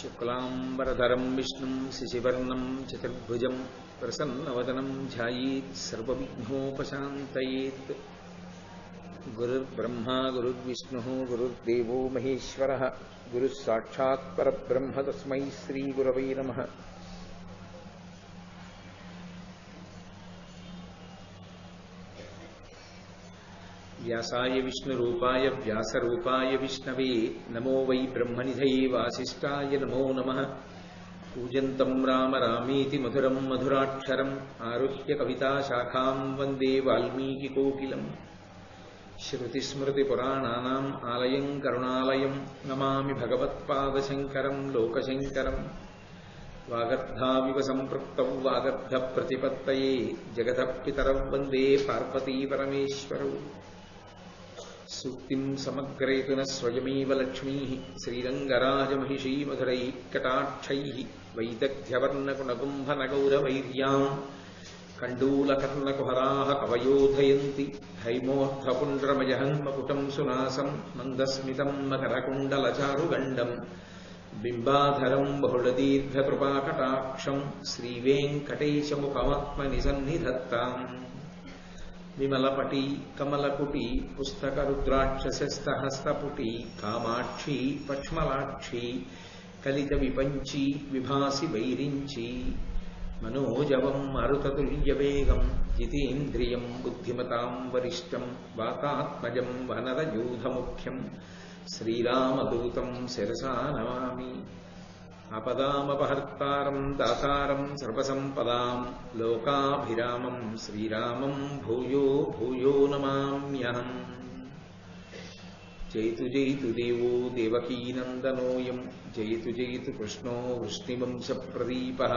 శుక్లాంబరధరం విష్ణుం శశివర్ణం చతుర్భుజం ప్రసన్నవదనం ధ్యాయేత్ సర్వవిఘ్నోపశాంతయేత్. గురుర్బ్రహ్మా గురుర్విష్ణుః గురుర్దేవో మహేశ్వరః గురుః సాక్షాత్ పరబ్రహ్మ తస్మై శ్రీ గురవై నమః. వ్యాసాయ విష్ణురూపాయ వ్యాసరూపాయ విష్ణవే నమో వై బ్రహ్మనిధయే వాసిష్ఠాయ నమో నమః. కూజంతం రామ రామేతి మధురం మధురాక్షరం ఆరుహ్య కవితాశాఖాం వందే వాల్మీకికోకిలం. శ్రుతిస్మృతిపురాణానాం ఆలయం కరుణాలయం నమామి భగవత్పాదశంకరం లోకశంకరం. వాగర్ధావివ సంపృక్తౌ వాగర్ధప్రతిపత్తయే జగతః పితరౌ వందే పార్వతీపరమేశ్వరౌ. సూక్తిం సమగ్రయతున స్వయమేవ లక్ష్మీః శ్రీరంగరాజమహిషీ మధురైః కటాక్షైః వైదగ్ధ్యవర్ణకుణకుంభనగౌరవైర్యాం కండూలకర్ణకుహరాः కవయోధయంతి. హైమోర్ధపుండ్రమజహన్మకుటం సునాసం మందస్మితం మకరకుండలచారుగండం బింబాధరం బహుళదీర్ఘకృపాకటాక్షం శ్రీవేంకటేశముఖమాత్మనిసన్నిధత్తాం. విమలపటి కమలకుటి పుస్తకరుద్రాక్షసస్తహస్తపుటి కామాక్షి పక్ష్మలాక్షి కలిత విపంచి విభాసి వైరించి. మనోజవం మరుతతుల్యవేగం జితేంద్రియం బుద్ధిమతాం వరిష్టం వాతాత్మజం వనరయూధముఖ్యం శ్రీరామదూతం శిరసా నమామి. ఆపదామపహర్తారం దాతారం సర్వసంపదాం లోకాభిరామం శ్రీరామం భూయో భూయో నమామ్యహం. జయతు జయతు దేవో దేవకీనందనోయం జయతు జయతు కృష్ణో వృష్ణివంశప్రదీపః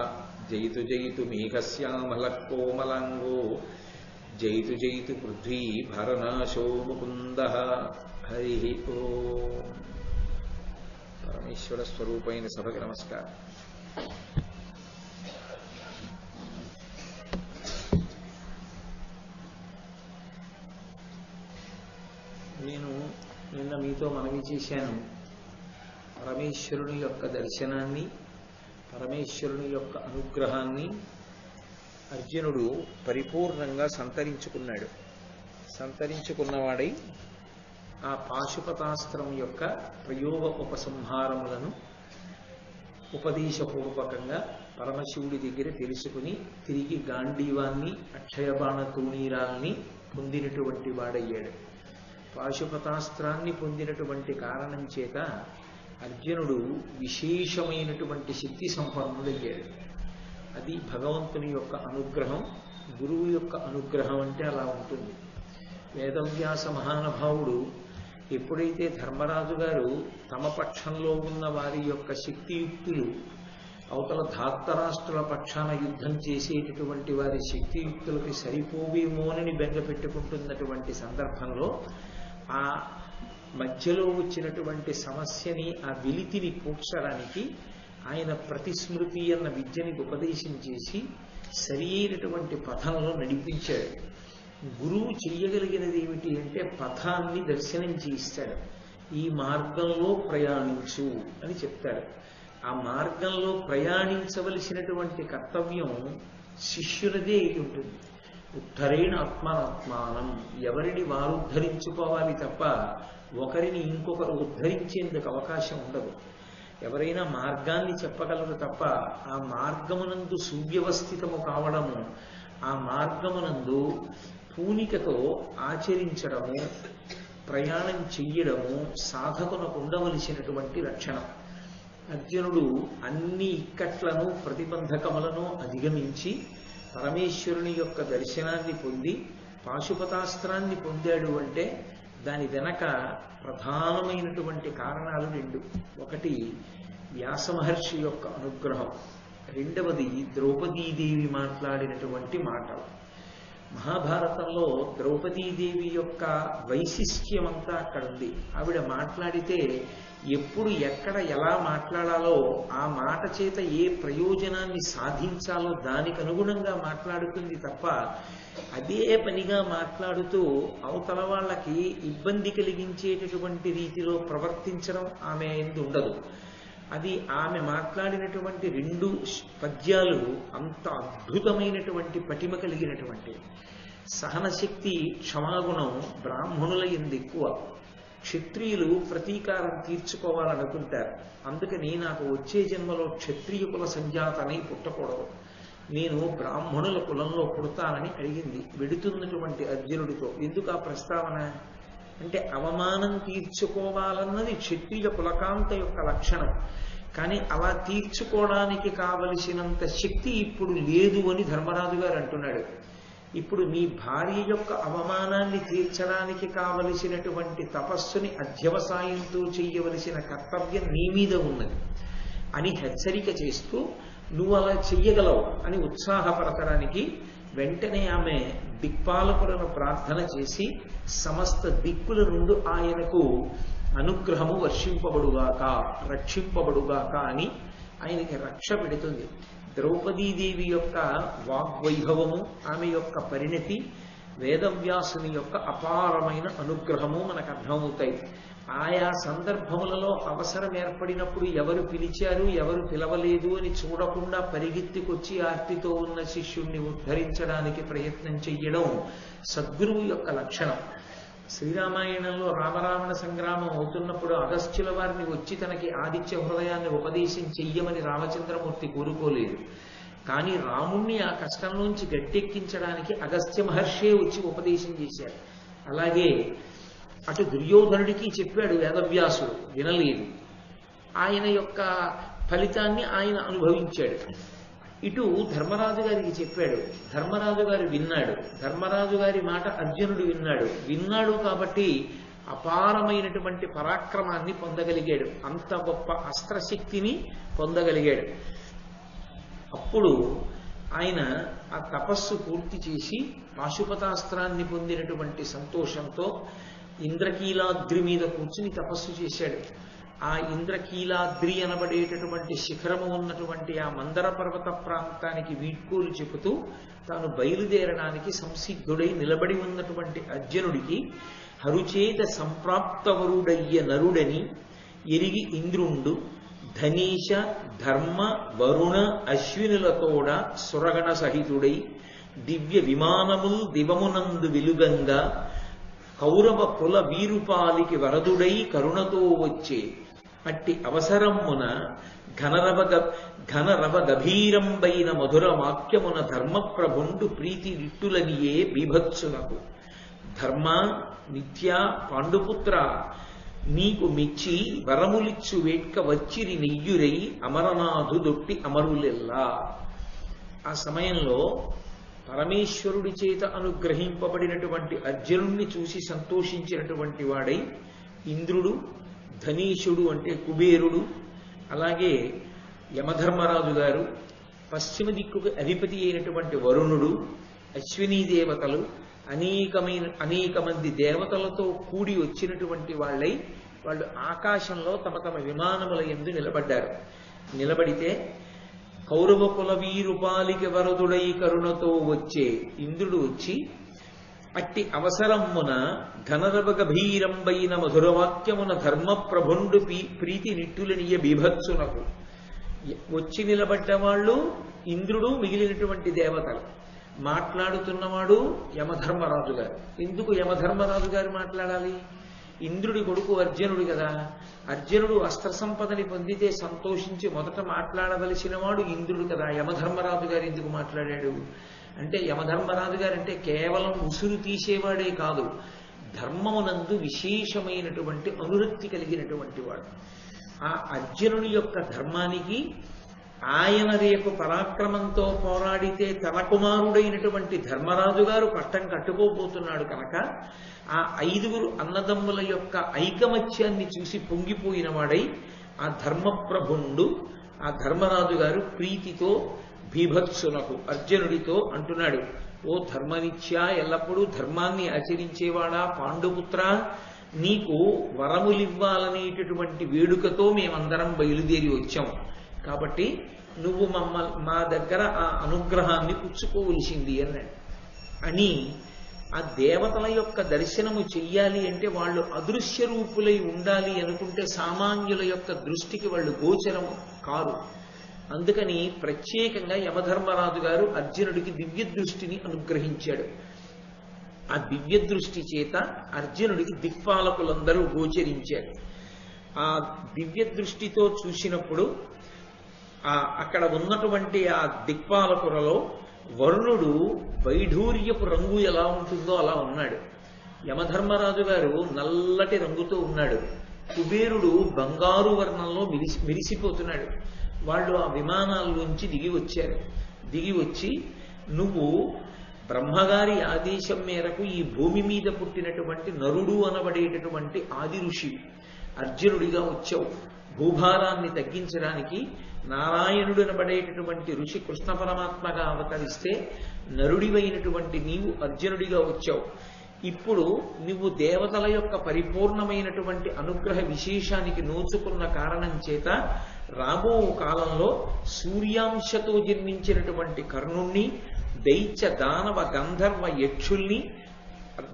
జయతు జయతు మేఘశ్యామలకోమలాంగో జయతు జయతు పృథ్వీ భారనాశో ముకుందః. హరి ఓం. పరమేశ్వర స్వరూపైన సభకి నమస్కారం. నేను నిన్న మీతో మనవి చేశాను, పరమేశ్వరుని యొక్క దర్శనాన్ని, పరమేశ్వరుని యొక్క అనుగ్రహాన్ని అర్జునుడు పరిపూర్ణంగా సంతరించుకున్నాడు. సంతరించుకున్నవాడై ఆ పాశుపతాస్త్రం యొక్క ప్రయోగ ఉపసంహారములను ఉపదేశపూర్వకంగా పరమశివుడి దగ్గర తెలుసుకుని తిరిగి గాంధీవాన్ని అక్షయబాణ తూణీరాల్ని పొందినటువంటి వాడయ్యాడు. పాశుపతాస్త్రాన్ని పొందినటువంటి కారణం చేత అర్జునుడు విశేషమైనటువంటి శక్తి సంపన్నుడయ్యాడు. అది భగవంతుని యొక్క అనుగ్రహం, గురువు యొక్క అనుగ్రహం అంటే అలా ఉంటుంది. వేదవ్యాస మహానుభావుడు ఎప్పుడైతే ధర్మరాజు గారు తమ పక్షంలో ఉన్న వారి యొక్క శక్తియుక్తులు అవతల ధార్తరాష్ట్రుల పక్షాన యుద్ధం చేసేటటువంటి వారి శక్తియుక్తులకి సరిపోవేమోనని బెంగ పెట్టుకుంటున్నటువంటి సందర్భంలో ఆ మధ్యలో వచ్చినటువంటి సమస్యని, ఆ వెలితిని పూడ్చడానికి ఆయన ప్రతిస్మృతి అన్న విద్యని ఉపదేశం చేసి సరి అయినటువంటి పథంలో నడిపించాడు. గురువు చెయ్యగలిగినది ఏమిటి అంటే పథాన్ని దర్శనం చేయిస్తాడు. ఈ మార్గంలో ప్రయాణించు అని చెప్తాడు. ఆ మార్గంలో ప్రయాణించవలసినటువంటి కర్తవ్యం శిష్యులదే అయి ఉంటుంది. ఉద్ధరేణ ఆత్మానం, ఎవరిని వారు ఉద్ధరించుకోవాలి తప్ప ఒకరిని ఇంకొకరు ఉద్ధరించేందుకు అవకాశం ఉండదు. ఎవరైనా మార్గాన్ని చెప్పగలరు తప్ప ఆ మార్గమునందు సువ్యవస్థితము కావడము, ఆ మార్గమునందు పూనికతో ఆచరించడము, ప్రయాణం చెయ్యడము సాధకునకు ఉండవలసినటువంటి లక్షణం. అర్జునుడు అన్ని ఇక్కట్లను ప్రతిబంధకములను అధిగమించి పరమేశ్వరుని యొక్క దర్శనాన్ని పొంది పాశుపతాస్త్రాన్ని పొందాడు అంటే దాని వెనక ప్రధానమైనటువంటి కారణాలు రెండు. ఒకటి వ్యాస మహర్షి యొక్క అనుగ్రహం, రెండవది ద్రౌపదీదేవి మాట్లాడినటువంటి మాటలు. మహాభారతంలో ద్రౌపదీదేవి యొక్క వైశిష్ట్యం అంతా అక్కడ ఉంది. ఆవిడ మాట్లాడితే ఎప్పుడు ఎక్కడ ఎలా మాట్లాడాలో, ఆ మాట చేత ఏ ప్రయోజనాన్ని సాధించాలో దానికి అనుగుణంగా మాట్లాడుతుంది తప్ప అదే పనిగా మాట్లాడుతూ అవతల వాళ్ళకి ఇబ్బంది కలిగించేటటువంటి రీతిలో ప్రవర్తించడం ఆమె ఎందు ఉండదు. అది ఆమె మాట్లాడినటువంటి 2 పద్యాలు అంత అద్భుతమైనటువంటి పటిమ కలిగినటువంటి. సహనశక్తి, క్షమాగుణం బ్రాహ్మణుల యందు ఎక్కువ. క్షత్రియులు ప్రతీకారం తీర్చుకోవాలనుకుంటారు. అందుకని నాకు వచ్చే జన్మలో క్షత్రియ కుల సంజాతనై పుట్టకూడదు, నేను బ్రాహ్మణుల కులంలో పుడతానని అడిగింది వెడుతున్నటువంటి అర్జునుడితో. ఎందుకు ఆ ప్రస్తావన అంటే అవమానం తీర్చుకోవాలన్నది క్షత్రియ కులకాంత యొక్క లక్షణం. కానీ అలా తీర్చుకోవడానికి కావలసినంత శక్తి ఇప్పుడు లేదు అని ధర్మరాజు గారు అంటున్నాడు. ఇప్పుడు నీ భార్య యొక్క అవమానాన్ని తీర్చడానికి కావలసినటువంటి తపస్సుని అధ్యవసాయంతో చెయ్యవలసిన కర్తవ్యం నీ మీద ఉన్నది అని హెచ్చరిక చేస్తూ, నువ్వు అలా చెయ్యగలవు అని ఉత్సాహపరచడానికి వెంటనే ఆమె దిక్పాలకులను ప్రార్థన చేసి సమస్త దిక్కుల నుండి ఆయనకు అనుగ్రహము వర్షింపబడుగాక, రక్షింపబడుగాక అని ఆయనకి రక్ష పెడుతుంది. ద్రౌపదీదేవి యొక్క వాగ్వైభవము, ఆమె యొక్క పరిణతి, వేదవ్యాసుని యొక్క అపారమైన అనుగ్రహము మనకు అర్థమవుతాయి. ఆయా సందర్భములలో అవసరం ఏర్పడినప్పుడు ఎవరు పిలిచారు ఎవరు పిలవలేదు అని చూడకుండా పరిగెత్తికొచ్చి ఆర్తితో ఉన్న శిష్యుణ్ణి ఉద్ధరించడానికి ప్రయత్నం చెయ్యడం సద్గురువు యొక్క లక్షణం. శ్రీరామాయణంలో రామరావణ సంగ్రామం అవుతున్నప్పుడు అగస్త్యుల వారిని వచ్చి తనకి ఆదిత్య హృదయాన్ని ఉపదేశం చెయ్యమని రామచంద్రమూర్తి కోరుకోలేదు. కానీ రాముణ్ణి ఆ కష్టంలోంచి గట్టెక్కించడానికి అగస్త్య మహర్షే వచ్చి ఉపదేశం చేశారు. అలాగే అటు దుర్యోధనుడికి చెప్పాడు వేదవ్యాసుడు, వినలేదు. ఆయన యొక్క ఫలితాన్ని ఆయన అనుభవించాడు. ఇటు ధర్మరాజు గారికి చెప్పాడు, ధర్మరాజు గారు విన్నాడు. ధర్మరాజు గారి మాట అర్జునుడు విన్నాడు కాబట్టి అపారమైనటువంటి పరాక్రమాన్ని పొందగలిగాడు, అంత గొప్ప అస్త్రశక్తిని పొందగలిగాడు. అప్పుడు ఆయన ఆ తపస్సు పూర్తి చేసి పాశుపతాస్త్రాన్ని పొందినటువంటి సంతోషంతో ఇంద్రకీలాద్రి మీద కూర్చుని తపస్సు చేశాడు. ఆ ఇంద్రకీలాద్రి అనబడేటటువంటి శిఖరము ఉన్నటువంటి ఆ మందర పర్వత ప్రాంతానికి వీడ్కోలు చెబుతూ తాను బయలుదేరడానికి సంసిద్ధుడై నిలబడి ఉన్నటువంటి అర్జునుడికి హరుచేత సంప్రాప్తవరుడయ్య నరుడని ఎరిగి ఇంద్రుండు ధనీష ధర్మ వరుణ అశ్వినులతోడ సురగణ సహితుడై దివ్య విమానముల్ దివమునందు వెలుగంగా కౌరవ కుల వీరుపాలికి వరదుడై కరుణతో వచ్చే అట్టి అవసరమున ఘనరవ గభీరంబైన మధుర వాక్యమున ధర్మప్రభుండు ప్రీతి నిట్టులనియే బీభత్సునకు ధర్మ నిత్య పాండుపుత్ర నీకు మెచ్చి వరములిచ్చు వేట్క వచ్చిరి నెయ్యురై అమరనాథు దొట్టి అమరులెల్లా. ఆ సమయంలో పరమేశ్వరుడి చేత అనుగ్రహింపబడినటువంటి అర్జునుణ్ణి చూసి సంతోషించినటువంటి వాడై ఇంద్రుడు, ధనీషుడు అంటే కుబేరుడు, అలాగే యమధర్మరాజు గారు, పశ్చిమ దిక్కుకు అధిపతి అయినటువంటి వరుణుడు, అశ్వినీ దేవతలు, అనేక మంది దేవతలతో కూడి వచ్చినటువంటి వాళ్ళై వాళ్ళు ఆకాశంలో తమ తమ విమానముల యందు నిలబడ్డారు. నిలబడితే కౌరవ కుల వీరుపాలికి వరదుడై కరుణతో వచ్చే ఇంద్రుడు వచ్చి అట్టి అవసరమున ఘనరవ గభీరంబైన మధురవాక్యమున ధర్మప్రభుండు ప్రీతి నిట్టులనియ బీభత్సునకు వచ్చి నిలబడ్డ వాళ్ళు ఇంద్రుడు, మిగిలినటువంటి దేవతలు. మాట్లాడుతున్నవాడు యమధర్మరాజు గారు. ఎందుకు యమధర్మరాజు గారు మాట్లాడాలి? ఇంద్రుడి కొడుకు అర్జునుడు కదా. అర్జునుడు అస్త్ర సంపదని పొందితే సంతోషించి మొదట మాట్లాడవలసిన వాడు ఇంద్రుడు కదా. యమధర్మరాజు గారు ఎందుకు మాట్లాడాడు అంటే, యమధర్మరాజు గారు అంటే కేవలం ఉసురు తీసేవాడే కాదు, ధర్మమునందు విశేషమైనటువంటి అనురక్తి కలిగినటువంటి వాడు. ఆ అర్జునుడి యొక్క ధర్మానికి ఆయన రేపు పరాక్రమంతో పోరాడితే తన కుమారుడైనటువంటి ధర్మరాజు గారు పట్టం కట్టుకోబోతున్నాడు కనుక ఆ 5 అన్నదమ్ముల యొక్క ఐకమత్యాన్ని చూసి పొంగిపోయిన వాడై ఆ ధర్మప్రభుండు, ఆ ధర్మరాజు గారు ప్రీతితో బీభత్సునకు అర్జునుడితో అంటున్నాడు, ఓ ధర్మనిత్య, ఎల్లప్పుడూ ధర్మాన్ని ఆచరించేవాడా పాండుపుత్ర, నీకు వరములివ్వాలనేటటువంటి వేడుకతో మేమందరం బయలుదేరి వచ్చాం. కాబట్టి నువ్వు మా దగ్గర ఆ అనుగ్రహాన్ని పుచ్చుకోవలసింది అన్నాడు. అని ఆ దేవతల యొక్క దర్శనము చెయ్యాలి అంటే వాళ్ళు అదృశ్య రూపులై ఉండాలి అనుకుంటే సామాన్యుల యొక్క దృష్టికి వాళ్ళు గోచరం కారు. అందుకని ప్రత్యేకంగా యమధర్మరాజు గారు అర్జునుడికి దివ్య దృష్టిని అనుగ్రహించాడు. ఆ దివ్య దృష్టి చేత అర్జునుడికి దిక్పాలకులందరూ గోచరించారు. ఆ దివ్య దృష్టితో చూసినప్పుడు అక్కడ ఉన్నటువంటి ఆ దిక్పాలకులలో వరుణుడు వైఢూర్యపు రంగు ఎలా ఉంటుందో అలా ఉన్నాడు. యమధర్మరాజు గారు నల్లటి రంగుతో ఉన్నాడు. కుబేరుడు బంగారు వర్ణంలో మెరిసిపోతున్నాడు. వాళ్ళు ఆ విమానాల్లోంచి దిగి వచ్చారు. దిగి వచ్చి, నువ్వు బ్రహ్మగారి ఆదేశం మేరకు ఈ భూమి మీద పుట్టినటువంటి నరుడు అనబడేటటువంటి ఆది ఋషి అర్జునుడిగా వచ్చావు. భూభారాన్ని తగ్గించడానికి నారాయణుడు అనబడేటటువంటి ఋషి కృష్ణ పరమాత్మగా అవతరిస్తే నరుడివైనటువంటి నీవు అర్జునుడిగా వచ్చావు. ఇప్పుడు నువ్వు దేవతల యొక్క పరిపూర్ణమైనటువంటి అనుగ్రహ విశేషానికి నోచుకున్న కారణం చేత రాబో కాలంలో సూర్యాంశతో జన్మించినటువంటి కర్ణుణ్ణి, దైత్య దానవ గంధర్వ యక్షుల్ని,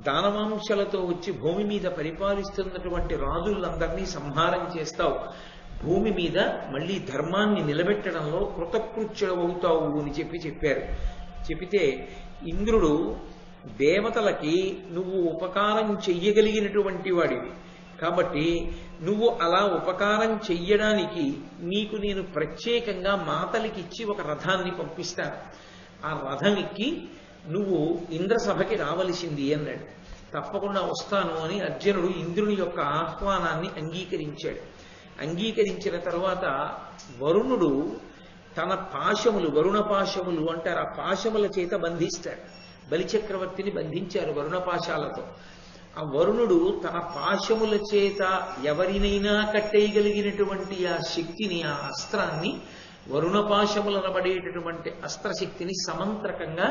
దానవాంశలతో వచ్చి భూమి మీద పరిపాలిస్తున్నటువంటి రాజులందరినీ సంహారం చేస్తావు. భూమి మీద మళ్ళీ ధర్మాన్ని నిలబెట్టడంలో కృతకృత్యుడవుతావు అని చెప్పారు. చెబితే ఇంద్రుడు దేవతలకి నువ్వు ఉపకారం చెయ్యగలిగినటువంటి వాడివి కాబట్టి నువ్వు అలా ఉపకారం చెయ్యడానికి నీకు నేను ప్రత్యేకంగా మాతలికిచ్చి ఒక రథాన్ని పంపిస్తాను. ఆ రథం ఎక్కి నువ్వు ఇంద్రసభకి రావలసింది అన్నాడు. తప్పకుండా వస్తాను అని అర్జునుడు ఇంద్రుని యొక్క ఆహ్వానాన్ని అంగీకరించాడు. అంగీకరించిన తర్వాత వరుణుడు తన పాశములు, వరుణ పాశములు అంటారు, ఆ పాశముల చేత బంధిస్తాడు. బలిచక్రవర్తిని బంధించారు వరుణ పాశాలతో. ఆ వరుణుడు తన పాశముల చేత ఎవరినైనా కట్టేయగలిగినటువంటి ఆ శక్తిని, ఆ అస్త్రాన్ని, వరుణపాశములు అనబడేటటువంటి అస్త్రశక్తిని సమంత్రకంగా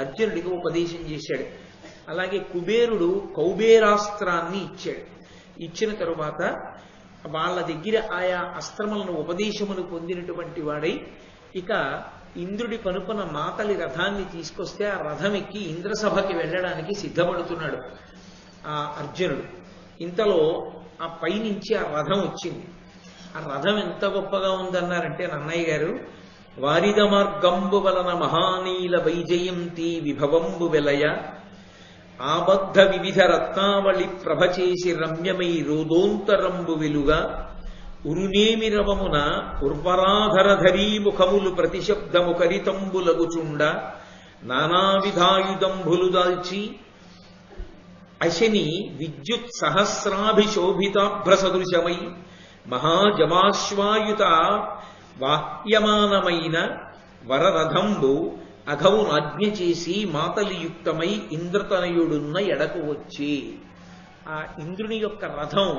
అర్జునుడికి ఉపదేశం చేశాడు. అలాగే కుబేరుడు కౌబేరాస్త్రాన్ని ఇచ్చాడు. ఇచ్చిన తరువాత వాళ్ళ దగ్గర ఆయా అస్త్రములను ఉపదేశమును పొందినటువంటి వాడై ఇక ఇంద్రుడి కనుపన మాతలి రథాన్ని తీసుకొస్తే ఆ రథం ఎక్కి ఇంద్రసభకి వెళ్ళడానికి సిద్ధపడుతున్నాడు ఆ అర్జునుడు. ఇంతలో ఆ పైనుంచి ఆ రథం వచ్చింది. ఆ రథం ఎంత గొప్పగా ఉందన్నారంటే నన్నయ్య గారు, వారిద మార్గంబు వలన మహానీల వైజయంతి విభవంబు వెలయ ఆబద్ధ వివిధ రత్నావళి ప్రభచేసి రమ్యమై రోదోంతరంబు వెలుగా ఉరునేమి రవమున ఉర్వరాధరధరీ ముఖములు ప్రతిశబ్దము కరితంబులగుచుండ నానావిధాయుధంబులు దాల్చి అశని విద్యుత్ సహస్రాభిశోభితాభ్రసదృశమై మహాజమాశ్వాయుత వాహ్యమానమైన వరరథంబు అఘవునాజ్ఞ చేసి మాతలియుక్తమై ఇంద్రతనయుడున్న ఎడకు వచ్చి. ఆ ఇంద్రుని యొక్క రథం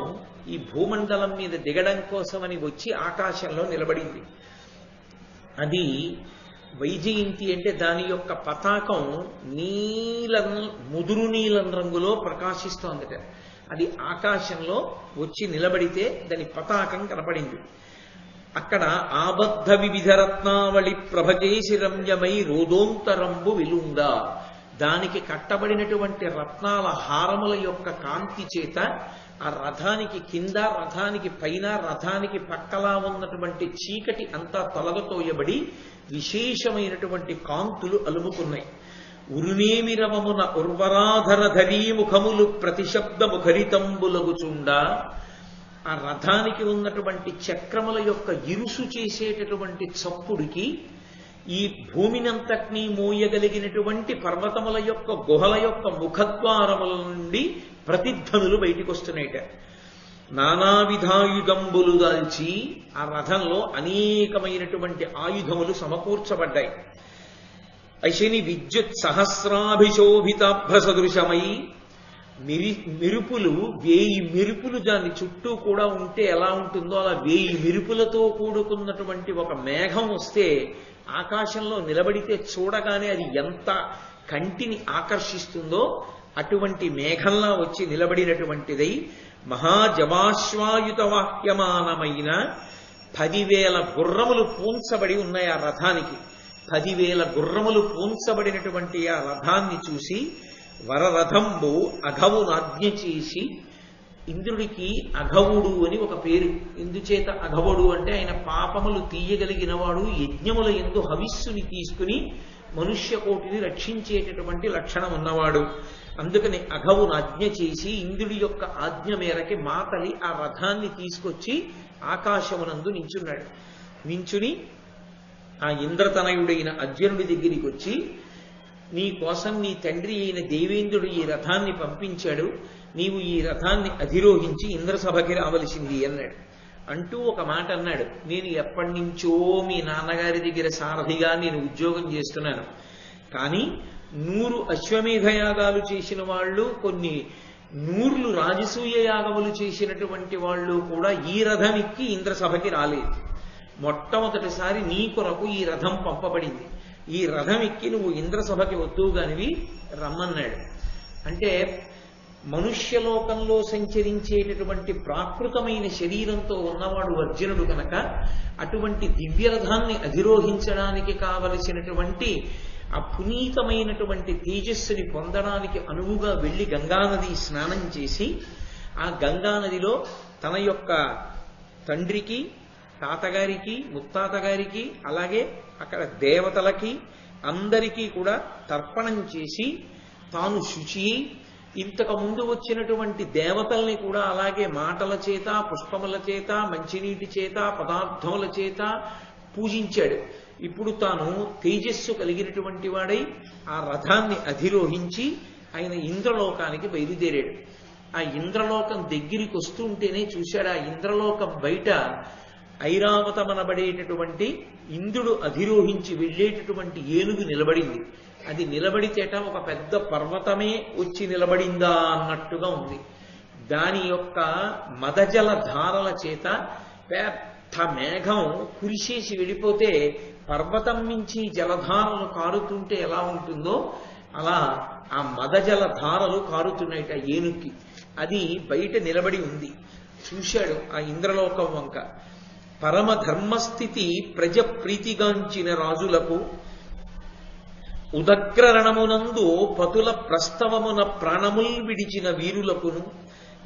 ఈ భూమండలం మీద దిగడం కోసమని వచ్చి ఆకాశంలో నిలబడింది. అది వైజయంతి అంటే దాని యొక్క పతాకం ముదురు నీలం రంగులో ప్రకాశిస్తోందట. అది ఆకాశంలో వచ్చి నిలబడితే దాని పతాకం కనపడింది. అక్కడ ఆబద్ధ వివిధ రత్నావళి ప్రభచేసి రమ్యమై రోదోంతరంబు విలుంగా, దానికి కట్టబడినటువంటి రత్నాల హారముల యొక్క కాంతి చేత ఆ రథానికి కింద, రథానికి పైన, రథానికి పక్కలా ఉన్నటువంటి చీకటి అంతా తొలగతోయబడి విశేషమైనటువంటి కాంతులు అలుముకున్నాయి. ఉరునేమి రవమున ఉర్వరాధరధరీ ముఖములు ప్రతిశబ్దము ఖరితంబులగుచుండా, ఆ రథానికి ఉన్నటువంటి చక్రముల యొక్క ఇరుసు చేసేటటువంటి చప్పుడికి ఈ భూమినంతటినీ మోయగలిగినటువంటి పర్వతముల యొక్క గుహల యొక్క ముఖద్వారముల నుండి ప్రతిధ్వనులు బయటికి వస్తున్నాయిట. నానావిధాయుధంబులు దాల్చి ఆ రథంలో అనేకమైనటువంటి ఆయుధములు సమకూర్చబడ్డాయి. అశని విద్యుత్ సహస్రాభిశోభితాభ్రసదృశమై మెరుపులు 1000 మెరుపులు దాని చుట్టూ కూడా ఉంటే ఎలా ఉంటుందో అలా 1000 మెరుపులతో కూడుకున్నటువంటి ఒక మేఘం వస్తే ఆకాశంలో నిలబడితే చూడగానే అది ఎంత కంటిని ఆకర్షిస్తుందో అటువంటి మేఘంలా వచ్చి నిలబడినటువంటిదై మహాజవాశ్వాయుత వాహ్యమానమైన 10,000 గుర్రములు పూంచబడి ఉన్నాయి ఆ రథానికి. 10,000 గుర్రములు పూంచబడినటువంటి ఆ రథాన్ని చూసి వరరథంబు అఘవునాజ్ఞ చేసి, ఇంద్రుడికి అఘవుడు అని ఒక పేరు. ఎందుచేత అఘవుడు అంటే ఆయన పాపములు తీయగలిగినవాడు, యజ్ఞముల యందు హవిస్సుని తీసుకుని మనుష్య కోటిని రక్షించేటటువంటి లక్షణం ఉన్నవాడు. అందుకని అఘవును ఆజ్ఞ చేసి ఇంద్రుడి యొక్క ఆజ్ఞ మేరకి మాతలి ఆ రథాన్ని తీసుకొచ్చి ఆకాశమునందు నించున్నాడు. నించుని ఆ ఇంద్రతనయుడైన అర్జునుడి దగ్గరికి వచ్చి, నీ కోసం నీ తండ్రి అయిన దేవేంద్రుడు ఈ రథాన్ని పంపించాడు, నీవు ఈ రథాన్ని అధిరోహించి ఇంద్రసభకి రావలసింది అన్నాడు. అంటూ ఒక మాట అన్నాడు, నేను ఎప్పటి నుంచో మీ నాన్నగారి దగ్గర సారథిగా నేను ఉద్యోగం చేస్తున్నాను, కానీ 100 అశ్వమేధ యాగాలు చేసిన వాళ్ళు, కొన్ని 100 రాజసూయ యాగములు చేసినటువంటి వాళ్ళు కూడా ఈ రథం ఎక్కి ఇంద్రసభకి రాలేదు. మొట్టమొదటిసారి నీ కొరకు ఈ రథం పంపబడింది, ఈ రథం ఎక్కి నువ్వు ఇంద్రసభకి వద్దుగానివి రమ్మన్నాడు. అంటే మనుష్యలోకంలో సంచరించేటటువంటి ప్రాకృతమైన శరీరంతో ఉన్నవాడు అర్జునుడు కనుక అటువంటి దివ్యరథాన్ని అధిరోహించడానికి కావలసినటువంటి ఆ పునీతమైనటువంటి తేజస్సుని పొందడానికి అనువుగా వెళ్లి గంగానది స్నానం చేసి, ఆ గంగానదిలో తన యొక్క తండ్రికి, తాతగారికి, ముత్తాతగారికి, అలాగే అక్కడ దేవతలకి అందరికీ కూడా తర్పణం చేసి తాను శుచి, ఇంతకు ముందు వచ్చినటువంటి దేవతల్ని కూడా అలాగే మాటల చేత, పుష్పముల చేత, మంచినీటి చేత, పదార్థముల చేత పూజించాడు. ఇప్పుడు తాను తేజస్సు కలిగినటువంటి వాడై ఆ రథాన్ని అధిరోహించి ఆయన ఇంద్రలోకానికి బయలుదేరాడు. ఆ ఇంద్రలోకం దగ్గరికి వస్తుంటేనే చూశాడు, ఆ ఇంద్రలోకం బయట ఐరావతమనబడేటటువంటి ఇంద్రుడు అధిరోహించి వెళ్ళేటటువంటి ఏనుగు నిలబడింది. అది నిలబడితేట ఒక పెద్ద పర్వతమే వచ్చి నిలబడిందా అన్నట్టుగా ఉంది. దాని యొక్క మదజల ధారల చేత పెద్ద మేఘం కురిసేసి వెళ్ళిపోతే పర్వతం నుంచి జలధారలు కారుతుంటే ఎలా ఉంటుందో అలా ఆ మదజల ధారలు కారుతున్నాయిట ఏనుక్కి. అది బయట నిలబడి ఉంది. చూశాడు ఆ ఇంద్రలోకం వంక. పరమ ధర్మస్థితి ప్రజ ప్రీతిగాంచిన రాజులకు, ఉదగ్రరణమునందు పతుల ప్రస్తవమున ప్రాణముల్ విడిచిన వీరులకును,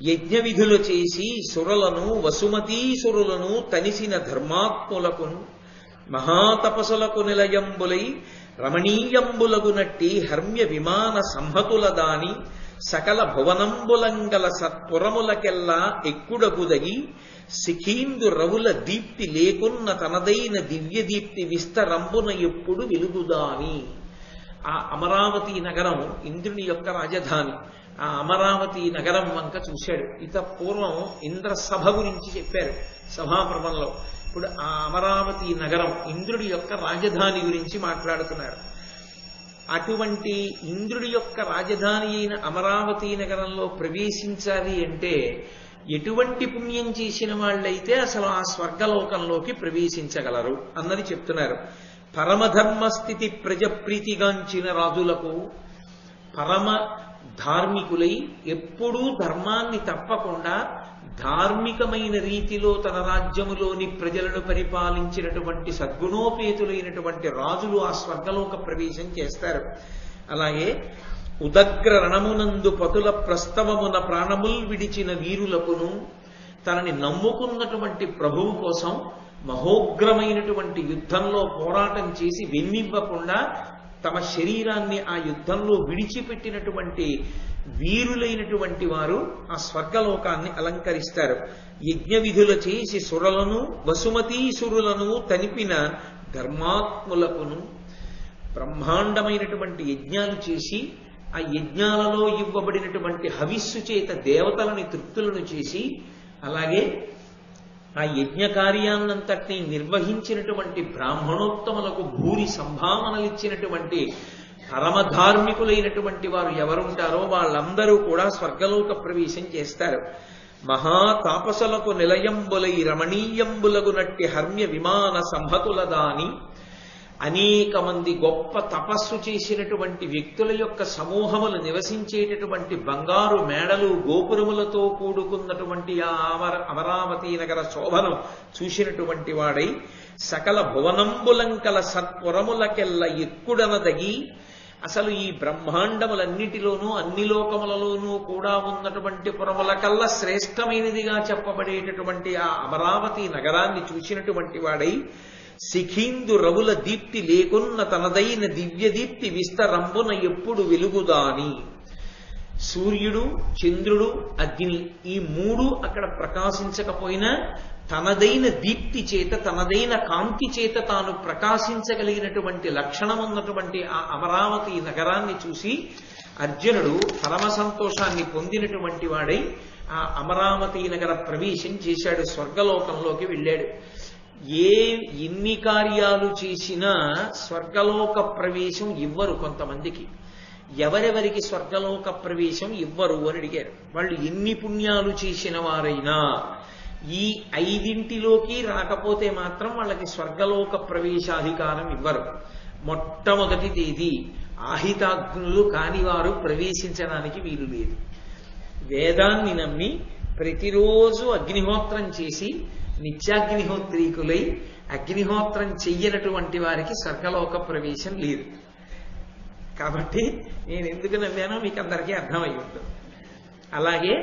యజ్ఞ విధులు చేసి సురలను వసుమతీసురులను తనిసిన ధర్మాత్ములకును, మహాతపసులకు నిలయంబులై రమణీయంబులగునట్టి హర్మ్య విమాన సంహతుల దాని, సకల భువనంబులంగల సత్పురములకెల్లా ఎక్కుడగుదగి, శిఖీందు రవుల దీప్తి లేకున్న తనదైన దివ్య దీప్తి విస్తరంబున ఎప్పుడు వెలుగుదాని. ఆ అమరావతి నగరం ఇంద్రుని యొక్క రాజధాని. ఆ అమరావతి నగరం వంక చూశాడు. ఇత పూర్వం ఇంద్ర సభ గురించి చెప్పారు సభాపర్వంలో. ఇప్పుడు ఆ అమరావతి నగరం ఇంద్రుడి యొక్క రాజధాని గురించి మాట్లాడుతున్నారు. అటువంటి ఇంద్రుడి యొక్క రాజధాని అయిన అమరావతి నగరంలో ప్రవేశించాలి అంటే ఎటువంటి పుణ్యం చేసిన వాళ్ళైతే అసలు ఆ స్వర్గలోకంలోకి ప్రవేశించగలరు అన్నది చెప్తున్నారు. పరమధర్మస్థితి ప్రజప్రీతిగాంచిన రాజులకు, పరమ ధార్మికులై ఎప్పుడూ ధర్మాన్ని తప్పకుండా ధార్మికమైన రీతిలో తన రాజ్యములోని ప్రజలను పరిపాలించినటువంటి సద్గుణోపేతులైనటువంటి రాజులు ఆ స్వర్గలోక ప్రవేశం చేస్తారు. అలాగే ఉదగ్ర రణమునందు పతుల ప్రస్తవమున ప్రాణముల్ విడిచిన వీరులకును, తనని నమ్ముకున్నటువంటి ప్రభువు కోసం మహోగ్రమైనటువంటి యుద్ధంలో పోరాటం చేసి వెన్నివ్వకుండా తమ శరీరాన్ని ఆ యుద్ధంలో విడిచిపెట్టినటువంటి వీరులైనటువంటి వారు ఆ స్వర్గలోకాన్ని అలంకరిస్తారు. యజ్ఞ విధుల చేసి సురలను వసుమతీసురులను తనిపిన ధర్మాత్ములకును, బ్రహ్మాండమైనటువంటి యజ్ఞాలు చేసి ఆ యజ్ఞాలలో ఇవ్వబడినటువంటి హవిస్సు చేత దేవతలని తృప్తులను చేసి, అలాగే ఆ యజ్ఞ కార్యాన్నంతటినీ నిర్వహించినటువంటి బ్రాహ్మణోత్తములకు భూరి సంభావనలిచ్చినటువంటి పరమధార్మికులైనటువంటి వారు ఎవరుంటారో వాళ్ళందరూ కూడా స్వర్గలోక ప్రవేశం చేస్తారు. మహాతాపసులకు నిలయంబులై రమణీయంబులగునట్టి హర్మ్య విమాన సంహతుల దాని, అనేక మంది గొప్ప తపస్సు చేసినటువంటి వ్యక్తుల యొక్క సమూహములు నివసించేటటువంటి బంగారు మేడలు గోపురములతో కూడుకున్నటువంటి ఆ అమరావతి నగర శోభను చూసినటువంటి వాడై, సకల భువనంబులంకల సత్పురములకెల్ల ఎక్కుడనదగి అసలు ఈ బ్రహ్మాండములన్నిటిలోనూ అన్ని లోకములలోనూ కూడా ఉన్నటువంటి పురముల కల్లా శ్రేష్టమైనదిగా చెప్పబడేటటువంటి ఆ అమరావతి నగరాన్ని చూసినటువంటి వాడై శిఖీందు రవుల దీప్తి లేకున్న తనదైన దివ్య దీప్తి విస్తరంబున ఎప్పుడు వెలుగుదాని. సూర్యుడు, చంద్రుడు, అగ్ని ఈ మూడు అక్కడ ప్రకాశించకపోయినా తనదైన దీప్తి చేత, తనదైన కాంతి చేత తాను ప్రకాశించగలిగినటువంటి లక్షణం ఉన్నటువంటి ఆ అమరావతి నగరాన్ని చూసి అర్జునుడు పరమ సంతోషాన్ని పొందినటువంటి వాడై ఆ అమరావతి నగర ప్రవేశం చేశాడు, స్వర్గలోకంలోకి వెళ్ళాడు. ఎన్ని కార్యాలు చేసినా స్వర్గలోక ప్రవేశం ఇవ్వరు కొంతమందికి. ఎవరెవరికి స్వర్గలోక ప్రవేశం ఇవ్వరు అని అడిగారు. వాళ్ళు ఎన్ని పుణ్యాలు చేసిన వారైనా ఈ 5 రాకపోతే మాత్రం వాళ్ళకి స్వర్గలోక ప్రవేశాధికారం ఇవ్వరు. మొట్టమొదటిది ఇది, ఆహితాగ్నులు కాని వారు ప్రవేశించడానికి వీలు లేదు. వేదాన్ని నమ్మి ప్రతిరోజు అగ్నిహోత్రం చేసి నిత్యాగ్నిహోత్రీకులై అగ్నిహోత్రం చెయ్యనటువంటి వారికి స్వర్గలోక ప్రవేశం లేదు. కాబట్టి నేను ఎందుకు నవ్వానో మీకు అందరికీ అర్థమై ఉంటుంది. అలాగే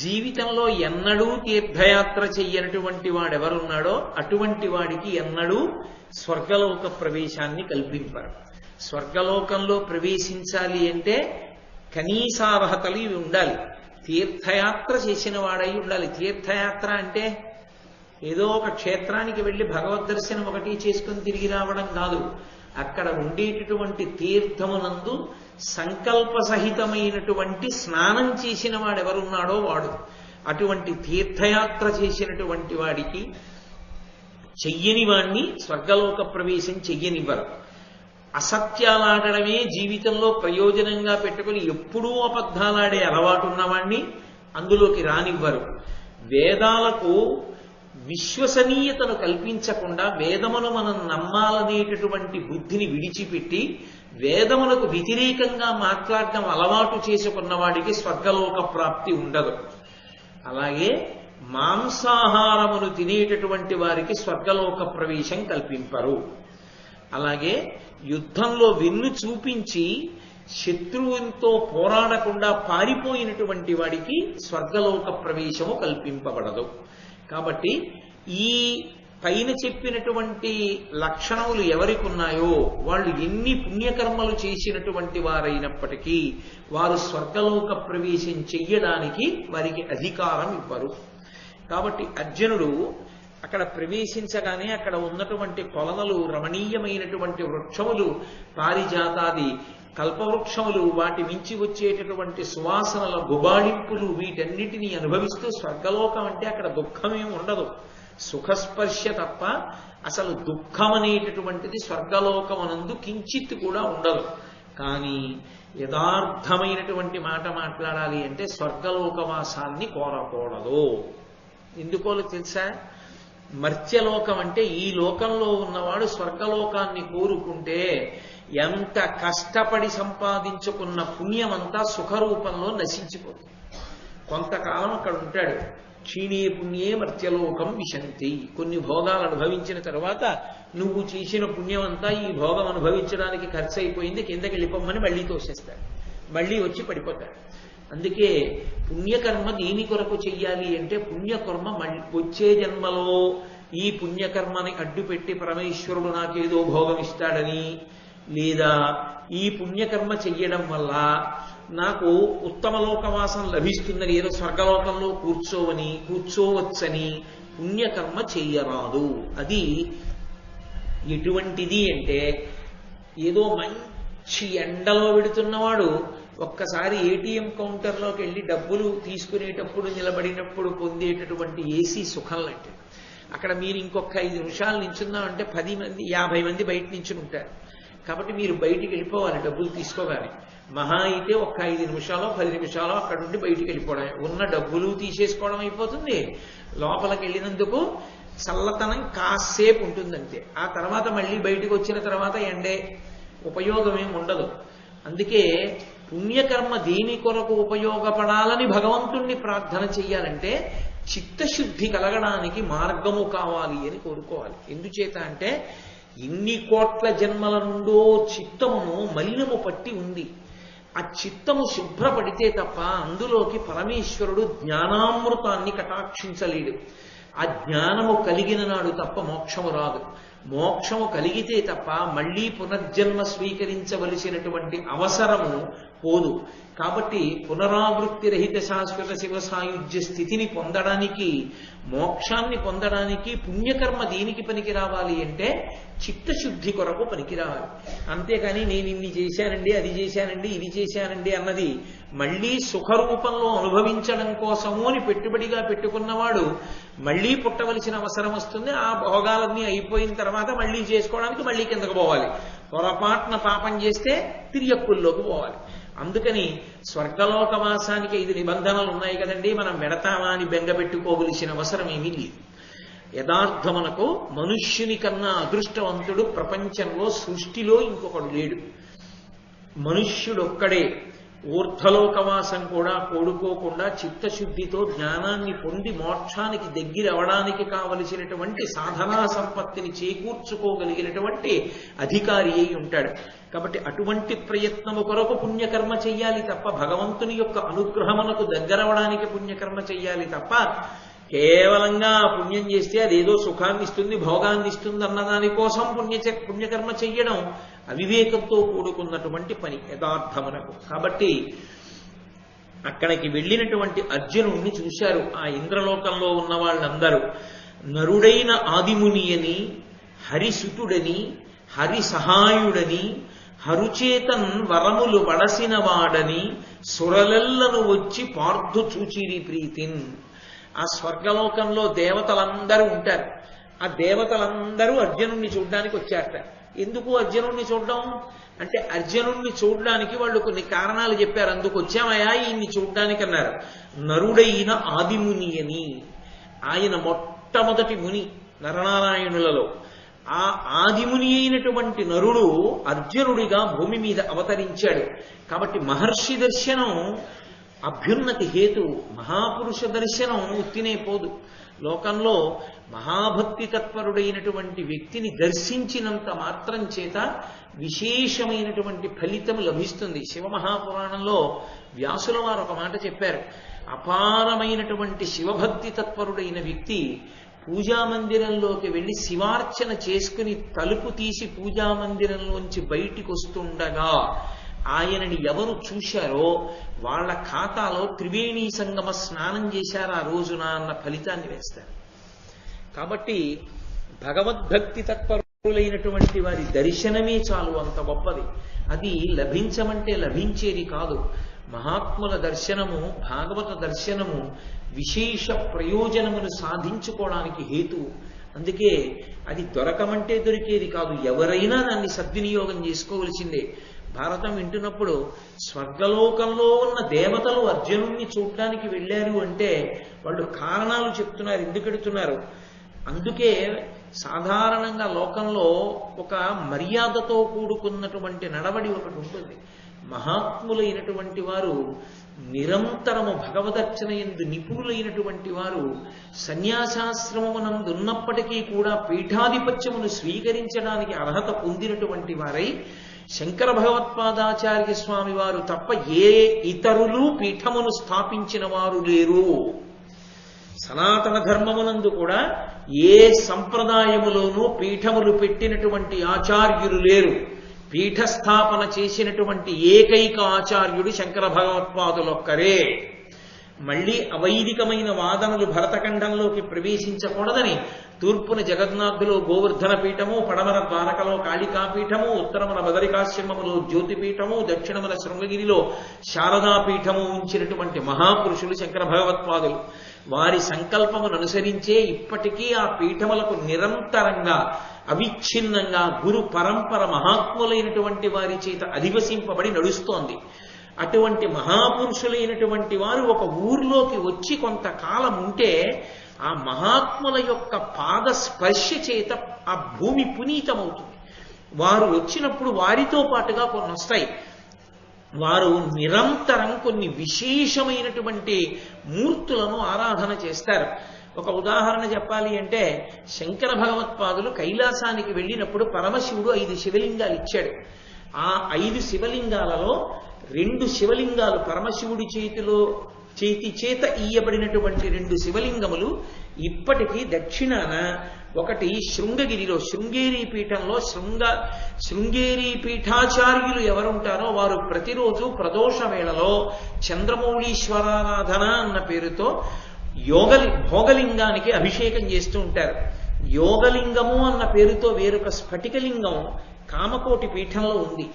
జీవితంలో ఎన్నడూ తీర్థయాత్ర చెయ్యనటువంటి వాడెవరున్నాడో అటువంటి వాడికి ఎన్నడూ స్వర్గలోక ప్రవేశాన్ని కల్పింపరు. స్వర్గలోకంలో ప్రవేశించాలి అంటే కనీసార్హతలు ఇవి ఉండాలి. తీర్థయాత్ర చేసిన వాడై ఉండాలి. తీర్థయాత్ర అంటే ఏదో ఒక క్షేత్రానికి వెళ్ళి భగవద్ దర్శనం ఒకటి చేసుకుని తిరిగి రావడం కాదు. అక్కడ ఉండేటటువంటి తీర్థమునందు సంకల్ప సహితమైనటువంటి స్నానం చేసిన వాడెవరున్నాడో వాడు. అటువంటి తీర్థయాత్ర చేసినటువంటి వాడికి చెయ్యని వాణ్ణి స్వర్గలోక ప్రవేశం చెయ్యనివ్వరు. అసత్యాలాడడమే జీవితంలో ప్రయోజనంగా పెట్టుకుని ఎప్పుడూ అబద్ధాలాడే అలవాటు ఉన్నవాణ్ణి అందులోకి రానివ్వరు. వేదాలకు విశ్వసనీయతను కల్పించకుండా వేదమును మనం నమ్మాలనేటటువంటి బుద్ధిని విడిచిపెట్టి వేదములకు వ్యతిరేకంగా మాట్లాడడం అలవాటు చేసుకున్న వాడికి స్వర్గలోక ప్రాప్తి ఉండదు. అలాగే మాంసాహారమును తినేటటువంటి వారికి స్వర్గలోక ప్రవేశం కల్పింపరు. అలాగే యుద్ధంలో వెన్ను చూపించి శత్రువుతో పోరాడకుండా పారిపోయినటువంటి వాడికి స్వర్గలోక ప్రవేశము కల్పింపబడదు. కాబట్టి ఈ పైన చెప్పినటువంటి లక్షణములు ఎవరికి ఉన్నాయో వాళ్ళు ఎన్ని పుణ్యకర్మలు చేసినటువంటి వారైనప్పటికీ వారు స్వర్గలోక ప్రవేశం చెయ్యడానికి వారికి అధికారం ఇవ్వరు. కాబట్టి అర్జునుడు అక్కడ ప్రవేశించగానే అక్కడ ఉన్నటువంటి కొలనలు, రమణీయమైనటువంటి వృక్షములు, పారిజాతాది కల్పవృక్షములు, వాటి మించి వచ్చేటటువంటి సువాసనల గుబాళింపులు, వీటన్నిటినీ అనుభవిస్తూ స్వర్గలోకం అంటే అక్కడ దుఃఖమేం ఉండదు, సుఖస్పర్శ తప్ప అసలు దుఃఖం అనేటటువంటిది స్వర్గలోకమనందు కించిత్ కూడా ఉండదు. కానీ యథార్థమైనటువంటి మాట మాట్లాడాలి అంటే స్వర్గలోకవాసాన్ని కోరకూడదు. ఎందుకోలో తెలుసా? మర్త్యలోకం అంటే ఈ లోకంలో ఉన్నవాడు స్వర్గలోకాన్ని కోరుకుంటే ఎంత కష్టపడి సంపాదించుకున్న పుణ్యమంతా సుఖరూపంలో నశించిపోతుంది. కొంతకాలం అక్కడ ఉంటాడు. క్షీణే పుణ్యే మర్త్యలోకం విశంతి. కొన్ని భోగాలు అనుభవించిన తర్వాత నువ్వు చేసిన పుణ్యమంతా ఈ భోగం అనుభవించడానికి ఖర్చు అయిపోయింది, కిందకి వెళ్ళిపోమ్మని మళ్ళీ తోసేస్తాడు, మళ్ళీ వచ్చి పడిపోతాడు. అందుకే పుణ్యకర్మ దేని కొరకు చెయ్యాలి అంటే పుణ్యకర్మ వచ్చే జన్మలో ఈ పుణ్యకర్మని అడ్డుపెట్టి పరమేశ్వరుడు నాకేదో భోగం ఇస్తాడని, లేదా ఈ పుణ్యకర్మ చెయ్యడం వల్ల నాకు ఉత్తమ లోకవాసం లభిస్తుందని, ఏదో స్వర్గలోకంలో కూర్చోవచ్చని పుణ్యకర్మ చెయ్యరాదు. అది ఎటువంటిది అంటే ఏదో మంచి ఎండలో పెడుతున్నవాడు ఒక్కసారి ఏటీఎం కౌంటర్లోకి వెళ్ళి డబ్బులు తీసుకునేటప్పుడు నిలబడినప్పుడు పొందేటటువంటి ఏసీ సుఖం లాంటి. అక్కడ మీరు ఇంకొక 5 నిమిషాలు నించున్నామంటే 10 మంది 50 మంది బయట నించుని ఉంటారు. కాబట్టి మీరు బయటికి వెళ్ళిపోవాలి డబ్బులు తీసుకోగానే. మహా అయితే ఒక 5 నిమిషాలు 10 నిమిషాలు అక్కడ నుండి బయటికి వెళ్ళిపోవడం, ఉన్న డబ్బులు తీసేసుకోవడం అయిపోతుంది. లోపలికి వెళ్ళినందుకు చల్లతనం కాసేపు ఉంటుందంతే. ఆ తర్వాత మళ్ళీ బయటికి వచ్చిన తర్వాత ఎండే ఉపయోగం ఏమి ఉండదు. అందుకే పుణ్యకర్మ దేని కొరకు ఉపయోగపడాలని భగవంతుణ్ణి ప్రార్థన చెయ్యాలంటే చిత్తశుద్ధి కలగడానికి మార్గము కావాలి అని కోరుకోవాలి. ఎందుచేత అంటే ఎన్ని కోట్ల జన్మల నుండో చిత్తమును మలినము పట్టి ఉంది. ఆ చిత్తము శుభ్రపడితే తప్ప అందులోకి పరమేశ్వరుడు జ్ఞానామృతాన్ని కటాక్షించలేడు. ఆ జ్ఞానము కలిగిన నాడు తప్ప మోక్షము రాదు. మోక్షము కలిగితే తప్ప మళ్లీ పునర్జన్మ స్వీకరించవలసినటువంటి అవసరము పోదు. కాబట్టి పునరావృత్తి రహిత శాశ్వత శివ సాయుధ్య స్థితిని పొందడానికి, మోక్షాన్ని పొందడానికి పుణ్యకర్మ దేనికి పనికి రావాలి అంటే చిత్తశుద్ధి కొరకు పనికి రావాలి. అంతేకాని నేను ఇన్ని చేశానండి, అది చేశానండి, ఇది చేశానండి అన్నది మళ్లీ సుఖరూపంలో అనుభవించడం కోసము అని పెట్టుబడిగా పెట్టుకున్నవాడు మళ్లీ పుట్టవలసిన అవసరం వస్తుంది. ఆ భోగాలన్నీ అయిపోయిన తర్వాత మళ్లీ చేసుకోవడానికి మళ్లీ కిందకు పోవాలి. పొరపాటున పాపం చేస్తే తిరియక్కుల్లోకి పోవాలి. అందుకని స్వర్గలోకవాసానికి 5 నిబంధనలు ఉన్నాయి కదండి, మనం వెడతామా అని బెంగ పెట్టుకోవలసిన అవసరం ఏమీ లేదు. యథార్థమునకు మనుష్యుని కన్నా అదృష్టవంతుడు ప్రపంచంలో సృష్టిలో ఇంకొకడు లేడు. మనుష్యుడొక్కడే ఊర్ధ్వలోకవాసం కూడా కోడుకోకుండా చిత్తశుద్ధితో జ్ఞానాన్ని పొంది మోక్షానికి దగ్గరవడానికి కావలసినటువంటి సాధనా సంపత్తిని చేకూర్చుకోగలిగినటువంటి అధికారి అయి ఉంటాడు. కాబట్టి అటువంటి ప్రయత్నము కొరకు పుణ్యకర్మ చెయ్యాలి తప్ప, భగవంతుని యొక్క అనుగ్రహమునకు దగ్గరవడానికి పుణ్యకర్మ చెయ్యాలి తప్ప, కేవలంగా పుణ్యం చేస్తే అదేదో సుఖాన్ని ఇస్తుంది, భోగాన్ని ఇస్తుంది అన్నదాని కోసం పుణ్యకర్మ చెయ్యడం అవివేకంతో కూడుకున్నటువంటి పని యథార్థమునకు. కాబట్టి అక్కడికి వెళ్ళినటువంటి అర్జునుడిని చూశారు ఆ ఇంద్రలోకంలో ఉన్న వాళ్ళందరూ. నరుడైన ఆదిముని అని, హరిసుతుడని, హరి సహాయుడని, హరుచేతన్ వరములు వడసిన వాడని సురలెల్లను వచ్చి పార్థు చూచిరి ప్రీతిన్. ఆ స్వర్గలోకంలో దేవతలందరూ ఉంటారు. ఆ దేవతలందరూ అర్జునుడిని చూడడానికి వచ్చారట. ఎందుకు అర్జునుడిని చూడడం అంటే, అర్జునుడిని చూడడానికి వాళ్ళు కొన్ని కారణాలు చెప్పారు. అందుకు వచ్చామయ్యా ఈయన్ని చూడడానికి అన్నారు. నరుడైన ఆదిముని అని, ఆయన మొట్టమొదటి ముని నరనారాయణులలో. ఆ ఆదిముని అయినటువంటి నరుడు అర్జునుడిగా భూమి మీద అవతరించాడు. కాబట్టి మహర్షి దర్శనం అభ్యున్నతి హేతు. మహాపురుష దర్శనం ఉత్తినే పోదు. లోకంలో మహాభక్తి తత్పరుడైనటువంటి వ్యక్తిని దర్శించినంత మాత్రం చేత విశేషమైనటువంటి ఫలితం లభిస్తుంది. శివమహాపురాణంలో వ్యాసుల వారు ఒక మాట చెప్పారు. అపారమైనటువంటి శివభక్తి తత్పరుడైన వ్యక్తి పూజామందిరంలోకి వెళ్లి శివార్చన చేసుకుని తలుపు తీసి పూజామందిరంలోంచి బయటికి వస్తుండగా ఆయనని ఎవరు చూశారో వాళ్ళ ఖాతాలో త్రివేణీ సంగమ స్నానం చేశారు ఆ రోజున అన్న ఫలితాన్ని వేస్తారు. కాబట్టి భగవద్భక్తి తత్పరులైనటువంటి వారి దర్శనమే చాలు, అంత గొప్పది. అది లభించమంటే లభించేది కాదు. మహాత్ముల దర్శనము, భాగవత దర్శనము విశేష ప్రయోజనమును సాధించుకోవడానికి హేతువు. అందుకే అది దొరకమంటే దొరికేది కాదు. ఎవరైనా దాన్ని సద్వినియోగం చేసుకోవలసిందే. భారతం వింటున్నప్పుడు స్వర్గలోకంలో ఉన్న దేవతలు అర్జునుడిని చూడడానికి వెళ్ళారు అంటే వాళ్ళు కారణాలు చెప్తున్నారు, ఎందుకు వెడుతున్నారు. అందుకే సాధారణంగా లోకంలో ఒక మర్యాదతో కూడుకున్నటువంటి నడవడి ఒకటి ఉంటుంది. మహాత్ములైనటువంటి వారు నిరంతరము భగవదర్చన యందు నిపుణులైనటువంటి వారు సన్యాసాశ్రమమునందున్నప్పటికీ కూడా పీఠాధిపత్యమును స్వీకరించడానికి అర్హత పొందినటువంటి వారై శంకర భగవత్పాదాచార్య స్వామి వారు తప్ప ఏ ఇతరులు పీఠమును స్థాపించిన వారు లేరు. సనాతన ధర్మమునందు కూడా ఏ సంప్రదాయములోనూ పీఠములు పెట్టినటువంటి ఆచార్యులు లేరు. పీఠస్థాపన చేసినటువంటి ఏకైక ఆచార్యుడు శంకర భగవత్పాదులొక్కరే. మళ్లీ అవైదికమైన వాదనలు భరతఖండంలోకి ప్రవేశించకూడదని తూర్పున జగన్నాథులో గోవర్ధన పీఠము, పడమర ద్వారకలో కాళికాపీఠము, ఉత్తరమున బదరికాశ్రమములో జ్యోతిపీఠము, దక్షిణమున శృంగగిరిలో శారదాపీఠము ఉంచినటువంటి మహాపురుషులు శంకర భగవత్పాదులు. వారి సంకల్పమును అనుసరించే ఇప్పటికీ ఆ పీఠములకు నిరంతరంగా అవిచ్ఛిన్నంగా గురు పరంపర మహాత్ములైనటువంటి వారి చేత అధివసింపబడి నడుస్తోంది. అటువంటి మహాపురుషులైనటువంటి వారు ఒక ఊర్లోకి వచ్చి కొంతకాలం ఉంటే ఆ మహాత్ముల యొక్క పాద స్పర్శ చేత ఆ భూమి పునీతమవుతుంది. వారు వచ్చినప్పుడు వారితో పాటుగా కొన్ని వస్తాయి. వారు నిరంతరం కొన్ని విశేషమైనటువంటి మూర్తులను ఆరాధన చేస్తారు. ఒక ఉదాహరణ చెప్పాలి అంటే శంకర భగవత్పాదులు కైలాసానికి వెళ్ళినప్పుడు పరమశివుడు 5 శివలింగాలు ఇచ్చాడు. ఆ 5 శివలింగాలలో 2 శివలింగాలు పరమశివుడి చేతి చేత ఈయబడినటువంటి 2 శివలింగములు ఇప్పటికీ దక్షిణాన, ఒకటి శృంగగిరిలో శృంగేరి పీఠంలో శృంగేరి పీఠాచార్యులు ఎవరుంటారో వారు ప్రతిరోజు ప్రదోష వేళలో చంద్రమౌళీశ్వరారాధన అన్న పేరుతో భోగలింగానికి అభిషేకం చేస్తూ ఉంటారు. యోగలింగము అన్న పేరుతో వేరొక స్ఫటికలింగం కామకోటి పీఠంలో ఉంది.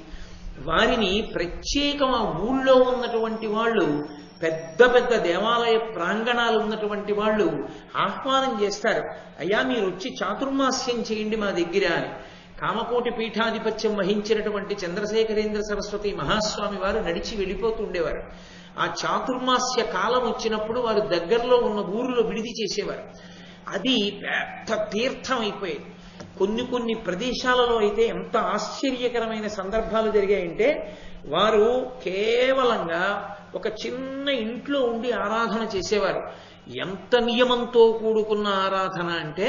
వారిని ప్రత్యేకం ఊళ్ళో ఉన్నటువంటి వాళ్ళు, పెద్ద పెద్ద దేవాలయ ప్రాంగణాలు ఉన్నటువంటి వాళ్ళు ఆహ్వానం చేస్తారు. అయ్యా మీరు వచ్చి చాతుర్మాస్యం చేయండి మా దగ్గర అని. కామకోటి పీఠాధిపత్యం వహించినటువంటి చంద్రశేఖరేంద్ర సరస్వతి మహాస్వామి వారు నడిచి వెళ్ళిపోతూ ఉండేవారు. ఆ చాతుర్మాస్య కాలం వచ్చినప్పుడు వారు దగ్గరలో ఉన్న ఊరిలో విడిది చేసేవారు. అది పెద్ద తీర్థం అయిపోయేది. కొన్ని ప్రదేశాలలో అయితే ఎంత ఆశ్చర్యకరమైన సందర్భాలు జరిగాయంటే వారు కేవలంగా ఒక చిన్న ఇంట్లో ఉండి ఆరాధన చేసేవారు. ఎంత నియమంతో కూడుకున్న ఆరాధన అంటే,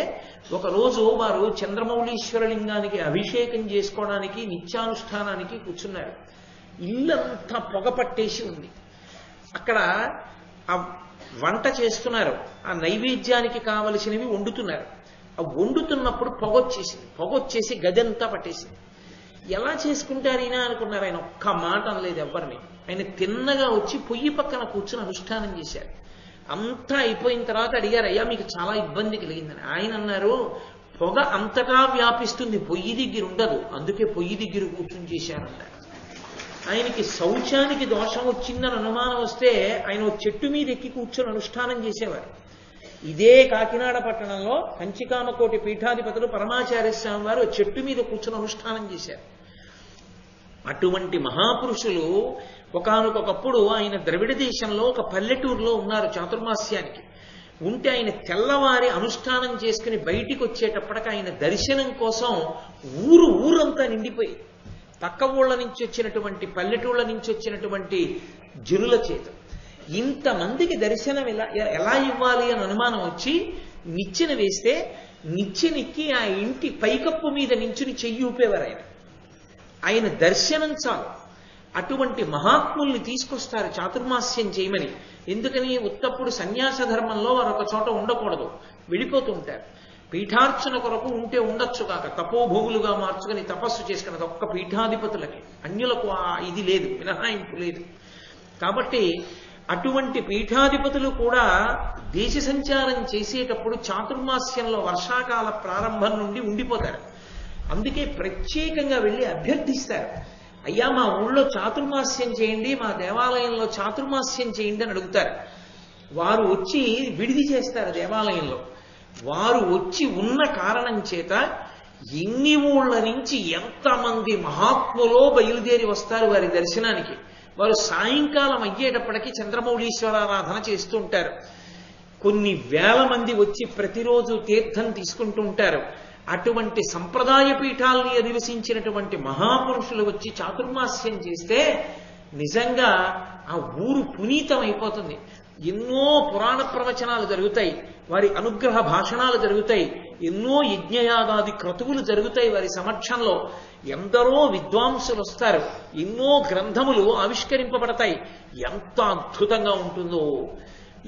ఒకరోజు వారు చంద్రమౌళీశ్వరలింగానికి అభిషేకం చేసుకోవడానికి నిత్యానుష్ఠానానికి కూర్చున్నారు. ఇల్లంతా పొగ పట్టేసి ఉంది. అక్కడ ఆ వంట చేస్తున్నారు, ఆ నైవేద్యానికి కావలసినవి వండుతున్నారు. ఆ వండుతున్నప్పుడు పొగొచ్చేసి గదంతా పట్టేసింది. ఎలా చేసుకుంటారు ఈయన అనుకున్నారు. ఆయన ఒక్క మాట అనలేదు ఎవరిని. ఆయన తిన్నగా వచ్చి పొయ్యి పక్కన కూర్చుని అనుష్ఠానం చేశారు. అంతా అయిపోయిన తర్వాత అడిగారు, అయ్యా మీకు చాలా ఇబ్బంది కలిగిందని. ఆయన అన్నారు, పొగ అంతటా వ్యాపిస్తుంది, పొయ్యి దగ్గర ఉండదు, అందుకే పొయ్యి దగ్గర కూర్చుని చేశారన్నారు. ఆయనకి శౌచానికి దోషం వచ్చిందని అనుమానం వస్తే ఆయన చెట్టు మీద ఎక్కి కూర్చొని అనుష్ఠానం చేసేవారు. ఇదే కాకినాడ పట్టణంలో కంచికామకోటి పీఠాధిపతులు పరమాచార్య స్వామి వారు చెట్టు మీద కూర్చొని అనుష్ఠానం చేశారు. అటువంటి మహాపురుషులు ఒకానొకప్పుడు ఆయన ద్రవిడ దేశంలో ఒక పల్లెటూరులో ఉన్నారు చాతుర్మాస్యానికి. ఉంటే ఆయన తెల్లవారి అనుష్ఠానం చేసుకుని బయటికి వచ్చేటప్పటికి ఆయన దర్శనం కోసం ఊరంతా నిండిపోయి, పక్క ఊళ్ళ నుంచి వచ్చినటువంటి పల్లెటూళ్ళ నుంచి వచ్చినటువంటి జనుల చేత ఇంతమందికి దర్శనం ఎలా ఇవ్వాలి అని అనుమానం వచ్చి నిచ్చెన వేస్తే నిచ్చెనెక్కి ఆ ఇంటి పైకప్పు మీద నించుని చెయ్యి ఊపేవారు. ఆయన దర్శనం చాలు. అటువంటి మహాత్ముల్ని తీసుకొస్తారు చాతుర్మాస్యం చేయమని. ఎందుకని ఉత్తప్పుడు సన్యాస ధర్మంలో వారు ఒక చోట ఉండకూడదు, వెళ్ళిపోతూ ఉంటారు. పీఠార్చన కొరకు ఉంటే ఉండొచ్చు కాక తపోభూములుగా మార్చుకుని తపస్సు చేసుకున్నది ఒక్క పీఠాధిపతులకి, అన్యులకు ఇది లేదు, మినహాయింపు లేదు. కాబట్టి అటువంటి పీఠాధిపతులు కూడా దేశ సంచారం చేసేటప్పుడు చాతుర్మాస్యంలో వర్షాకాల ప్రారంభం నుండి ఉండిపోతారు. అందుకే ప్రత్యేకంగా వెళ్ళి అభ్యర్థిస్తారు, అయ్యా మా ఊళ్ళో చాతుర్మాస్యం చేయండి, మా దేవాలయంలో చాతుర్మాస్యం చేయండి అని అడుగుతారు. వారు వచ్చి విడిది చేస్తారు దేవాలయంలో. వారు వచ్చి ఉన్న కారణం చేత ఎన్ని ఊళ్ళ నుంచి ఎంతమంది మహాత్ములో బయలుదేరి వస్తారు వారి దర్శనానికి. వారు సాయంకాలం అయ్యేటప్పటికీ చంద్రమౌళీశ్వరారాధన చేస్తూ ఉంటారు. కొన్ని వేల మంది వచ్చి ప్రతిరోజు తీర్థం తీసుకుంటూ ఉంటారు. అటువంటి సంప్రదాయ పీఠాలని అధివసించినటువంటి మహాపురుషులు వచ్చి చాతుర్మాస్యం చేస్తే నిజంగా ఆ ఊరు పునీతం అయిపోతుంది. ఎన్నో పురాణ ప్రవచనాలు జరుగుతాయి, వారి అనుగ్రహ భాషణాలు జరుగుతాయి, ఎన్నో యజ్ఞయాగాది క్రతువులు జరుగుతాయి వారి సమక్షంలో. ఎందరో విద్వాంసులు వస్తారు, ఎన్నో గ్రంథములు ఆవిష్కరింపబడతాయి. ఎంత అద్భుతంగా ఉంటుందో!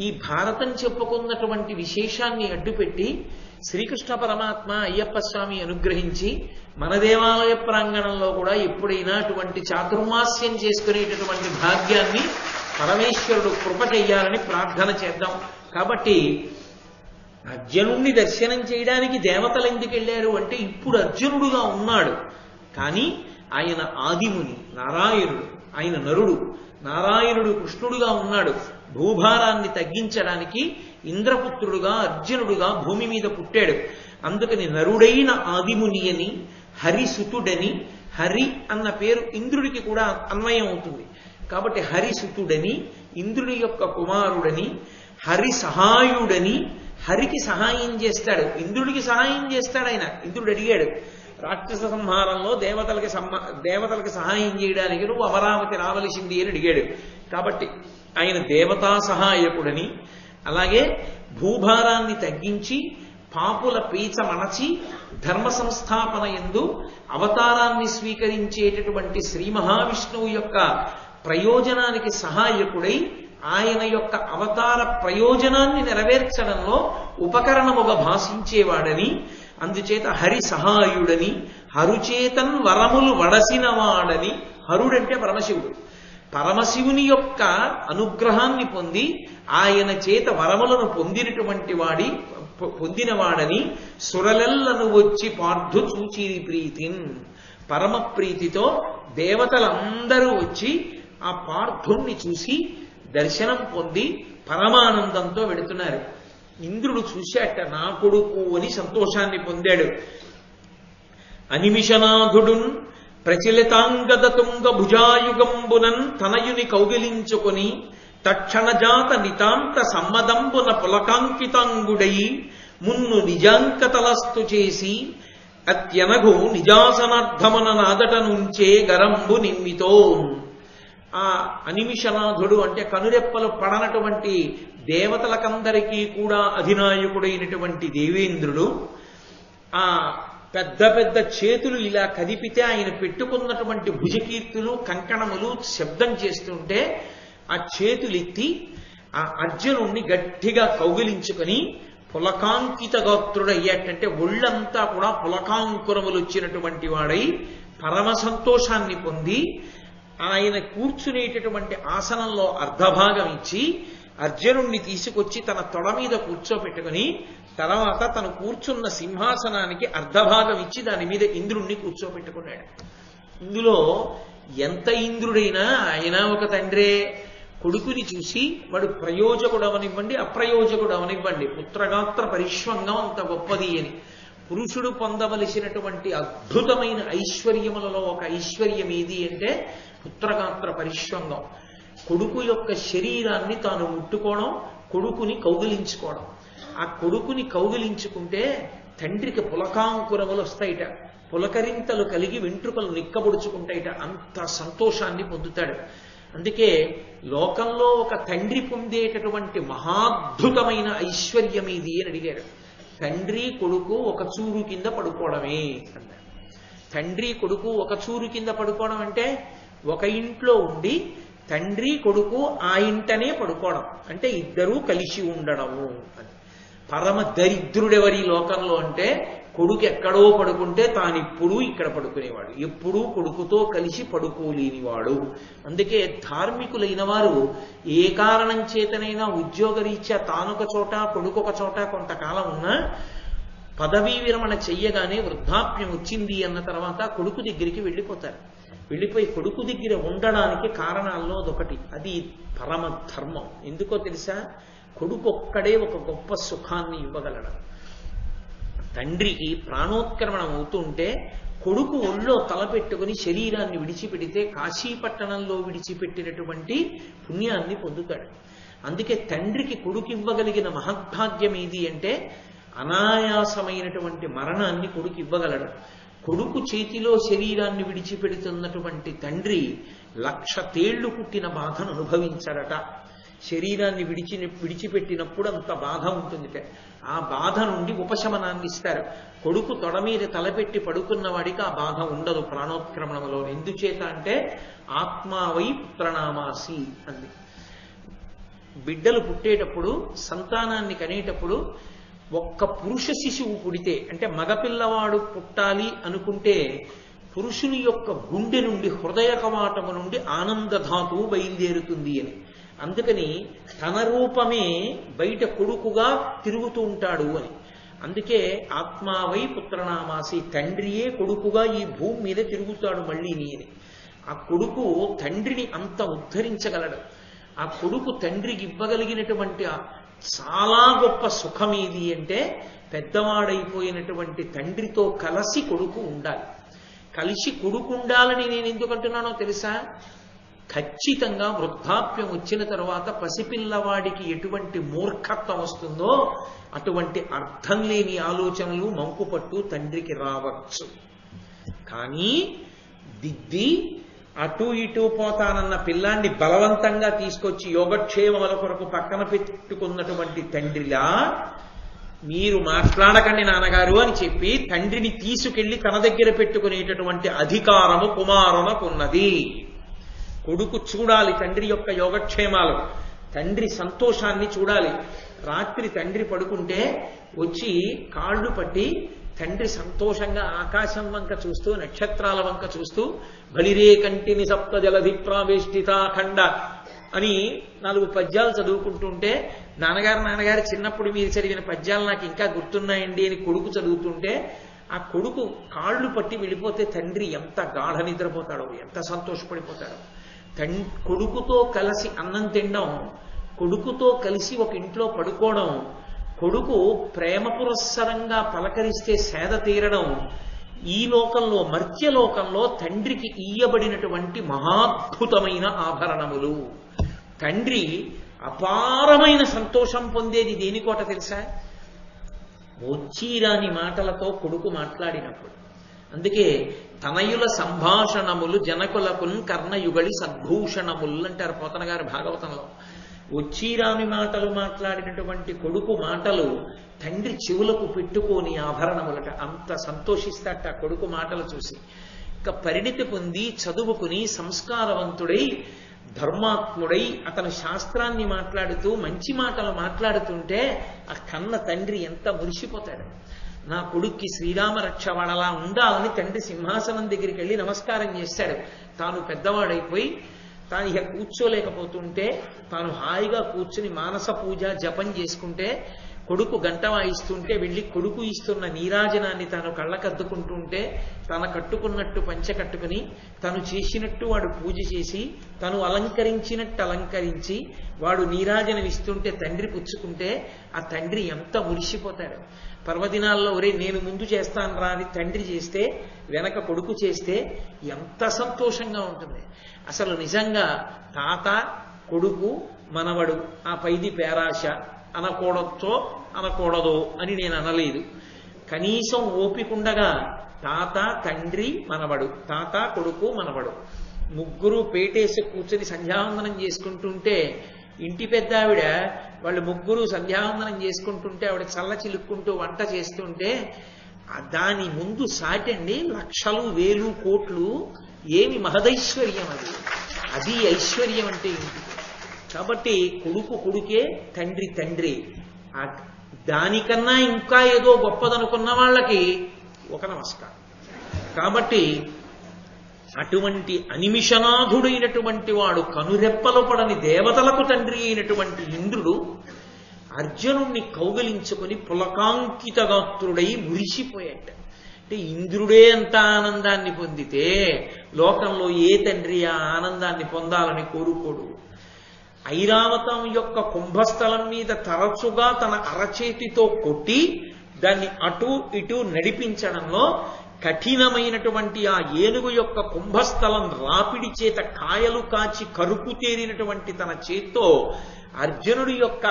ఈ భారతం చెప్పుకున్నటువంటి విశేషాన్ని అడ్డుపెట్టి శ్రీకృష్ణ పరమాత్మ అయ్యప్ప స్వామి అనుగ్రహించి మన దేవాలయ ప్రాంగణంలో కూడా ఎప్పుడైనా అటువంటి చాతుర్మాస్యం చేసుకునేటటువంటి భాగ్యాన్ని పరమేశ్వరుడు కృప చెయ్యాలని ప్రార్థన చేద్దాం. కాబట్టి అర్జునుడిని దర్శనం చేయడానికి దేవతలు ఎందుకు వెళ్ళారు అంటే, ఇప్పుడు అర్జునుడుగా ఉన్నాడు కానీ ఆయన ఆదిముని నారాయణుడు, ఆయన నరుడు. నారాయణుడు కృష్ణుడుగా ఉన్నాడు. భూభారాన్ని తగ్గించడానికి ఇంద్రపుత్రుడుగా అర్జునుడుగా భూమి మీద పుట్టాడు. అందుకని నరుడైన ఆదిముని అని, హరిసుతుడని, హరి అన్న పేరు ఇంద్రుడికి కూడా అన్వయం అవుతుంది కాబట్టి హరిసుతుడని, ఇంద్రుడి యొక్క కుమారుడని, హరి సహాయుడని, హరికి సహాయం చేస్తాడు, ఇంద్రుడికి సహాయం చేస్తాడు ఆయన. ఇంద్రుడు అడిగాడు రాక్షస సంహారంలో దేవతలకి సహాయం చేయడానికి నువ్వు అమరావతి రావలసింది అని అడిగాడు. కాబట్టి ఆయన దేవతా సహాయకుడని, అలాగే భూభారాన్ని తగ్గించి పాపుల పీచ మణచి ధర్మ సంస్థాపన యందు అవతారాన్ని స్వీకరించేటటువంటి శ్రీ మహావిష్ణువు యొక్క ప్రయోజనానికి సహాయకుడై ఆయన యొక్క అవతార ప్రయోజనాన్ని నెరవేర్చడంలో ఉపకరణముగా భాషించేవాడని, అందుచేత హరి సహాయుడని, హరుచేతన్ వరములు వడసినవాడని. హరుడంటే పరమశివుడు. పరమశివుని యొక్క అనుగ్రహాన్ని పొంది ఆయన చేత వరములను పొందినవాడని సురలెల్లను వచ్చి పార్థు చూచిరి ప్రీతిన్. పరమ ప్రీతితో దేవతలందరూ వచ్చి ఆ పార్థుణ్ణి చూసి దర్శనం పొంది పరమానందంతో వెడుతున్నారు. ఇంద్రుడు చూశాట, నా కొడుకు అని సంతోషాన్ని పొందాడు. అనిమిషనాథుడున్ ప్రచలితాంగద తుంగ భుజాయుగంబునన్ తనయుని కౌగిలించుకొని తక్షణజాత నితాంత సమ్మదంబున పులకాంకితాంగుడై మున్ను నిజాంకతలస్తు చేసి అత్యనగు నిజాసనార్థమన నాదట నుంచే గరంబు నిమ్మితో. ఆ అనిమిషనాథుడు అంటే కనురెప్పలు పడనటువంటి దేవతలకందరికీ కూడా అధినాయకుడైనటువంటి దేవేంద్రుడు ఆ పెద్ద పెద్ద చేతులు ఇలా కదిపితే ఆయన పెట్టుకున్నటువంటి భుజకీర్తులు కంకణములు శబ్దం చేస్తుంటే ఆ చేతులెత్తి ఆ అర్జునుణ్ణి గట్టిగా కౌగిలించుకొని పులకాంకిత గాత్రుడయ్యాటంటే ఒళ్ళంతా కూడా పులకాంకురములు వచ్చినటువంటి వాడై పరమ సంతోషాన్ని పొంది ఆయన కూర్చునేటటువంటి ఆసనంలో అర్ధభాగం ఇచ్చి అర్జునుణ్ణి తీసుకొచ్చి తన తొడ మీద కూర్చోపెట్టుకుని తర్వాత తను కూర్చున్న సింహాసనానికి అర్ధభాగం ఇచ్చి దాని మీద ఇంద్రుణ్ణి కూర్చోపెట్టుకున్నాడు. ఇందులో ఎంత ఇంద్రుడైనా ఆయన ఒక తండ్రే. కొడుకుని చూసి వాడు ప్రయోజకుడు అవనివ్వండి, అప్రయోజకుడు అవనివ్వండి, పుత్రగాత్ర పరిష్వంగం అంత గొప్పది అని. పురుషుడు పొందవలసినటువంటి అద్భుతమైన ఐశ్వర్యములలో ఒక ఐశ్వర్యం ఏది అంటే పుత్రగాత్ర పరిష్వంగం. కొడుకు యొక్క శరీరాన్ని తాను ముట్టుకోవడం, కొడుకుని కౌగిలించుకోవడం. ఆ కొడుకుని కౌగిలించుకుంటే తండ్రికి పులకాంకురములు వస్తాయిట, పులకరింతలు కలిగి వెంట్రుకలు నిక్కబొడుచుకుంటాయిట. అంత సంతోషాన్ని పొందుతాడు. అందుకే లోకంలో ఒక తండ్రి పొందేటటువంటి మహాద్భుతమైన ఐశ్వర్యం ఇది అని అడిగారు. తండ్రి కొడుకు ఒక చూరు కింద పడుకోవడమే అన్నారు. తండ్రి కొడుకు ఒక చూరు కింద పడుకోవడం అంటే ఒక ఇంట్లో ఉండి తండ్రి కొడుకు ఆ ఇంటనే పడుకోవడం అంటే ఇద్దరూ కలిసి ఉండడము అని. పరమ దరిద్రుడెవరి లోకంలో అంటే కొడుకు ఎక్కడో పడుకుంటే తానిప్పుడు ఇక్కడ పడుకునేవాడు, ఎప్పుడూ కొడుకుతో కలిసి పడుకోలేనివాడు. అందుకే ధార్మికులైన వారు ఏ కారణం చేతనైనా ఉద్యోగరీత్యా తానొక చోట కొడుకొక చోట కొంతకాలం ఉన్నా పదవీ విరమణ చెయ్యగానే వృద్ధాప్యం వచ్చింది అన్న తర్వాత కొడుకు దగ్గరికి వెళ్ళిపోతారు. వెళ్ళిపోయి కొడుకు దగ్గర ఉండడానికి కారణాల్లో అదొకటి. అది పరమ ధర్మం. ఎందుకో తెలుసా? కొడుకు ఒక్కడే ఒక గొప్ప సుఖాన్ని ఇవ్వగలడు. తండ్రికి ప్రాణోత్క్రమణం అవుతుంటే కొడుకు ఒళ్ళో తలపెట్టుకుని శరీరాన్ని విడిచిపెడితే కాశీపట్టణంలో విడిచిపెట్టినటువంటి పుణ్యాన్ని పొందుతాడు. అందుకే తండ్రికి కొడుకు ఇవ్వగలిగిన మహద్భాగ్యం ఏది అంటే అనాయాసమైనటువంటి మరణాన్ని కొడుకు ఇవ్వగలడు. కొడుకు చేతిలో శరీరాన్ని విడిచిపెడుతున్నటువంటి తండ్రి 1,00,000 తేళ్లు పుట్టిన బాధను అనుభవించాడట. శరీరాన్ని విడిచిపెట్టినప్పుడు అంత బాధ ఉంటుందిట. ఆ బాధ నుండి ఉపశమనాన్ని ఇస్తారు. కొడుకు తొడ మీద తలపెట్టి పడుకున్న వాడికి ఆ బాధ ఉండదు ప్రాణోత్క్రమణంలో. ఎందుచేత అంటే ఆత్మావై పుత్రనామాసి అంది. బిడ్డలు పుట్టేటప్పుడు, సంతానాన్ని కనేటప్పుడు ఒక్క పురుష శిశువు పుడితే అంటే మగపిల్లవాడు పుట్టాలి అనుకుంటే పురుషుని యొక్క గుండె నుండి, హృదయ కవాటము నుండి ఆనందధాతువు బయలుదేరుతుంది అని. అందుకని తన రూపమే బయట కొడుకుగా తిరుగుతూ ఉంటాడు అని. అందుకే ఆత్మావై పుత్రనామాసి, తండ్రియే కొడుకుగా ఈ భూమి మీద తిరుగుతాడు మళ్ళీ అని. ఆ కొడుకు తండ్రిని అంత ఉద్ధరించగలడు. ఆ కొడుకు తండ్రికి ఇవ్వగలిగినటువంటి చాలా గొప్ప సుఖం ఏది అంటే పెద్దవాడైపోయినటువంటి తండ్రితో కలిసి కొడుకు ఉండాలి. కలిసి కొడుకు ఉండాలని నేను ఎందుకంటున్నానో తెలుసా? ఖచ్చితంగా వృద్ధాప్యం వచ్చిన తర్వాత పసిపిల్లవాడికి ఎటువంటి మూర్ఖత్వం వస్తుందో అటువంటి అర్థం లేని ఆలోచనలు మంకుపట్టు తండ్రికి రావచ్చు. కానీ దిద్ది అటు ఇటు పోతానన్న పిల్లాన్ని బలవంతంగా తీసుకొచ్చి యోగక్షేమముల కొరకు పక్కన పెట్టుకున్నటువంటి తండ్రిలా మీరు మాట్లాడకండి నాన్నగారు అని చెప్పి తండ్రిని తీసుకెళ్లి తన దగ్గర పెట్టుకునేటటువంటి అధికారము కుమారునకున్నది. కొడుకు చూడాలి తండ్రి యొక్క యోగక్షేమాలు, తండ్రి సంతోషాన్ని చూడాలి. రాత్రి తండ్రి పడుకుంటే వచ్చి కాళ్ళు పట్టి తండ్రి సంతోషంగా ఆకాశం వంక చూస్తూ నక్షత్రాల వంక చూస్తూ బలిరే కంటిని సప్త జలధి ప్రావేష్టితాఖండ అని 4 పద్యాలు చదువుకుంటుంటే, నాన్నగారు చిన్నప్పుడు మీరు చదివిన పద్యాలు నాకు ఇంకా గుర్తున్నాయండి అని కొడుకు చదువుతుంటే, ఆ కొడుకు కాళ్ళు పట్టి వెళ్ళిపోతే తండ్రి ఎంత గాఢ నిద్రపోతాడో, ఎంత సంతోషపడిపోతాడో. కొడుకుతో కలిసి అన్నం తినడం, కొడుకుతో కలిసి ఒక ఇంట్లో పడుకోవడం, కొడుకు ప్రేమ పురస్సరంగా పలకరిస్తే సేద తీరడం, ఈ లోకంలో మర్త్యలోకంలో తండ్రికి ఇయ్యబడినటువంటి మహాద్భుతమైన ఆభరణములు. తండ్రి అపారమైన సంతోషం పొందేది దేనికోట తెలుసా? వచ్చీరాని మాటలతో కొడుకు మాట్లాడినప్పుడు. అందుకే తనయుల సంభాషణములు జనకులకున్ కర్ణయుగళి సద్భూషణములు అంటారు పోతన గారు భాగవతంలో. వచ్చీరాని మాటలు మాట్లాడినటువంటి కొడుకు మాటలు తండ్రి చెవులకు పెట్టుకోని ఆభరణములట. అంత సంతోషిస్తాట కొడుకు మాటలు చూసి. ఇక పరిణితి పొంది చదువుకుని సంస్కారవంతుడై ధర్మాత్ముడై అతను శాస్త్రాన్ని మాట్లాడుతూ మంచి మాటలు మాట్లాడుతుంటే ఆ కన్న తండ్రి ఎంత మురిసిపోతాడు. నా కొడుక్కి శ్రీరామ రక్ష వాడలా ఉండాలని తండ్రి సింహాసనం దగ్గరికి వెళ్ళి నమస్కారం చేశాడు. తాను పెద్దవాడైపోయి తాను ఇక కూర్చోలేకపోతుంటే తాను హాయిగా కూర్చుని మానస పూజ జపం చేసుకుంటే, కొడుకు గంట వాయిస్తుంటే వెళ్ళి కొడుకు ఇస్తున్న నీరాజనాన్ని తాను కళ్ళకద్దుకుంటుంటే, తన కట్టుకున్నట్టు పంచ కట్టుకుని తను చేసినట్టు వాడు పూజ చేసి తను అలంకరించినట్టు అలంకరించి వాడు నీరాజనం ఇస్తుంటే తండ్రి పుచ్చుకుంటే ఆ తండ్రి ఎంత మురిసిపోతాడు. పర్వదినాల్లో ఒరే నేను ముందు చేస్తాను రా అని తండ్రి చేస్తే వెనక కొడుకు చేస్తే ఎంత సంతోషంగా ఉంటుంది. అసలు నిజంగా తాత కొడుకు మనవడు ఆ పైది పేరాశ అనకూడదో అనకూడదో అని నేను అనలేదు. కనీసం ఓపికండగా తాత తండ్రి మనవడు, తాత కొడుకు మనవడు ముగ్గురు పేటేసి కూర్చొని సంధ్యావందనం చేసుకుంటుంటే, ఇంటి పెద్ద ఆవిడ వాళ్ళు ముగ్గురు సంధ్యావందనం చేసుకుంటుంటే ఆవిడ చల్ల చిలుక్కుంటూ వంట చేస్తుంటే దాని ముందు సాటండి లక్షలు వేలు కోట్లు ఏమి మహదైశ్వర్యం అది. అది ఐశ్వర్యం అంటే ఇంటికి. కాబట్టి కొడుకు కొడుకే, తండ్రి తండ్రి. దానికన్నా ఇంకా ఏదో గొప్పదనుకున్న వాళ్ళకి ఒక నమస్కారం. కాబట్టి అటువంటి అనిమిషనాథుడైనటువంటి వాడు, కనురెప్పలు పడని దేవతలకు తండ్రి అయినటువంటి ఇంద్రుడు అర్జునుణ్ణి కౌగలించుకుని పులకాంకిత గాత్రుడై మురిసిపోయాట. అంటే ఇంద్రుడే అంత ఆనందాన్ని పొందితే లోకంలో ఏ తండ్రి ఆ ఆనందాన్ని పొందాలని కోరుకోడు. ఐరావతం యొక్క కుంభస్థలం మీద తరచుగా తన అరచేతితో కొట్టి దాన్ని అటు ఇటు నడిపించడంలో కఠినమైనటువంటి ఆ ఏనుగు యొక్క కుంభస్థలం రాపిడి చేత కాయలు కాచి కరుపు తేరినటువంటి తన చేత్తో అర్జునుడి యొక్క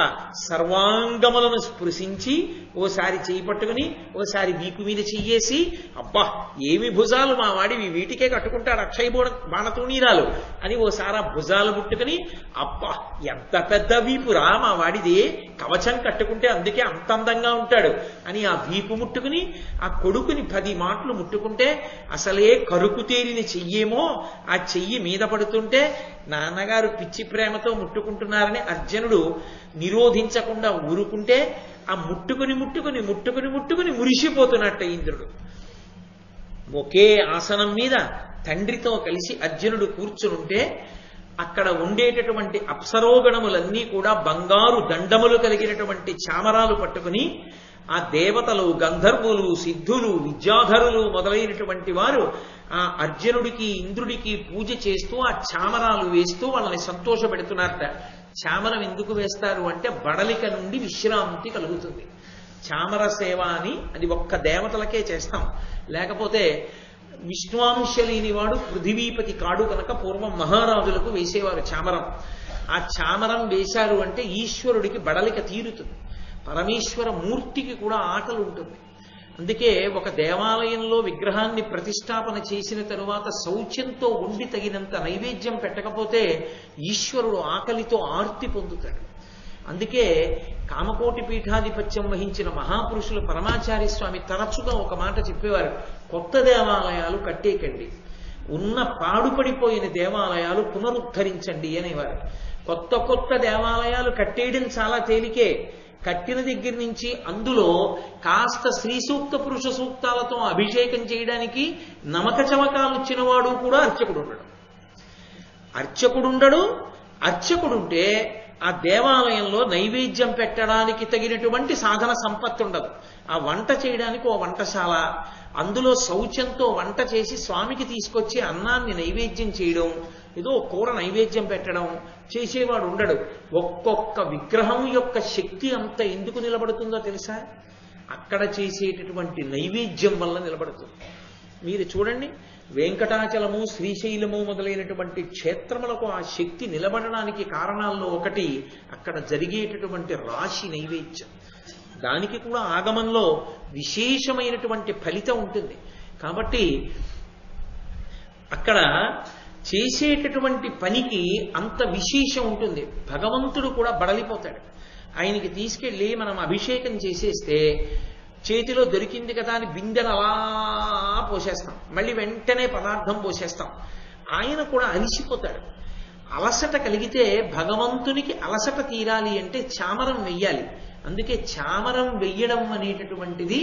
సర్వాంగములను స్పృశించి ఓసారి చేయి పట్టుకుని ఓసారి వీపు మీద చెయ్యేసి, అబ్బా ఏమి భుజాలు మా వాడివి, వీటికే కట్టుకుంటాడు అక్షయ బాణతూణీరాలు అని ఓసారి ఆ భుజాలు ముట్టుకుని, అబ్బా ఎంత పెద్ద వీపురా మా వాడిది, కవచం కట్టుకుంటే అందుకే అంత అందంగా ఉంటాడు అని ఆ వీపు ముట్టుకుని ఆ కొడుకుని 10 మాటలు ముట్టుకుంటే అసలే కరుకు తేరిన చెయ్యేమో ఆ చెయ్యి మీద పడుతుంటే నాన్నగారు పిచ్చి ప్రేమతో ముట్టుకుంటున్నారని అర్జునుడు నిరోధించకుండా ఊరుకుంటే ఆ ముట్టుకుని ముట్టుకుని ముట్టుకుని ముట్టుకుని మురిసిపోతున్నట్ట ఇంద్రుడు. ఒకే ఆసనం మీద తండ్రితో కలిసి అర్జునుడు కూర్చునుంటే అక్కడ ఉండేటటువంటి అప్సరోగణములన్నీ కూడా బంగారు దండములు కలిగినటువంటి చామరాలు పట్టుకుని ఆ దేవతలు, గంధర్వులు, సిద్ధులు, విద్యాధరులు మొదలైనటువంటి వారు ఆ అర్జునుడికి ఇంద్రుడికి పూజ చేస్తూ ఆ చామరాలు వేస్తూ వాళ్ళని సంతోషపెడుతున్నారట. చామరం ఎందుకు వేస్తారు అంటే బడలిక నుండి విశ్రాంతి కలుగుతుంది. చామర సేవ అని అది ఒక్క దేవతలకే చేస్తాం, లేకపోతే విష్ణువాంశ లేనివాడు పృథివీపతి కాడు కనుక పూర్వం మహారాజులకు వేసేవారు చామరం. ఆ చామరం వేశారు అంటే ఈశ్వరుడికి బడలిక తీరుతుంది, పరమేశ్వర మూర్తికి కూడా ఆకలి ఉంటుంది. అందుకే ఒక దేవాలయంలో విగ్రహాన్ని ప్రతిష్టాపన చేసిన తరువాత శౌచ్యంతో ఉండి తగినంత నైవేద్యం పెట్టకపోతే ఈశ్వరుడు ఆకలితో ఆర్తి పొందుతాడు. అందుకే కామకోటి పీఠాధిపత్యం వహించిన మహాపురుషులు పరమాచార్య స్వామి తరచుగా ఒక మాట చెప్పేవారు, కొత్త దేవాలయాలు కట్టేకండి, ఉన్న పాడుపడిపోయిన దేవాలయాలు పునరుద్ధరించండి అనేవారు. కొత్త దేవాలయాలు కట్టేయడం చాలా తేలికే. కట్టిన దగ్గర నుంచి అందులో కాస్త స్త్రీ సూక్త పురుష సూక్తాలతో అభిషేకం చేయడానికి నమక చమకాలు ఇచ్చినవాడు కూడా అర్చకుడుంటే ఆ దేవాలయంలో నైవేద్యం పెట్టడానికి తగినటువంటి సాధన సంపత్తి ఉండదు. ఆ వంట చేయడానికి ఓ వంటశాల, అందులో శౌచంతో వంట చేసి స్వామికి తీసుకొచ్చి అన్నాన్ని నైవేద్యం చేయడం, ఏదో కూర నైవేద్యం పెట్టడం చేసేవాడు ఉండడు. ఒక్కొక్క విగ్రహం యొక్క శక్తి అంత ఎందుకు నిలబడుతుందో తెలుసా? అక్కడ చేసేటటువంటి నైవేద్యం వల్ల నిలబడుతుంది. మీరు చూడండి, వెంకటాచలము, శ్రీశైలము మొదలైనటువంటి క్షేత్రములకు ఆ శక్తి నిలబడడానికి కారణాల్లో ఒకటి అక్కడ జరిగేటటువంటి రాశి నైవేద్యం. దానికి కూడా ఆగమంలో విశేషమైనటువంటి ఫలితం ఉంటుంది. కాబట్టి అక్కడ చేసేటటువంటి పనికి అంత విశేషం ఉంటుంది. భగవంతుడు కూడా బడలిపోతాడు. ఆయనకి తీసుకెళ్ళి మనం అభిషేకం చేసేస్తే చేతిలో దొరికింది కదా అని బిందెను అలా పోసేస్తాం, మళ్ళీ వెంటనే పదార్థం పోసేస్తాం. ఆయన కూడా అలిసిపోతాడు. అలసట కలిగితే భగవంతునికి అలసట తీరాలి అంటే చామరం వెయ్యాలి. అందుకే చామరం వెయ్యడం అనేటటువంటిది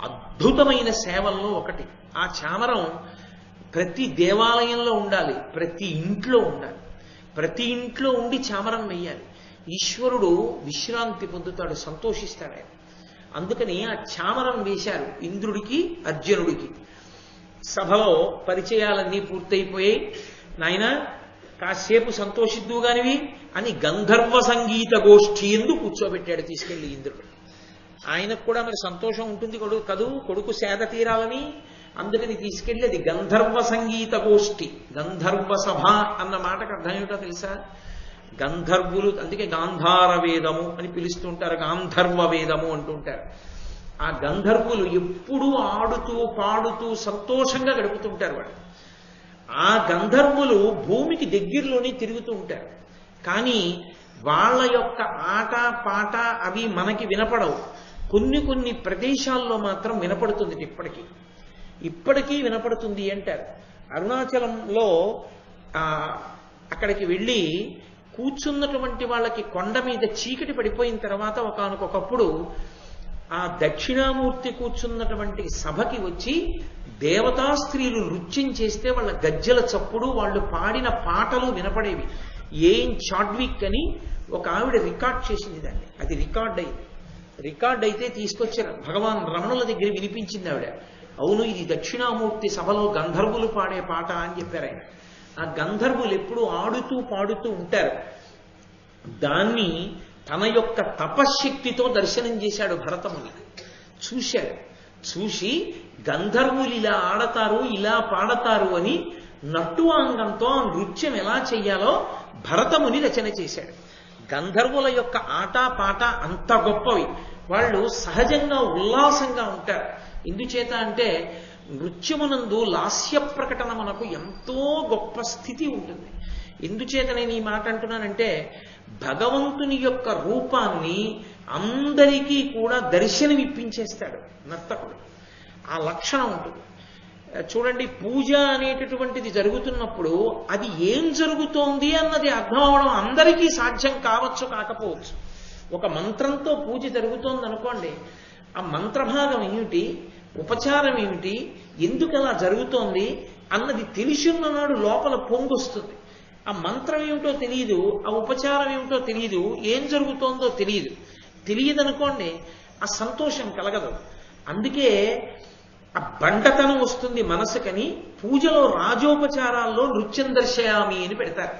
అద్భుతమైన సేవల్లో ఒకటి. ఆ చామరం ప్రతి దేవాలయంలో ఉండాలి, ప్రతి ఇంట్లో ఉండాలి. ప్రతి ఇంట్లో ఉండి చామరం వెయ్యాలి. ఈశ్వరుడు విశ్రాంతి పొందుతాడు, సంతోషిస్తాడు ఆయన. అందుకని ఆ చామరం వేశారు ఇంద్రుడికి, అర్జునుడికి. సభలో పరిచయాలన్నీ పూర్తయిపోయాయి. నాయన కాసేపు సంతోషిద్దుగానివి అని గంధర్వ సంగీత గోష్ఠి ఎందు కూర్చోబెట్టాడు తీసుకెళ్లి ఇంద్రుడు. ఆయనకు కూడా మరి సంతోషం ఉంటుంది కొడుకు సేద తీరాలని. అందుకని తీసుకెళ్లి అది గంధర్వ సంగీత గోష్ఠి, గంధర్వ సభ అన్న మాటకు అర్థం ఏమిటో తెలుసా? గంధర్వులు, అందుకే గాంధార వేదము అని పిలుస్తుంటారు, గాంధర్వ వేదము అంటుంటారు. ఆ గంధర్వులు ఎప్పుడూ ఆడుతూ పాడుతూ సంతోషంగా గడుపుతుంటారు వాళ్ళు. ఆ గంధర్వులు భూమికి దగ్గరలోనే తిరుగుతూ ఉంటారు. కానీ వాళ్ళ యొక్క ఆట పాట అవి మనకి వినపడవు. కొన్ని ప్రదేశాల్లో మాత్రం వినపడుతుంది. ఇప్పటికీ వినపడుతుంది అంటారు. అరుణాచలంలో అక్కడికి వెళ్ళి కూర్చున్నటువంటి వాళ్ళకి కొండ మీద చీకటి పడిపోయిన తర్వాత ఒకానొకప్పుడు ఆ దక్షిణామూర్తి కూర్చున్నటువంటి సభకి వచ్చి దేవతా స్త్రీలు నృత్యం చేస్తే వాళ్ళ గజ్జల చప్పుడు, వాళ్ళు పాడిన పాటలు వినపడేవి. ఏం చాడ్విక్ అని ఒక ఆవిడ రికార్డ్ చేసింది దాన్ని. అది రికార్డ్ అయితే తీసుకొచ్చారు. భగవాన్ రమణుల దగ్గర వినిపించింది ఆవిడ. అవును, ఇది దక్షిణామూర్తి సభలో గంధర్వులు పాడే పాట అని చెప్పారు ఆయన. ఆ గంధర్వులు ఎప్పుడు ఆడుతూ పాడుతూ ఉంటారు. దాన్ని తన యొక్క తపశ్శక్తితో దర్శనం చేశాడు భరతముని. చూసి గంధర్వులు ఇలా ఆడతారు, ఇలా పాడతారు అని నట్టువాంగంతో ఆ నృత్యం ఎలా చెయ్యాలో భరతముని రచన చేశాడు. గంధర్వుల యొక్క ఆట పాట అంత గొప్పవి. వాళ్ళు సహజంగా ఉల్లాసంగా ఉంటారు. ఎందుచేత అంటే నృత్యమునందు లాస్య ప్రకటన మనకు ఎంతో గొప్ప స్థితి ఉంటుంది. ఎందుచేత నేను ఈ మాట అంటున్నానంటే భగవంతుని యొక్క రూపాన్ని అందరికీ కూడా దర్శనమిప్పించేస్తాడు నర్తకుడు. ఆ లక్షణం ఉంటుంది. చూడండి, పూజ అనేటటువంటిది జరుగుతున్నప్పుడు అది ఏం జరుగుతోంది అన్నది అర్థం అవడం అందరికీ సాధ్యం కావచ్చు, కాకపోవచ్చు. ఒక మంత్రంతో పూజ జరుగుతోంది అనుకోండి, ఆ మంత్రభాగం ఏమిటి, ఉపచారం ఏమిటి, ఎందుకు అలా జరుగుతోంది అన్నది తెలిసిన్ననాడు లోపల పొంగొస్తుంది. ఆ మంత్రం ఏమిటో తెలియదు, ఆ ఉపచారం ఏమిటో తెలియదు, ఏం జరుగుతోందో తెలియదనుకోండి, ఆ సంతోషం కలగదు. అందుకే ఆ బండతనం వస్తుంది మనసుకని పూజలో రాజోపచారాల్లో నృత్యం దర్శయామి అని పెడతారు.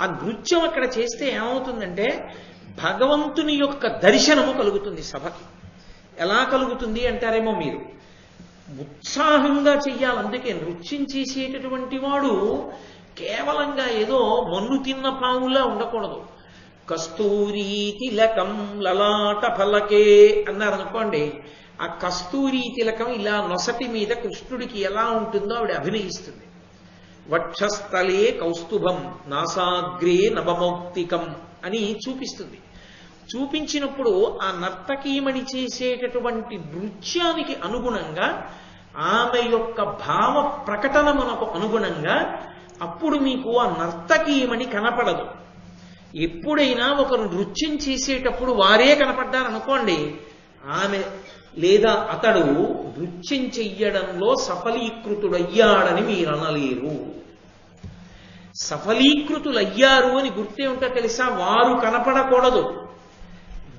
ఆ నృత్యం అక్కడ చేస్తే ఏమవుతుందంటే భగవంతుని యొక్క దర్శనము కలుగుతుంది సభకి. ఎలా కలుగుతుంది అంటారేమో మీరు, ఉత్సాహంగా చెయ్యాలి. అందుకే నృత్యం చేసేటటువంటి వాడు కేవలంగా ఏదో మన్ను తిన్న పాములా ఉండకూడదు. కస్తూరి తిలకం లలాట ఫలకే అన్నారనుకోండి, ఆ కస్తూరి తిలకం ఇలా నొసటి మీద కృష్ణుడికి ఎలా ఉంటుందో ఆవిడ అభినయిస్తుంది. వక్షస్థలే కౌస్తుభం నాసాగ్రే నవమౌక్తికం అని చూపిస్తుంది. చూపించినప్పుడు ఆ నర్తకీమణి చేసేటటువంటి నృత్యానికి అనుగుణంగా, ఆమె యొక్క భావ ప్రకటనమునకు అనుగుణంగా అప్పుడు మీకు ఆ నర్తకీమణి కనపడదు. ఎప్పుడైనా ఒకరు నృత్యం చేసేటప్పుడు వారే కనపడ్డారనుకోండి, ఆమె లేదా అతడు నృత్యం చెయ్యడంలో సఫలీకృతుడయ్యాడని మీరు అనలేరు. సఫలీకృతులయ్యారు అని గుర్తే ఉంటా తెలుసా? వారు కనపడకూడదు.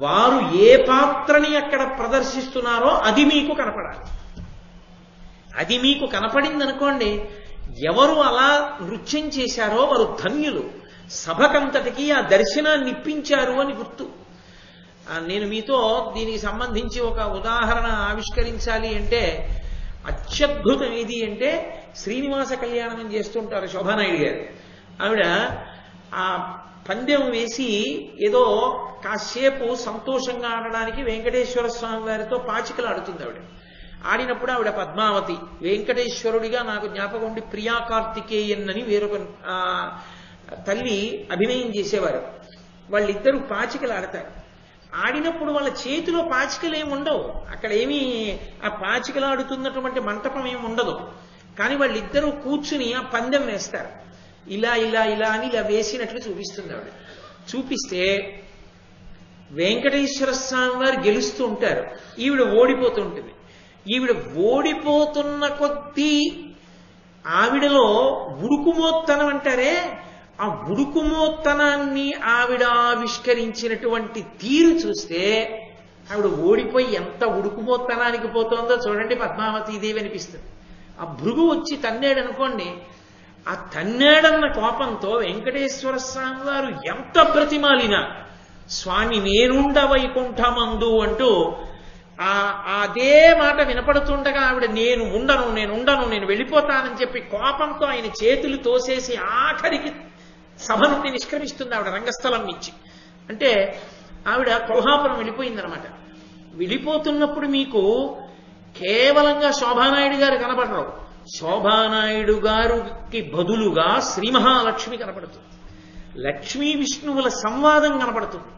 వారు ఏ పాత్రని అక్కడ ప్రదర్శిస్తున్నారో అది మీకు కనపడాలి. అది మీకు కనపడిందనుకోండి, ఎవరు అలా నృత్యం చేశారో వారు ధన్యులు. సభకంతటికి ఆ దర్శనాన్ని ఇప్పించారు అని గుర్తు. నేను మీతో దీనికి సంబంధించి ఒక ఉదాహరణ ఆవిష్కరించాలి అంటే, అత్యద్భుతం ఏది అంటే, శ్రీనివాస కళ్యాణం చేస్తుంటారు శోభానాయుడు గారు. ఆవిడ ఆ పందెం వేసి ఏదో కాసేపు సంతోషంగా ఆడడానికి వెంకటేశ్వర స్వామి వారితో పాచికలు ఆడుతుంది. ఆడినప్పుడు ఆవిడ పద్మావతి, వెంకటేశ్వరుడిగా నాకు జ్ఞాపకం ఉండి ప్రియా కార్తికేయన్ అని వేరొక తల్లి అభినయం చేసేవారు. వాళ్ళిద్దరూ పాచికలు ఆడతారు. ఆడినప్పుడు వాళ్ళ చేతిలో పాచికలు ఏమి ఉండవు, అక్కడ ఏమీ ఆ పాచికలు ఆడుతున్నటువంటి మంటపం ఏమి ఉండదు. కానీ వాళ్ళిద్దరూ కూర్చుని ఆ పందెం వేస్తారు. ఇలా ఇలా ఇలా అని ఇలా వేసినట్లు చూపిస్తుంది ఆవిడ. చూపిస్తే వెంకటేశ్వర స్వామి వారు గెలుస్తూ ఉంటారు, ఈవిడ ఓడిపోతూ ఉంటుంది. ఈవిడ ఓడిపోతున్న కొద్దీ ఆవిడలో ఉడుకుమోత్తనం అంటారే, ఆ ఉడుకుమోత్తనాన్ని ఆవిడ ఆవిష్కరించినటువంటి తీరు చూస్తే ఆవిడ ఓడిపోయి ఎంత ఉడుకుమోత్తనానికి పోతుందో చూడండి పద్మావతీదేవి అనిపిస్తుంది. ఆ భృగు వచ్చి తన్నాడు అనుకోండి, ఆ తన్నాడన్న కోపంతో వెంకటేశ్వర స్వామి వారు ఎంత బ్రతిమాలినా స్వామి నేనుండ వైకుంఠమందు అంటూ అదే మాట వినపడుతుండగా ఆవిడ నేను ఉండను నేను వెళ్ళిపోతానని చెప్పి కోపంతో ఆయన చేతులు తోసేసి ఆఖరికి సభ నుండి నిష్క్రమిస్తుంది ఆవిడ రంగస్థలం నుంచి. అంటే ఆవిడ కొల్హాపురం వెళ్ళిపోయిందనమాట. వెళ్ళిపోతున్నప్పుడు మీకు కేవలంగా శోభానాయుడు గారు కనపడరు. శోభానాయుడు గారికి బదులుగా శ్రీ మహాలక్ష్మి కనపడుతుంది. లక్ష్మీ విష్ణువుల సంవాదం కనపడుతుంది.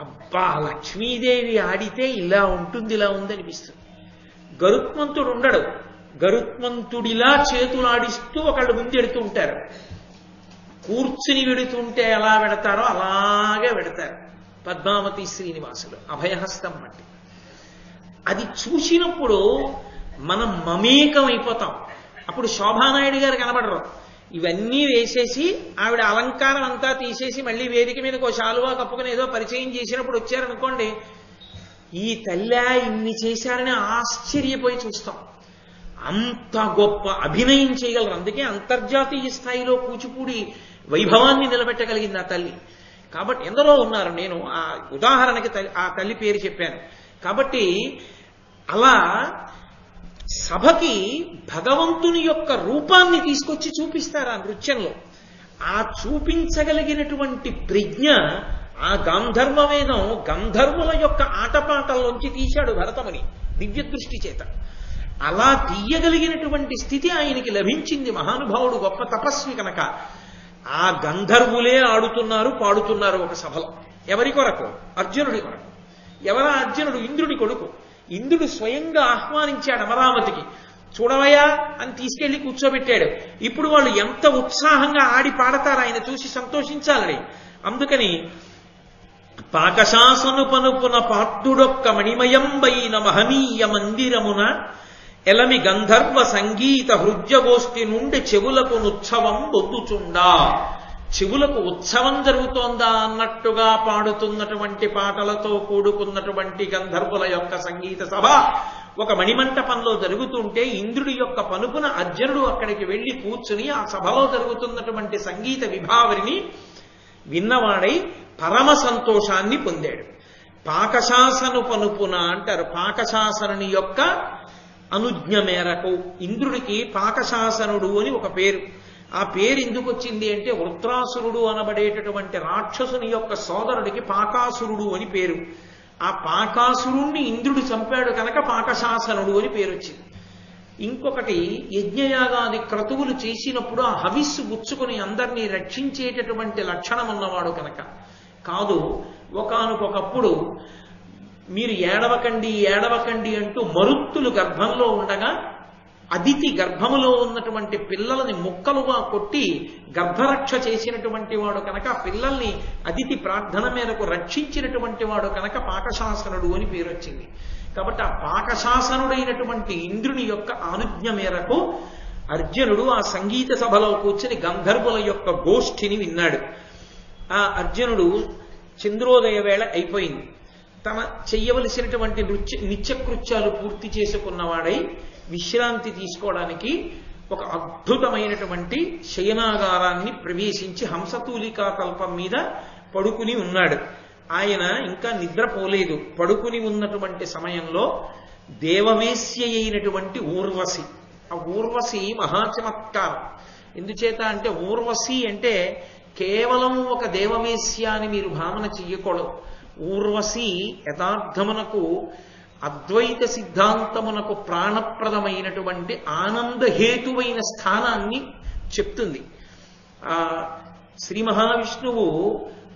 అబ్బా, లక్ష్మీదేవి ఆడితే ఇలా ఉంటుంది, ఇలా ఉంది అనిపిస్తుంది. గరుత్మంతుడు ఉండడు. గరుత్మంతుడిలా చేతులాడిస్తూ ఒకళ్ళు ముందెడుతూ ఉంటారు. కూర్చుని వెడుతుంటే ఎలా వెడతారో అలాగే వెడతారు పద్మావతి శ్రీనివాసులు అభయహస్తం అంటే. అది చూసినప్పుడు మనం మమేకం అయిపోతాం. అప్పుడు శోభానాయుడు గారు కనబడరు. ఇవన్నీ వేసేసి ఆవిడ అలంకారం అంతా తీసేసి మళ్ళీ వేదిక మీదకి ఒక శాలువా కప్పుకుని ఏదో పరిచయం చేసినప్పుడు వచ్చారనుకోండి, ఈ తల్లి ఇన్ని చేశారని ఆశ్చర్యపోయి చూస్తాం. అంత గొప్ప అభినయం చేయగలరు. అందుకే అంతర్జాతీయ స్థాయిలో కూచిపూడి వైభవాన్ని నిలబెట్టగలిగింది ఆ తల్లి. కాబట్టి ఎందరో ఉన్నారు, నేను ఆ ఉదాహరణకి ఆ తల్లి పేరు చెప్పాను. కాబట్టి అలా సభకి భగవంతుని యొక్క రూపాన్ని తీసుకొచ్చి చూపిస్తారు ఆ నృత్యంలో. ఆ చూపించగలిగినటువంటి ప్రజ్ఞ ఆ గాంధర్వ వేదం గంధర్వుల యొక్క ఆటపాటల్లోంచి తీశాడు భరతముని దివ్య దృష్టి చేత. అలా తీయగలిగినటువంటి స్థితి ఆయనకి లభించింది. మహానుభావుడు గొప్ప తపస్వి కనుక ఆ గంధర్వులే ఆడుతున్నారు, పాడుతున్నారు ఒక సభలో. ఎవరి కొరకు? అర్జునుడి కొరకు. ఎవరా అర్జునుడు? ఇంద్రుడి కొడుకు. ఇంద్రుడు స్వయంగా ఆహ్వానించాడు అమరావతికి. చూడవయ్యా అని తీసుకెళ్లి కూర్చోబెట్టాడు. ఇప్పుడు వాళ్ళు ఎంత ఉత్సాహంగా ఆడి పాడతారు ఆయన చూసి సంతోషించాలని. అందుకని పాకశాసను పనుపున పాట్టుడొక్క మణిమయంబైన మహనీయ మందిరమున ఎలమి గంధర్వ సంగీత హృద్యగోష్ఠి నుండి చెవులకు ఉత్సవం బొద్దుచుండా. చెవులకు ఉత్సవం జరుగుతోందా అన్నట్టుగా పాడుతున్నటువంటి పాటలతో కూడుకున్నటువంటి గంధర్వుల యొక్క సంగీత సభ ఒక మణిమంటపంలో జరుగుతుంటే ఇంద్రుడి యొక్క పనుపున అర్జునుడు అక్కడికి వెళ్లి కూర్చుని ఆ సభలో జరుగుతున్నటువంటి సంగీత విభావరిని విన్నవాడై పరమ సంతోషాన్ని పొందాడు. పాకశాసను పనుపున అంటారు. పాకశాసనుని యొక్క అనుజ్ఞ మేరకు ఇంద్రుడికి పాకశాసనుడు అని ఒక పేరు. ఆ పేరు ఎందుకు వచ్చింది అంటే వృత్రాసురుడు అనబడేటటువంటి రాక్షసుని యొక్క సోదరుడికి పాకాసురుడు అని పేరు. ఆ పాకాసురుణ్ణి ఇంద్రుడు చంపాడు కనుక పాకశాసనుడు అని పేరు వచ్చింది. ఇంకొకటి యజ్ఞయాగాది క్రతువులు చేసినప్పుడు ఆ హవిస్సు గుచ్చుకుని అందరినీ రక్షించేటటువంటి లక్షణం ఉన్నవాడు కనుక కాదు. ఒకానొకప్పుడు మీరు ఏడవకండి ఏడవకండి అంటూ మరుత్తులు గర్భంలో ఉండగా అదితి గర్భములో ఉన్నటువంటి పిల్లలని ముక్కలుగా కొట్టి గర్భరక్ష చేసినటువంటి వాడు కనుక పిల్లల్ని అదితి ప్రార్థన మేరకు రక్షించినటువంటి వాడు కనుక పాకశాసనుడు అని పేరు వచ్చింది. కాబట్టి ఆ పాకశాసనుడైనటువంటి ఇంద్రుని యొక్క ఆనుజ్ఞ మేరకు అర్జునుడు ఆ సంగీత సభలో కూర్చుని గంధర్వుల యొక్క గోష్ఠిని విన్నాడు. ఆ అర్జునుడు చంద్రోదయ వేళ అయిపోయింది. తన చెయ్యవలసినటువంటి నిత్యకృత్యాలు పూర్తి చేసుకున్నవాడై విశ్రాంతి తీసుకోవడానికి ఒక అద్భుతమైనటువంటి శయనాగారాన్ని ప్రవేశించి హంసతూలికా తల్పం మీద పడుకుని ఉన్నాడు. ఆయన ఇంకా నిద్రపోలేదు. పడుకుని ఉన్నటువంటి సమయంలో దేవవేశ్య అయినటువంటి ఊర్వశి, ఆ ఊర్వశి మహాచమత్కారం. ఎందుచేత అంటే ఊర్వశి అంటే కేవలం ఒక దేవవేశ్య అని మీరు భావన చెయ్యకూడదు. ఊర్వశి యథార్థమునకు అద్వైత సిద్ధాంతమునకు ప్రాణప్రదమైనటువంటి ఆనందహేతువైన స్థానాన్ని చెప్తుంది. శ్రీ మహావిష్ణువు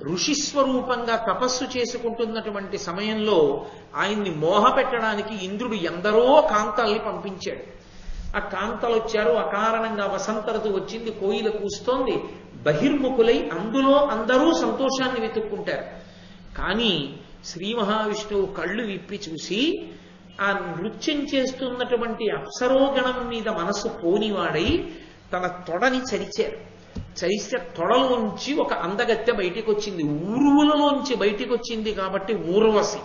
ఋషిస్వరూపంగా తపస్సు చేసుకుంటున్నటువంటి సమయంలో ఆయన్ని మోహపెట్టడానికి ఇంద్రుడు ఎందరో కాంతల్ని పంపించాడు. ఆ కాంతలు వచ్చారు. అకారణంగా వసంత ఋతువు వచ్చింది, కోయిల కూస్తోంది. బహిర్ముఖులై అందులో అందరూ సంతోషాన్ని వెతుక్కుంటారు. కానీ శ్రీ మహావిష్ణువు కళ్ళు విప్పి చూసి ఆ నృత్యం చేస్తున్నటువంటి అప్సరోగణం మీద మనసు పోనివాడై తన తొడని చరిచారు. చరిస్తే తొడలోంచి ఒక అందగత్తె బయటికి వచ్చింది. ఊరువులలోంచి బయటికి వచ్చింది కాబట్టి ఊర్వశి.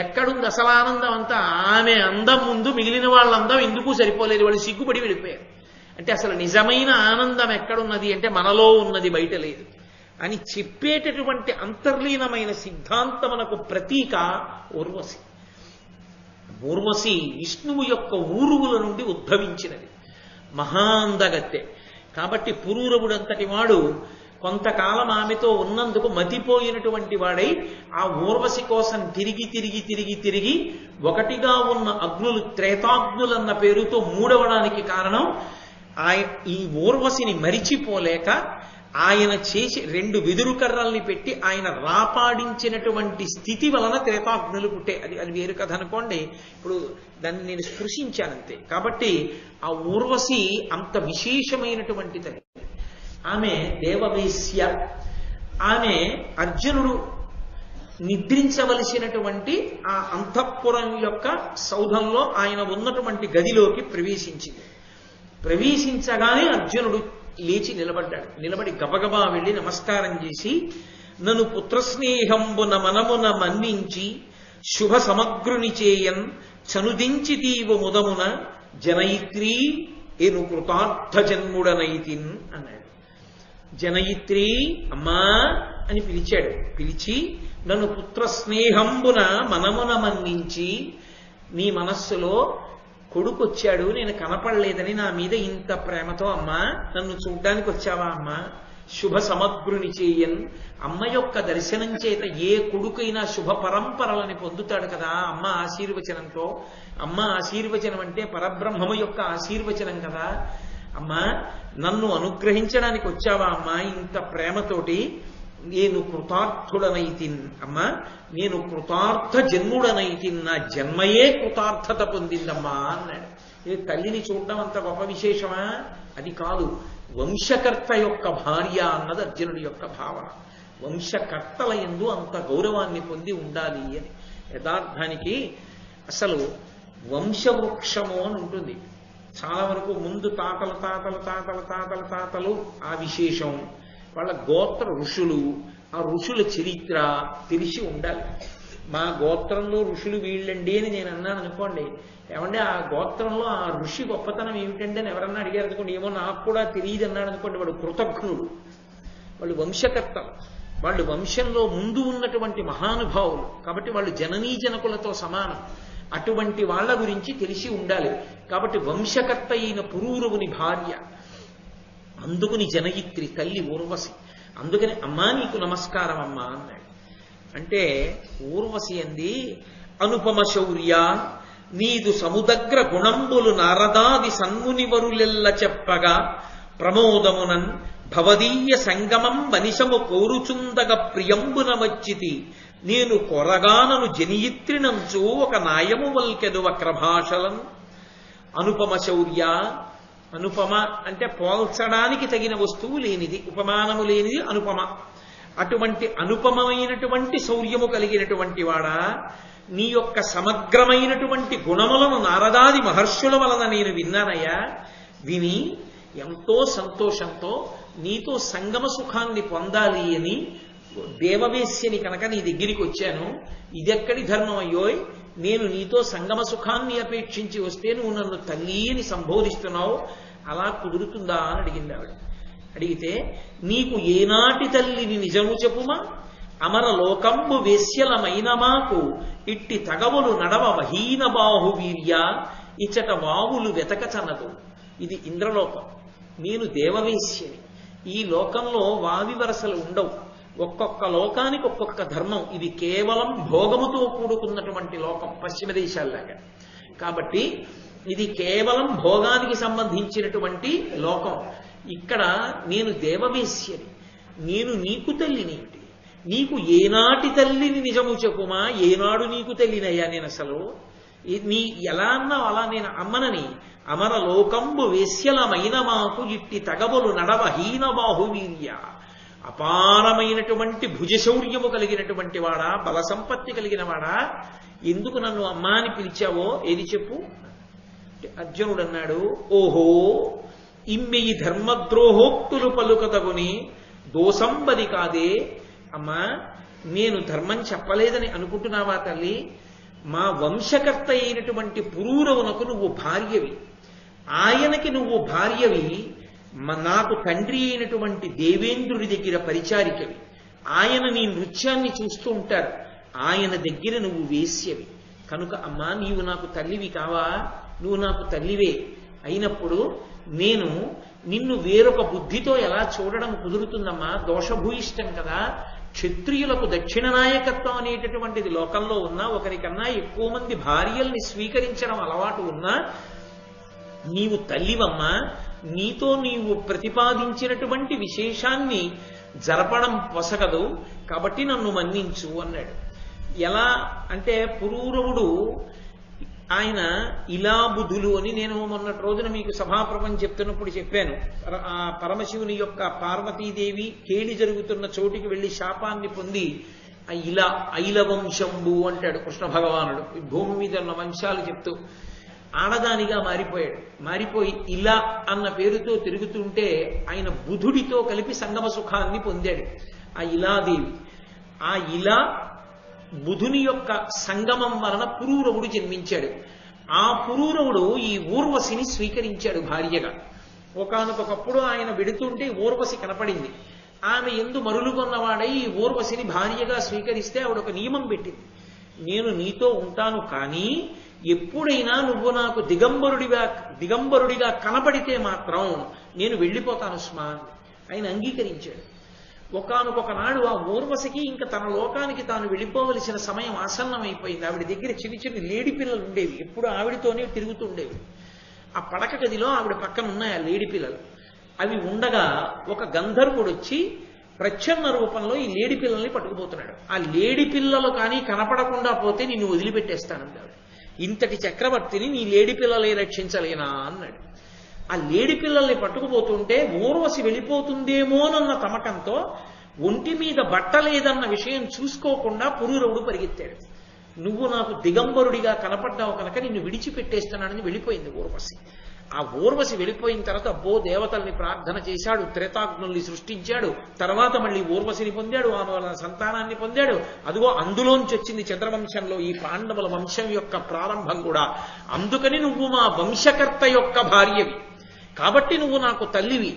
ఎక్కడుంది అసలు ఆనందం అంతా? ఆమె అందం ముందు మిగిలిన వాళ్ళ అందం ఎందుకు సరిపోలేదు, వాళ్ళు సిగ్గుపడి వెళ్ళిపోయారు. అంటే అసలు నిజమైన ఆనందం ఎక్కడున్నది అంటే మనలో ఉన్నది, బయట లేదు అని చెప్పేటటువంటి అంతర్లీనమైన సిద్ధాంతమునకు ప్రతీక ఊర్వశి. ఊర్వశి విష్ణువు యొక్క ఊరువుల నుండి ఉద్భవించినది, మహాందగత్తె. కాబట్టి పురూరవుడంతటి వాడు కొంతకాలం ఆమెతో ఉన్నందుకు మతిపోయినటువంటి వాడై ఆ ఊర్వశి కోసం తిరిగి తిరిగి తిరిగి తిరిగి ఒకటిగా ఉన్న అగ్నులు త్రేతాగ్నులన్న పేరుతో మూడవడానికి కారణం ఈ ఊర్వశిని మరిచిపోలేక ఆయన చేసి 2 వెదురు కర్రల్ని పెట్టి ఆయన రాపాడించినటువంటి స్థితి వలన త్రేతాగ్నులు పుట్టే. అది వేరు కథ అనుకోండి, ఇప్పుడు దాన్ని నేను స్పృశించానంతే. కాబట్టి ఆ ఊర్వశి అంత విశేషమైనటువంటి తల్లి. ఆమె దేవవేశ్య. ఆమె అర్జునుడు నిద్రించవలసినటువంటి ఆ అంతఃపురం యొక్క సౌధంలో ఆయన ఉన్నటువంటి గదిలోకి ప్రవేశించింది. ప్రవేశించగానే అర్జునుడు లేచి నిలబడ్డాడు. నిలబడి గబగబా వెళ్ళి నమస్కారం చేసి, నన్ను పుత్రస్నేహంబున మనమున మన్నించి శుభ సమగ్రుని చేయన్ చనుదించి తీవు ముదమున జనయిత్రీ ఏను కృతార్థ జన్ముడనైతిన్ అన్నాడు. జనయిత్రీ అమ్మా అని పిలిచాడు. పిలిచి నన్ను పుత్రస్నేహంబున మనమున మన్నించి, నీ మనస్సులో కొడుకొచ్చాడు, నేను కనపడలేదని నా మీద ఇంత ప్రేమతో అమ్మా నన్ను చూడ్డానికి వచ్చావా అమ్మా? శుభ సమగ్రుని చేయన్. అమ్మ యొక్క దర్శనం చేత ఏ కొడుకైనా శుభ పరంపరలని పొందుతాడు కదా అమ్మ ఆశీర్వచనంతో. అమ్మ ఆశీర్వచనం అంటే పరబ్రహ్మము యొక్క ఆశీర్వచనం కదా. అమ్మా నన్ను అనుగ్రహించడానికి వచ్చావా అమ్మా ఇంత ప్రేమతోటి? నేను కృతార్థుడనైతిన్ అమ్మా, నేను కృతార్థ జన్ముడనైతిన్, నా జన్మయే కృతార్థత పొందిందమ్మా అన్నాడు. ఇది తల్లిని చూడడం అంత గొప్ప విశేషమా? అది కాదు. వంశకర్త యొక్క భార్య అన్నది అర్జునుడి యొక్క భావన. వంశకర్తల యందు అంత గౌరవాన్ని పొంది ఉండాలి అని. యథార్థానికి అసలు వంశవృక్షము అని ఉంటుంది. చాలా వరకు ముందు తాతలు తాతలు తాతలు తాతలు తాతలు ఆ విశేషం, వాళ్ళ గోత్ర ఋషులు, ఆ ఋషుల చరిత్ర తెలిసి ఉండాలి. మా గోత్రంలో ఋషులు వీళ్ళండి అని నేను అన్నాను అనుకోండి, ఏమంటే ఆ గోత్రంలో ఆ ఋషి గొప్పతనం ఏమిటండి అని ఎవరన్నా అడిగారు అనుకోండి, ఏమో నాకు కూడా తెలియదు అన్నాడు అనుకోండి, వాడు కృతజ్ఞుడు. వాళ్ళు వంశకర్తలు, వాళ్ళు వంశంలో ముందు ఉన్నటువంటి మహానుభావులు. కాబట్టి వాళ్ళు జననీ జనకులతో సమానం. అటువంటి వాళ్ళ గురించి తెలిసి ఉండాలి. కాబట్టి వంశకర్త అయిన పురూరవుని భార్య, అందుకుని జనయిత్రి తల్లి ఊర్వశి. అందుకని అమ్మా నీకు నమస్కారం అమ్మా అన్నాడు. అంటే ఊర్వశి అంది, అనుపమ శౌర్య నీదు సముదగ్ర గుణంబులు నారదాది సన్మునివరులెల్ల చెప్పగా ప్రమోదమునన్ భవదీయ సంగమం వనిశము కోరుచుందగ ప్రియంబున వచ్చితి నేను కొరగానను జనియిత్రినంచు ఒక నాయము వల్కెదు వక్రభాషలను. అనుపమ శౌర్య, అనుపమ అంటే పోల్చడానికి తగిన వస్తువు లేనిది, ఉపమానము లేనిది అనుపమ. అటువంటి అనుపమమైనటువంటి శౌర్యము కలిగినటువంటి వాడా, నీ యొక్క సమగ్రమైనటువంటి గుణములను నారదాది మహర్షుల వలన నేను విన్నానయ్యా. విని ఎంతో సంతోషంతో నీతో సంగమ సుఖాన్ని పొందాలి అని దేవవేశ్యని కనుక నీ దగ్గరికి వచ్చాను. ఇదెక్కడి ధర్మం అయ్యోయ్, నేను నీతో సంగమ సుఖాన్ని అపేక్షించి వస్తే నువ్వు నన్ను తల్లి అని సంబోధిస్తున్నావు, అలా కుదురుతుందా అని అడిగింది ఆవిడ. అడిగితే, నీకు ఏనాటి తల్లిని నిజము చెప్పుమా, అమర లోకంబు వేశ్యలమైన మాకు ఇట్టి తగవులు నడవ వహీన బాహువీర్య ఇచ్చట వావులు వెతకచనదు. ఇది ఇంద్రలోకం, నేను దేవవేశ్యని. ఈ లోకంలో వావి వరసలు ఉండవు, ఒక్కొక్క లోకానికి ఒక్కొక్క ధర్మం. ఇది కేవలం భోగముతో కూడుకున్నటువంటి లోకం, పశ్చిమ దేశాల్లాగా. కాబట్టి ఇది కేవలం భోగానికి సంబంధించినటువంటి లోకం. ఇక్కడ నేను దేవవేశ్యని, నేను నీకు తల్లినేమిటి, నీకు ఏనాటి తల్లిని నిజము చెప్పుమా, ఏనాడు నీకు తల్లినయ్యా నేను అసలు, నీ ఎలా అన్నావు అలా నేను అమ్మనని. అమర లోకంబు వేశ్యలమైన మాకు ఇట్టి తగబులు నడవ హీన బాహువీర్య, అపారమైనటువంటి భుజశౌర్యము కలిగినటువంటి వాడా, బల సంపత్తి కలిగిన వాడా, ఎందుకు నన్ను అమ్మా అని పిలిచావో ఏది చెప్పు. అర్జునుడు అన్నాడు, ఓహో ఇమ్మెయి ధర్మద్రోహోక్తులు పలుకతగుని దోసంబది కాదే. అమ్మా, నేను ధర్మం చెప్పలేదని అనుకుంటున్నావా తల్లి? మా వంశకర్త అయినటువంటి పురూరవునకు నువ్వు భార్యవి, ఆయనకి నువ్వు భార్యవి, నాకు తండ్రి అయినటువంటి దేవేంద్రుడి దగ్గర పరిచారికవి. ఆయన నీ నృత్యాన్ని చూస్తూ ఉంటారు, ఆయన దగ్గర నువ్వు వేశ్యవి. కనుక అమ్మా, నీవు నాకు తల్లివి కావా? నువ్వు నాకు తల్లివే అయినప్పుడు నేను నిన్ను వేరొక బుద్ధితో ఎలా చూడడం కుదురుతుందమ్మా? దోషభూయిష్టం కదా. క్షత్రియులకు దక్షిణ నాయకత్వం అనేటటువంటిది లోకంలో ఉన్నా, ఒకరికన్నా ఎక్కువ మంది భార్యల్ని స్వీకరించడం అలవాటు ఉన్నా, నీవు తల్లివమ్మా, నీతో నీవు ప్రతిపాదించినటువంటి విశేషాన్ని జరపడం పొసగదు, కాబట్టి నన్ను మన్నించు అన్నాడు. ఎలా అంటే, పురూరవుడు ఆయన ఇలా బుధులు అని నేను మొన్నటి రోజున మీకు సభాప్రపం చెప్తున్నప్పుడు చెప్పాను. ఆ పరమశివుని యొక్క పార్వతీదేవి కేళి జరుగుతున్న చోటికి వెళ్లి శాపాన్ని పొంది ఇలా ఐల వంశంబు అంటాడు కృష్ణ భగవానుడు. ఈ భూమి మీద ఉన్న వంశాలు చెప్తూ ఆడదానిగా మారిపోయాడు. మారిపోయి ఇలా అన్న పేరుతో తిరుగుతుంటే ఆయన బుధుడితో కలిపి సంగమ సుఖాన్ని పొందాడు ఆ ఇలాదేవి. ఆ ఇలా బుధుని యొక్క సంగమం వలన పురూరవుడు జన్మించాడు. ఆ పురూరవుడు ఈ ఊర్వశిని స్వీకరించాడు భార్యగా. ఒకానొకప్పుడు ఆయన వెడుతుంటే ఊర్వశి కనపడింది. ఆమె ఎందు మరులుగొన్నవాడై ఈ ఊర్వశిని భార్యగా స్వీకరిస్తే ఆవిడ ఒక నియమం పెట్టింది, నేను నీతో ఉంటాను, కానీ ఎప్పుడైనా నువ్వు నాకు దిగంబరుడిగా కనపడితే మాత్రం నేను వెళ్ళిపోతాను స్మా. ఆయన అంగీకరించాడు. ఒకానొక నాడు ఆ ఊర్వశికి ఇంకా తన లోకానికి తాను వెళ్ళిపోవలసిన సమయం ఆసన్నమైపోయింది. ఆవిడ దగ్గర చిన్న చిన్న లేడి పిల్లలు ఉండేవి, ఎప్పుడు ఆవిడతోనే తిరుగుతుండేవి. ఆ పడక గదిలో ఆవిడ పక్కన ఉన్నాయి ఆ లేడి పిల్లలు. అవి ఉండగా ఒక గంధర్వుడు వచ్చి ప్రచ్ఛన్న రూపంలో ఈ లేడి పిల్లల్ని పట్టుకుపోతున్నాడు. ఆ లేడి పిల్లలు కానీ కనపడకుండా పోతే నిన్ను వదిలిపెట్టేస్తానంది ఆవిడ. ఇంతటి చక్రవర్తిని నీ లేడి పిల్లలే రక్షించలేనా అన్నాడు. ఆ లేడి పిల్లల్ని పట్టుకుపోతుంటే ఊర్వశి వెళ్ళిపోతుందేమోనన్న తమకంతో ఒంటి మీద బట్ట లేదన్న విషయం చూసుకోకుండా పురూరవుడు పరిగెత్తాడు. నువ్వు నాకు దిగంబరుడిగా కనపడ్డావు కనుక నిన్ను విడిచిపెట్టేస్తున్నానని వెళ్ళిపోయింది ఊర్వశి. ఆ ఊర్వశి వెళ్ళిపోయిన తర్వాత అబ్బో దేవతల్ని ప్రార్థన చేశాడు, త్రేతాగ్నుల్ని సృష్టించాడు, తర్వాత మళ్ళీ ఊర్వశిని పొందాడు, ఆమె సంతానాన్ని పొందాడు. అదిగో అందులోంచి వచ్చింది చంద్రవంశంలో ఈ పాండవుల వంశం యొక్క ప్రారంభం కూడా. అందుకని నువ్వు మా వంశకర్త యొక్క భార్యవి, కాబట్టి నువ్వు నాకు తల్లివి.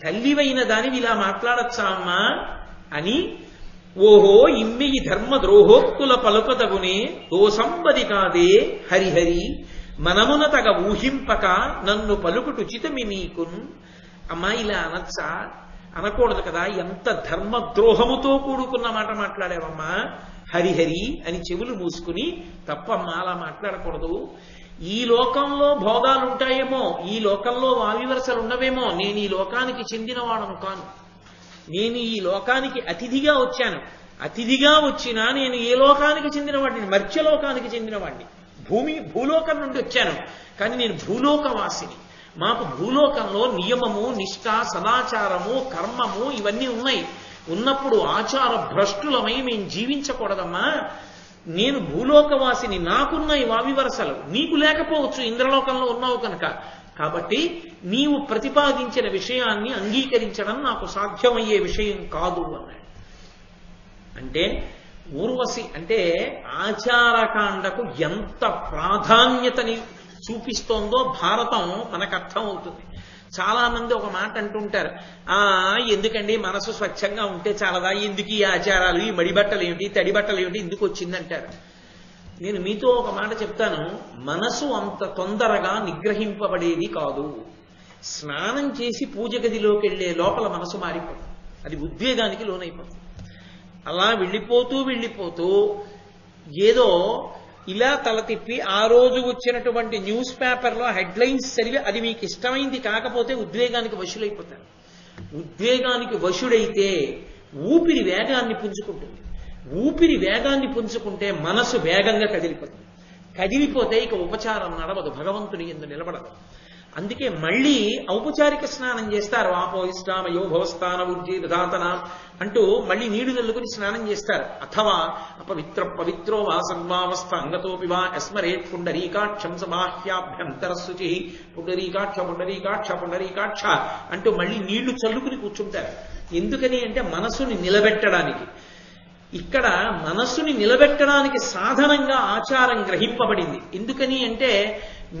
తల్లివైన దానివి ఇలా మాట్లాడచ్చా అమ్మా అని, ఓహో ఇమ్మి ఈ ధర్మ ద్రోహోక్తుల పలుకదగునే దోసంబది కాదే హరిహరి మనమున తగ ఊహింపక నన్ను పలుకుటుచితమి నీకున్. అమ్మా ఇలా అనొచ్చా? అనకూడదు కదా. ఎంత ధర్మద్రోహముతో కూడుకున్న మాట మాట్లాడావమ్మా. హరిహరి అని చెవులు మూసుకుని తప్పమ్మా అలా మాట్లాడకూడదు. ఈ లోకంలో భోగాలు ఉంటాయేమో, ఈ లోకంలో వావివరసలు ఉండవేమో, నేను ఈ లోకానికి చెందినవాడను కాను. నేను ఈ లోకానికి అతిథిగా వచ్చాను. అతిథిగా వచ్చినా నేను ఏ లోకానికి చెందినవాడిని? మర్త్యలోకానికి చెందినవాడిని. భూలోకం నుండి వచ్చాను, కానీ నేను భూలోకవాసిని. మాకు భూలోకంలో నియమము, నిష్ఠ, సదాచారము, కర్మము ఇవన్నీ ఉన్నాయి. ఉన్నప్పుడు ఆచార భ్రష్టులమై మేము జీవించకూడదమ్మా. నేను భూలోకవాసిని, నాకున్నాయి వావివరసలు, నీకు లేకపోవచ్చు, ఇంద్రలోకంలో ఉన్నావు కనుక. కాబట్టి నీవు ప్రతిపాదించిన విషయాన్ని అంగీకరించడం నాకు సాధ్యమయ్యే విషయం కాదు అన్నాడు. అంటే ఊర్వశి అంటే ఆచారకాండకు ఎంత ప్రాధాన్యతని చూపిస్తోందో భారతం మనకు అర్థం అవుతుంది. చాలా మంది ఒక మాట అంటుంటారు, ఎందుకండి మనసు స్వచ్ఛంగా ఉంటే చాలదా, ఎందుకు ఈ ఆచారాలు, ఈ మడిబట్టలు ఏమిటి, తడి బట్టలు ఏమిటి, ఎందుకు వచ్చిందంటారు. నేను మీతో ఒక మాట చెప్తాను, మనసు అంత తొందరగా నిగ్రహింపబడేది కాదు. స్నానం చేసి పూజ గదిలోకి వెళ్లే లోపల మనసు మారిపోతుంది, అది ఉద్వేగానికి లోనైపోతుంది. అలా వెళ్ళిపోతూ ఏదో ఇలా తల తిప్పి ఆ రోజు వచ్చినటువంటి న్యూస్ పేపర్లో హెడ్లైన్స్ చదివి అది మీకు ఇష్టమైంది కాకపోతే ఉద్వేగానికి వశులైపోతారు. ఉద్వేగానికి వశుడైతే ఊపిరి వేగాన్ని పుంజుకుంటుంది. ఊపిరి వేగాన్ని పుంజుకుంటే మనసు వేగంగా కదిలిపోతుంది. కదిలిపోతే ఇక ఉపచారం నడవదు, భగవంతుని యందు నిలబడదు. అందుకే మళ్ళీ ఔపచారిక స్నానం చేస్తారు. ఆపోయిష్టామయో భవస్థాన ఉజ్జీ దాతన అంటూ మళ్ళీ నీళ్లు చల్లుకుని స్నానం చేస్తారు. అథవా పవిత్రో వా సర్వావస్థ అంగతోపి వా యస్మరేత్ పుండరీకాక్షం సమాహ్యాభ్యంతర శుచి పుండరీకాక్ష అంటూ మళ్ళీ నీళ్లు చల్లుకుని కూర్చుంటారు. ఎందుకని అంటే మనసుని నిలబెట్టడానికి. ఇక్కడ మనస్సుని నిలబెట్టడానికి సాధనంగా ఆచారం గ్రహింపబడింది. ఎందుకని అంటే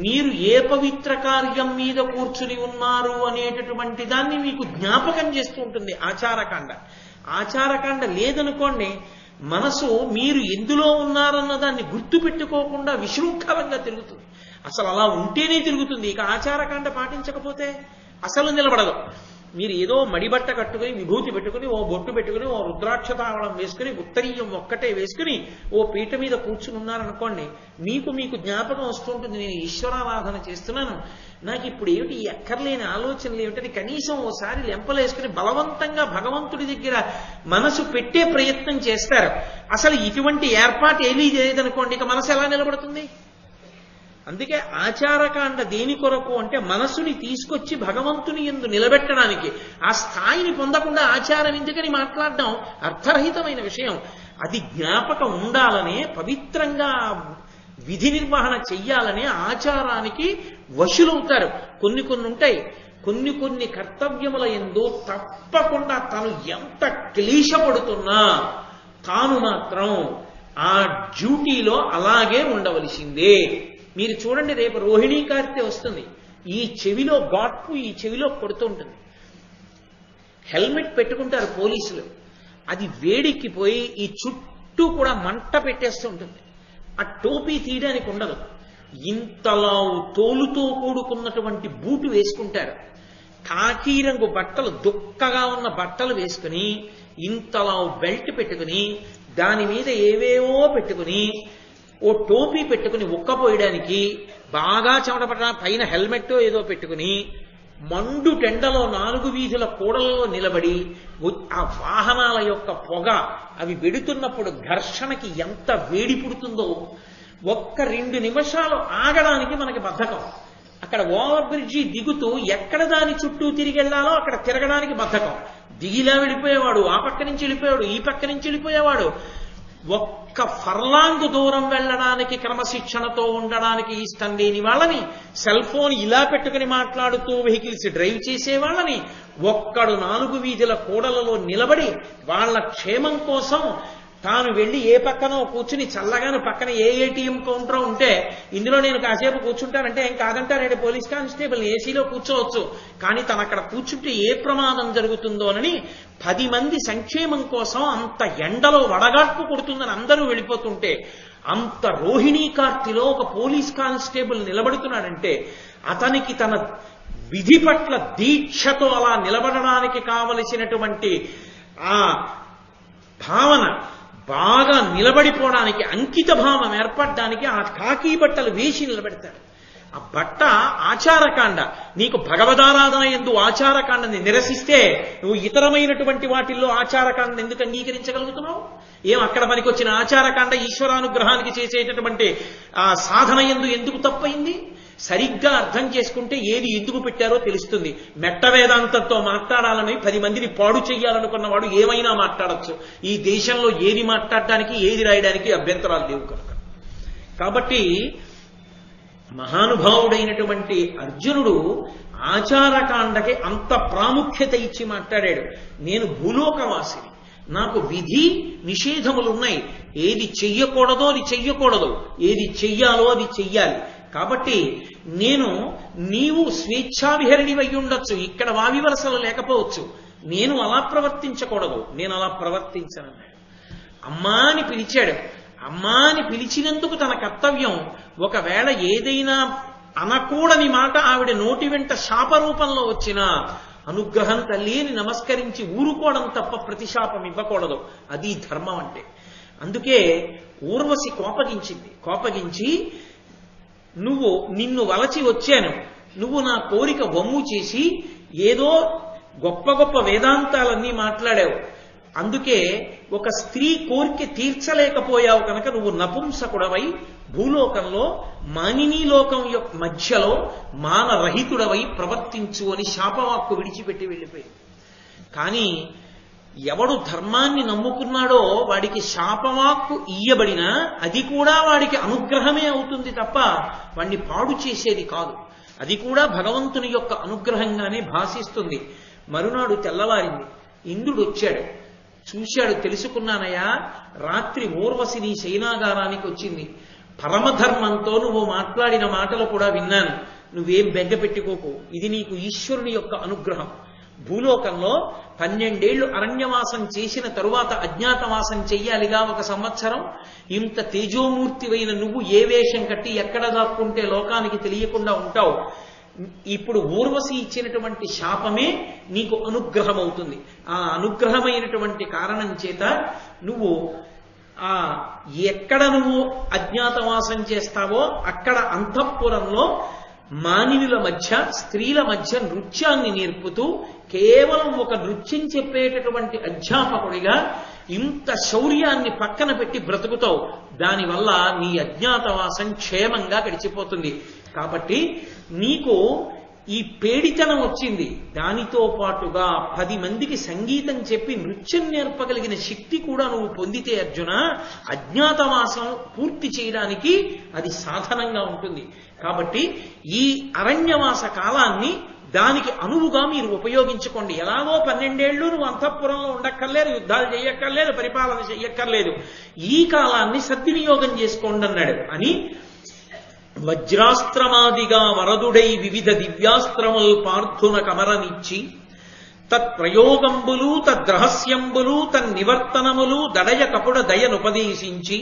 మీరు ఏ పవిత్ర కార్యం మీద కూర్చుని ఉన్నారు అనేటటువంటి దాన్ని మీకు జ్ఞాపకం చేస్తూ ఉంటుంది ఆచారకాండ. ఆచారకాండ లేదనుకోండి, మనసు మీరు ఎందులో ఉన్నారన్న దాన్ని గుర్తు పెట్టుకోకుండా విశృంఖలంగా తిరుగుతుంది. అసలు అలా ఉంటేనే తిరుగుతుంది. ఇక ఆచారకాండ పాటించకపోతే అసలు నిలబడదు. మీరు ఏదో మడిబట్ట కట్టుకుని, విభూతి పెట్టుకుని, ఓ బొట్టు పెట్టుకుని, ఓ రుద్రాక్ష తావళం వేసుకుని, ఉత్తరీయం ఒక్కటే వేసుకుని ఓ పీట మీద కూర్చుని ఉన్నారనుకోండి, మీకు జ్ఞాపకం వస్తుంటుంది, నేను ఈశ్వరారాధన చేస్తున్నాను, నాకు ఇప్పుడు ఏమిటి ఈ ఎక్కర్లేని ఆలోచనలు ఏమిటని కనీసం ఓసారి లెంపలేసుకుని బలవంతంగా భగవంతుడి దగ్గర మనసు పెట్టే ప్రయత్నం చేస్తారు. అసలు ఇటువంటి ఏర్పాటు ఏమీ చేయదనుకోండి, ఇక మనసు ఎలా నిలబడుతుంది? అందుకే ఆచారకాండ దేని కొరకు అంటే మనసుని తీసుకొచ్చి భగవంతుని యందు నిలబెట్టడానికి. ఆ స్థాయిని పొందకుండా ఆచారం ఎందుకని మాట్లాడడం అర్థరహితమైన విషయం. అది జ్ఞాపకం ఉండాలనే, పవిత్రంగా విధి నిర్వహణ చెయ్యాలనే ఆచారానికి వశులవుతారు. కొన్ని ఉంటాయి, కొన్ని కర్తవ్యముల యందు తప్పకుండా తను ఎంత క్లేశపడుతున్నా తాను మాత్రం ఆ డ్యూటీలో అలాగే ఉండవలసిందే. మీరు చూడండి, రేపు రోహిణీ కార్తె వస్తుంది. ఈ చెవిలో గాట్పు ఈ చెవిలో కొడుతుంటుంది. హెల్మెట్ పెట్టుకుంటారు పోలీసులు, అది వేడెక్కిపోయి ఈ చుట్టూ కూడా మంట పెట్టేస్తుంటుంది. ఆ టోపీ తీయడానికి ఉండదు. ఇంతలా తోలుతో కూడుకున్నటువంటి బూటు వేసుకుంటారు. కాకి రంగు బట్టలు, దుక్కగా ఉన్న బట్టలు వేసుకుని, ఇంతలా బెల్ట్ పెట్టుకుని, దాని మీద ఏవేవో పెట్టుకుని, ఓ టోపీ పెట్టుకుని ఉక్కపోయడానికి బాగా చెమటపడ పైన హెల్మెట్ ఏదో పెట్టుకుని మండు టెండలో 4 వీధుల కూడలలో నిలబడి ఆ వాహనాల యొక్క పొగ అవి వెడుతున్నప్పుడు ఘర్షణకి ఎంత వేడి పుడుతుందో, ఒక్క 2 నిమిషాలు ఆగడానికి మనకి బద్ధకం. అక్కడ ఓవర్ బ్రిడ్జి దిగుతూ ఎక్కడ దాని చుట్టూ తిరిగి వెళ్లాలో అక్కడ తిరగడానికి బద్ధకం. దిగిలా వెళ్ళిపోయేవాడు, ఆ పక్క నుంచి వెళ్ళిపోయాడు, ఈ పక్క నుంచి వెళ్ళిపోయేవాడు. ఒక్క ఫర్లాంగ్ దూరం వెళ్ళడానికి క్రమశిక్షణతో ఉండడానికి ఇష్టం లేని వాళ్ళని, సెల్ ఫోన్ ఇలా పెట్టుకుని మాట్లాడుతూ వెహికల్స్ డ్రైవ్ చేసే వాళ్ళని, ఒక్కడు 4 వీధుల కూడలలో నిలబడి వాళ్ళ క్షేమం కోసం తాను వెళ్లి ఏ పక్కనో కూర్చుని చల్లగాను పక్కన ఏ ఏటీఎం కౌంటర్ ఉంటే ఇందులో నేను కాసేపు కూర్చుంటానంటే ఏం కాదంటారంటే పోలీస్ కానిస్టేబుల్ ఏసీలో కూర్చోవచ్చు, కానీ తను అక్కడ కూర్చుంటే ఏ ప్రమాదం జరుగుతుందోనని 10 మంది సంక్షేమం కోసం అంత ఎండలో వడగాట్పు కొడుతుందని అందరూ వెళ్ళిపోతుంటే, అంత రోహిణీ కార్తిలో ఒక పోలీస్ కానిస్టేబుల్ నిలబడుతున్నాడంటే అతనికి తన విధి పట్ల దీక్షతో అలా నిలబడడానికి కావలసినటువంటి ఆ భావన, బాగా నిలబడిపోవడానికి, అంకిత భావం ఏర్పడడానికి ఆ కాకి బట్టలు వేసి నిలబెడతాడు. ఆ బట్ట ఆచారకాండ. నీకు భగవదారాధన యందు ఆచారకాండని నిరసిస్తే నువ్వు ఇతరమైనటువంటి వాటిల్లో ఆచారకాండని ఎందుకు అంగీకరించగలుగుతున్నావు? ఏం అక్కడ మనకి వచ్చిన ఆచారకాండ ఈశ్వరానుగ్రహానికి చేసేటటువంటి ఆ సాధన యందు ఎందుకు తప్పైంది? సరిగ్గా అర్థం చేసుకుంటే ఏది ఎందుకు పెట్టారో తెలుస్తుంది. మెట్ట వేదాంతంతో మాట్లాడాలని 10 మందిని పాడు చెయ్యాలనుకున్నవాడు ఏమైనా మాట్లాడచ్చు. ఈ దేశంలో ఏది మాట్లాడడానికి ఏది రాయడానికి అభ్యంతరాలు లేవు కనుక. కాబట్టి మహానుభావుడైనటువంటి అర్జునుడు ఆచారకాండకి అంత ప్రాముఖ్యత ఇచ్చి మాట్లాడాడు. నేను భూలోకవాసిని, నాకు విధి నిషేధములున్నాయి. ఏది చెయ్యకూడదో అది చెయ్యకూడదు, ఏది చెయ్యాలో అది చెయ్యాలి. కాబట్టి నీవు స్వేచ్ఛావిహరిణి అయి ఉండొచ్చు, ఇక్కడ వావివరసలు లేకపోవచ్చు, నేను అలా ప్రవర్తించకూడదు, నేను అలా ప్రవర్తించనన్నాడు. అమ్మా అని పిలిచాడు. అమ్మా అని పిలిచినందుకు తన కర్తవ్యం. ఒకవేళ ఏదైనా అనకూడని మాట ఆవిడ నోటి వెంట శాపరూపంలో వచ్చినా అనుగ్రహం తల్లి అని నమస్కరించి ఊరుకోవడం తప్ప ప్రతిశాపం ఇవ్వకూడదు. అది ధర్మం అంటే. అందుకే ఊర్వశి కోపగించి నిన్ను వలచి వచ్చాను, నువ్వు నా కోరిక వమ్ము చేసి ఏదో గొప్ప గొప్ప వేదాంతాలన్నీ మాట్లాడావు, అందుకే ఒక స్త్రీ కోరిక తీర్చలేకపోయావు కనుక నువ్వు నపుంసకుడవై భూలోకంలో మానినీ లోకం యొక్క మధ్యలో మానరహితుడవై ప్రవర్తించు అని శాపవాక్కు విడిచిపెట్టి వెళ్ళిపోయింది. కానీ ఎవడు ధర్మాన్ని నమ్ముకున్నాడో వాడికి శాపవాక్కు ఇయ్యబడినా అది కూడా వాడికి అనుగ్రహమే అవుతుంది తప్ప వాడిని పాడు చేసేది కాదు. అది కూడా భగవంతుని యొక్క అనుగ్రహంగానే భాషిస్తుంది. మరునాడు తెల్లవారింది. ఇంద్రుడు వచ్చాడు, చూశాడు. తెలుసుకున్నానయ్యా, రాత్రి ఊర్వశి నీ శయనాగారానికి వచ్చింది. పరమధర్మంతో నువ్వు మాట్లాడిన మాటలు కూడా విన్నాను. నువ్వేం బెంగ పెట్టుకోకు, ఇది నీకు ఈశ్వరుని యొక్క అనుగ్రహం. భూలోకంలో 12 ఏళ్లు అరణ్యవాసం చేసిన తరువాత అజ్ఞాతవాసం చెయ్యాలిగా 1 సంవత్సరం. ఇంత తేజోమూర్తివైన నువ్వు ఏ వేషం కట్టి ఎక్కడ దాక్కుంటే లోకానికి తెలియకుండా ఉంటావు. ఇప్పుడు ఊర్వశి ఇచ్చినటువంటి శాపమే నీకు అనుగ్రహం అవుతుంది. ఆ అనుగ్రహమైనటువంటి కారణం చేత నువ్వు ఎక్కడ నువ్వు అజ్ఞాతవాసం చేస్తావో అక్కడ అంతఃపురంలో మానవుల మధ్య స్త్రీల మధ్య నృత్యాన్ని నేర్పుతూ కేవలం ఒక నృత్యం చెప్పేటటువంటి అధ్యాపకుడిగా ఇంత శౌర్యాన్ని పక్కన పెట్టి బ్రతుకుతావు. దానివల్ల నీ అజ్ఞాతవాసం క్షేమంగా గడిచిపోతుంది. కాబట్టి నీకు ఈ పేడితనం వచ్చింది, దానితో పాటుగా 10 మందికి సంగీతం చెప్పి నృత్యం నేర్పగలిగిన శక్తి కూడా నువ్వు పొందితే అర్జున, అజ్ఞాతవాసం పూర్తి చేయడానికి అది సాధనంగా ఉంటుంది. కాబట్టి ఈ అరణ్యవాస కాలాన్ని దానికి అనువుగా మీరు ఉపయోగించుకోండి. ఎలాగో 12 ఏళ్ళు నువ్వు అంతఃపురంలో ఉండక్కర్లేదు, యుద్ధాలు చేయక్కర్లేదు, పరిపాలన చెయ్యక్కర్లేదు, ఈ కాలాన్ని సద్వినియోగం చేసుకోండి అన్నాడు. అని వజ్రాస్త్రమాదిగా వరదుడై వివిధ దివ్యాస్త్రముల్ పార్థున కమరనిచ్చి తత్ప్రయోగంబులు తద్రహస్యంబులు తన్నివర్తనములు దడయ కపుడ దయనుపదేశించి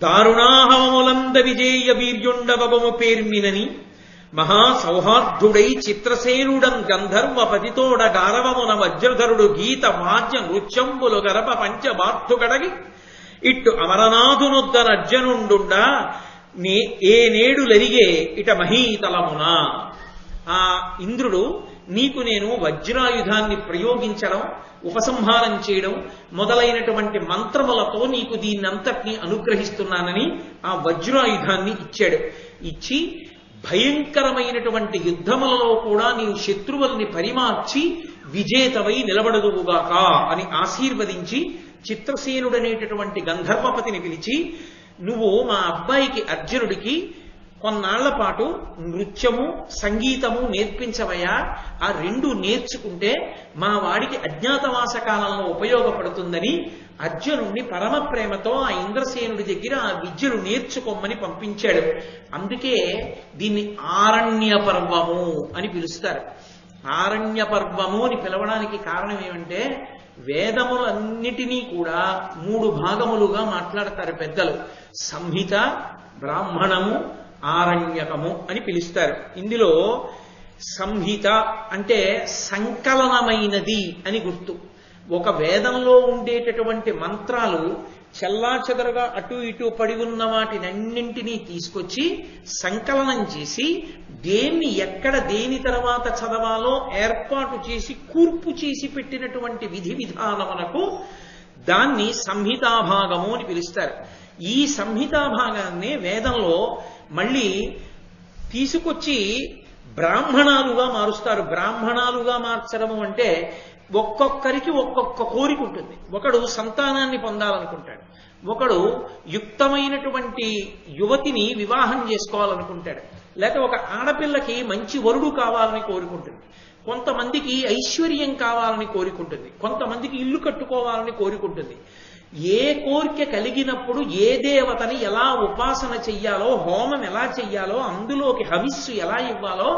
దారుణాహవములంద విజేయ వీర్యుండవము పేర్మినని మహాసౌహార్ధుడై చిత్రసేనుడం గంధర్వ పతితోడ గారవమున వజ్రధరుడు గీత వాద్య నృత్యంబులు గరప పంచబార్థుగడగి ఇట్టు అమరనాథునొద్దన అర్జనుండుండా ఏ నేడులరిగే ఇట మహీతలమున. ఆ ఇంద్రుడు నీకు నేను వజ్రాయుధాన్ని ప్రయోగించడం, ఉపసంహారం చేయడం మొదలైనటువంటి మంత్రములతో నీకు దీన్నంతటినీ అనుగ్రహిస్తున్నానని ఆ వజ్రాయుధాన్ని ఇచ్చాడు. ఇచ్చి భయంకరమైనటువంటి యుద్ధములలో కూడా నీవు శత్రువుల్ని పరిమార్చి విజేతవై నిలబడదువుగాక అని ఆశీర్వదించి చిత్రసేనుడనేటటువంటి గంధర్వపతిని పిలిచి, నువ్వు మా అబ్బాయికి అర్జునుడికి కొన్నాళ్ల పాటు నృత్యము సంగీతము నేర్పించవయ్యా. ఆ 2 నేర్చుకుంటే మా వాడికి అజ్ఞాతవాస కాలంలో ఉపయోగపడుతుందని అర్జునుడిని పరమ ప్రేమతో ఆ ఇంద్రసేనుడి దగ్గర ఆ విద్యను నేర్చుకోమని పంపించాడు. అందుకే దీన్ని ఆరణ్య పర్వము అని పిలుస్తారు. ఆరణ్య పర్వము అని పిలవడానికి కారణం ఏమంటే, వేదములన్నిటినీ కూడా 3 భాగములుగా మాట్లాడతారు పెద్దలు. సంహిత, బ్రాహ్మణము, ఆరణ్యకము అని పిలుస్తారు. ఇందులో సంహిత అంటే సంకలనమైనది అని గుర్తు. ఒక వేదంలో ఉండేటటువంటి మంత్రాలు చెల్లాచెదరుగా అటు ఇటు పడి ఉన్న వాటినన్నింటినీ తీసుకొచ్చి సంకలనం చేసి దేన్ని ఎక్కడ దేని తర్వాత చదవాలో ఏర్పాటు చేసి కూర్పు చేసి పెట్టినటువంటి విధి విధానమునకు దాన్ని సంహితాభాగము అని పిలుస్తారు. ఈ సంహితాభాగాన్ని వేదంలో మళ్ళీ తీసుకొచ్చి బ్రాహ్మణాలుగా మారుస్తారు. బ్రాహ్మణాలుగా మార్చడము అంటే ఒక్కొక్కరికి ఒక్కొక్క కోరిక ఉంటుంది. ఒకడు సంతానాన్ని పొందాలనుకుంటాడు, ఒకడు యుక్తమైనటువంటి యువతిని వివాహం చేసుకోవాలనుకుంటాడు, లేక ఒక ఆడపిల్లకి మంచి వరుడు కావాలని కోరుకుంటుంది, కొంతమందికి ఐశ్వర్యం కావాలని కోరుకుంటుంది, కొంతమందికి ఇల్లు కట్టుకోవాలని కోరుకుంటుంది. ఏ కోరిక కలిగినప్పుడు ఏ దేవతని ఎలా ఉపాసన చెయ్యాలో, హోమం ఎలా చెయ్యాలో, అందులోకి హవిస్సు ఎలా ఇవ్వాలో,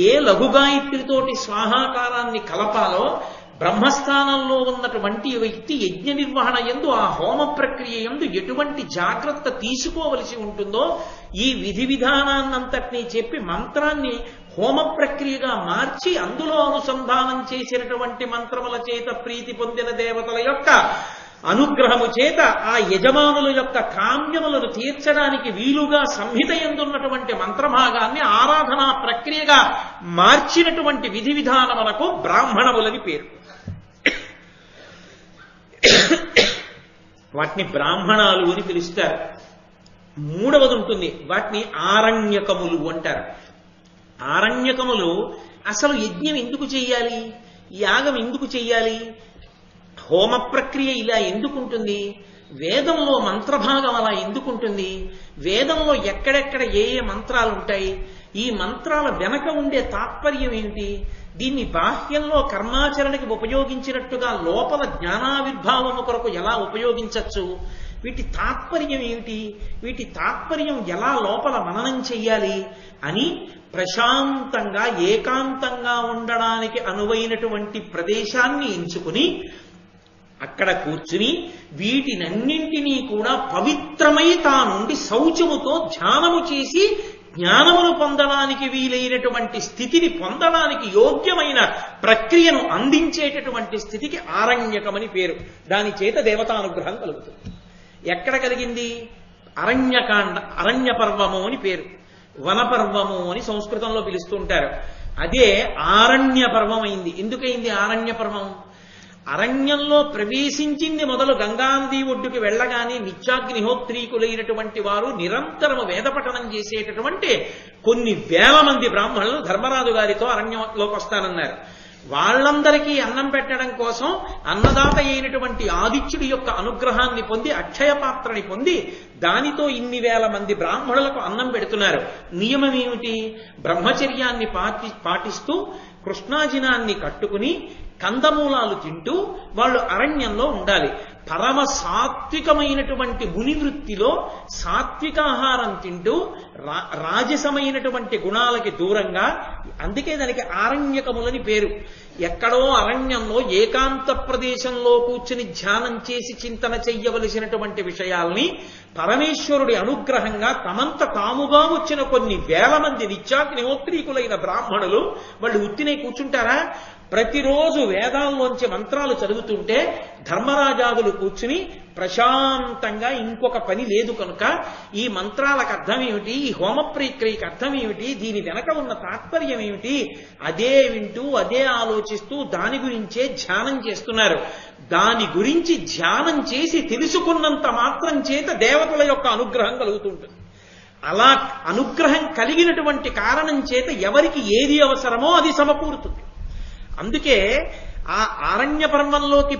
ఏ లఘుగాయత్రితోటి స్వాహాకారాన్ని కలపాలో, బ్రహ్మస్థానంలో ఉన్నటువంటి వ్యక్తి యజ్ఞ నిర్వహణ యందు ఆ హోమ ప్రక్రియ యందు ఎటువంటి జాగ్రత్త తీసుకోవలసి ఉంటుందో ఈ విధి విధానాన్నంతటినీ చెప్పి మంత్రాన్ని హోమ ప్రక్రియగా మార్చి అందులో అనుసంధానం చేసినటువంటి మంత్రముల చేత ప్రీతి పొందిన దేవతల యొక్క అనుగ్రహము చేత ఆ యజమానుల యొక్క కామ్యములను తీర్చడానికి వీలుగా సంహిత యందున్నటువంటి మంత్రభాగాన్ని ఆరాధనా ప్రక్రియగా మార్చినటువంటి విధి విధానములకు బ్రాహ్మణములని పేరు. వాటిని బ్రాహ్మణాలు అని పిలుస్తారు. మూడవది ఉంటుంది, వాటిని ఆరణ్యకములు అంటారు. ఆరణ్యకములు అసలు యజ్ఞం ఎందుకు చెయ్యాలి, యాగం ఎందుకు చెయ్యాలి, హోమ ప్రక్రియ ఇలా ఎందుకుంటుంది, వేదంలో మంత్రభాగం అలా ఎందుకుంటుంది, వేదంలో ఎక్కడెక్కడ ఏ ఏ మంత్రాలు ఉంటాయి, ఈ మంత్రాల వెనక ఉండే తాత్పర్యం ఏమిటి, దీన్ని బాహ్యంలో కర్మాచరణకి ఉపయోగించినట్టుగా లోపల జ్ఞానావిర్భావము కొరకు ఎలా ఉపయోగించవచ్చు, వీటి తాత్పర్యం ఏమిటి, వీటి తాత్పర్యం ఎలా లోపల మననం చెయ్యాలి అని ప్రశాంతంగా ఏకాంతంగా ఉండడానికి అనువైనటువంటి ప్రదేశాన్ని ఎంచుకుని అక్కడ కూర్చుని వీటినన్నింటినీ కూడా పవిత్రమై తానుండి శౌచముతో ధ్యానము చేసి జ్ఞానమును పొందడానికి వీలైనటువంటి స్థితిని పొందడానికి యోగ్యమైన ప్రక్రియను అందించేటటువంటి స్థితికి ఆరణ్యకమని పేరు. దాని చేత దేవతానుగ్రహం కలుగుతుంది. ఎక్కడ కలిగింది? అరణ్యకాండ, అరణ్య పర్వము అని పేరు. వనపర్వము అని సంస్కృతంలో పిలుస్తుంటారు. అదే ఆరణ్య పర్వం అయింది. ఎందుకయింది ఆరణ్య పర్వం? అరణ్యంలో ప్రవేశించింది మొదలు గంగానది ఒడ్డుకి వెళ్ళగానే నిత్యాగ్నిహోత్రీకులైనటువంటి వారు నిరంతరము వేదపఠనం చేసేటటువంటి కొన్ని వేల మంది బ్రాహ్మణులు ధర్మరాజు గారితో అరణ్యంలోకి వస్తానన్నారు. వాళ్ళందరికీ అన్నం పెట్టడం కోసం అన్నదాత అయినటువంటి ఆదిత్యుడి యొక్క అనుగ్రహాన్ని పొంది అక్షయ పాత్రని పొంది దానితో ఇన్ని వేల మంది బ్రాహ్మణులకు అన్నం పెడుతున్నారు. నియమం ఏమిటి? బ్రహ్మచర్యాన్ని పాటిస్తూ కృష్ణాజినాన్ని కట్టుకుని కందమూలాలు తింటూ వాళ్ళు అరణ్యంలో ఉండాలి. పరమ సాత్వికమైనటువంటి ముని వృత్తిలో సాత్వికాహారం తింటూ రాజసమైనటువంటి గుణాలకి దూరంగా, అందుకే దానికి ఆరణ్యకములని పేరు. ఎక్కడో అరణ్యంలో ఏకాంత ప్రదేశంలో కూర్చుని ధ్యానం చేసి చింతన చెయ్యవలసినటువంటి విషయాల్ని పరమేశ్వరుడి అనుగ్రహంగా తమంత తాముగా వచ్చిన కొన్ని వేల మంది నిత్యాగ్నిహోత్రీకులైన బ్రాహ్మణులు వాళ్ళు ఉత్తినే కూర్చుంటారా? ప్రతిరోజు వేదాల్లోంచి మంత్రాలు చదువుతుంటే ధర్మరాజాదులు కూర్చుని ప్రశాంతంగా ఇంకొక పని లేదు కనుక ఈ మంత్రాలకు అర్థం ఏమిటి, ఈ హోమ ప్రక్రియకి అర్థం ఏమిటి, దీని వెనక ఉన్న తాత్పర్యం ఏమిటి, అదే వింటూ అదే ఆలోచిస్తూ దాని గురించే ధ్యానం చేస్తున్నారు. దాని గురించి ధ్యానం చేసి తెలుసుకున్నంత మాత్రం చేత దేవతల యొక్క అనుగ్రహం కలుగుతుంటుంది. అలా అనుగ్రహం కలిగినటువంటి కారణం చేత ఎవరికి ఏది అవసరమో అది సమకూరుతుంది. అందుకే ఆ ఆరణ్య పర్వంలోకి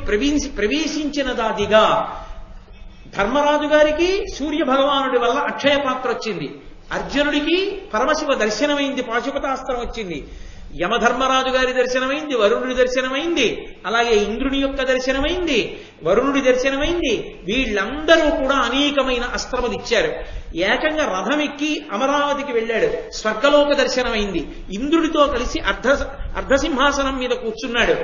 ప్రవేశించినదాదిగా ధర్మరాజు గారికి సూర్య భగవానుడి వల్ల అక్షయ పాత్ర వచ్చింది, అర్జునుడికి పరమశివ దర్శనమైంది, పాశుపతాస్త్రం వచ్చింది, యమధర్మరాజు గారి దర్శనమైంది, వరుణుడి దర్శనమైంది, అలాగే ఇంద్రుని యొక్క దర్శనమైంది, వరుణుడి దర్శనమైంది. వీళ్ళందరూ కూడా అనేకమైన అస్త్రములు ఇచ్చారు. ఏకంగా రథమెక్కి అమరావతికి వెళ్ళాడు, స్వర్గలోక దర్శనమైంది. ఇంద్రుడితో కలిసి అర్ధసింహాసనం మీద కూర్చున్నాడు.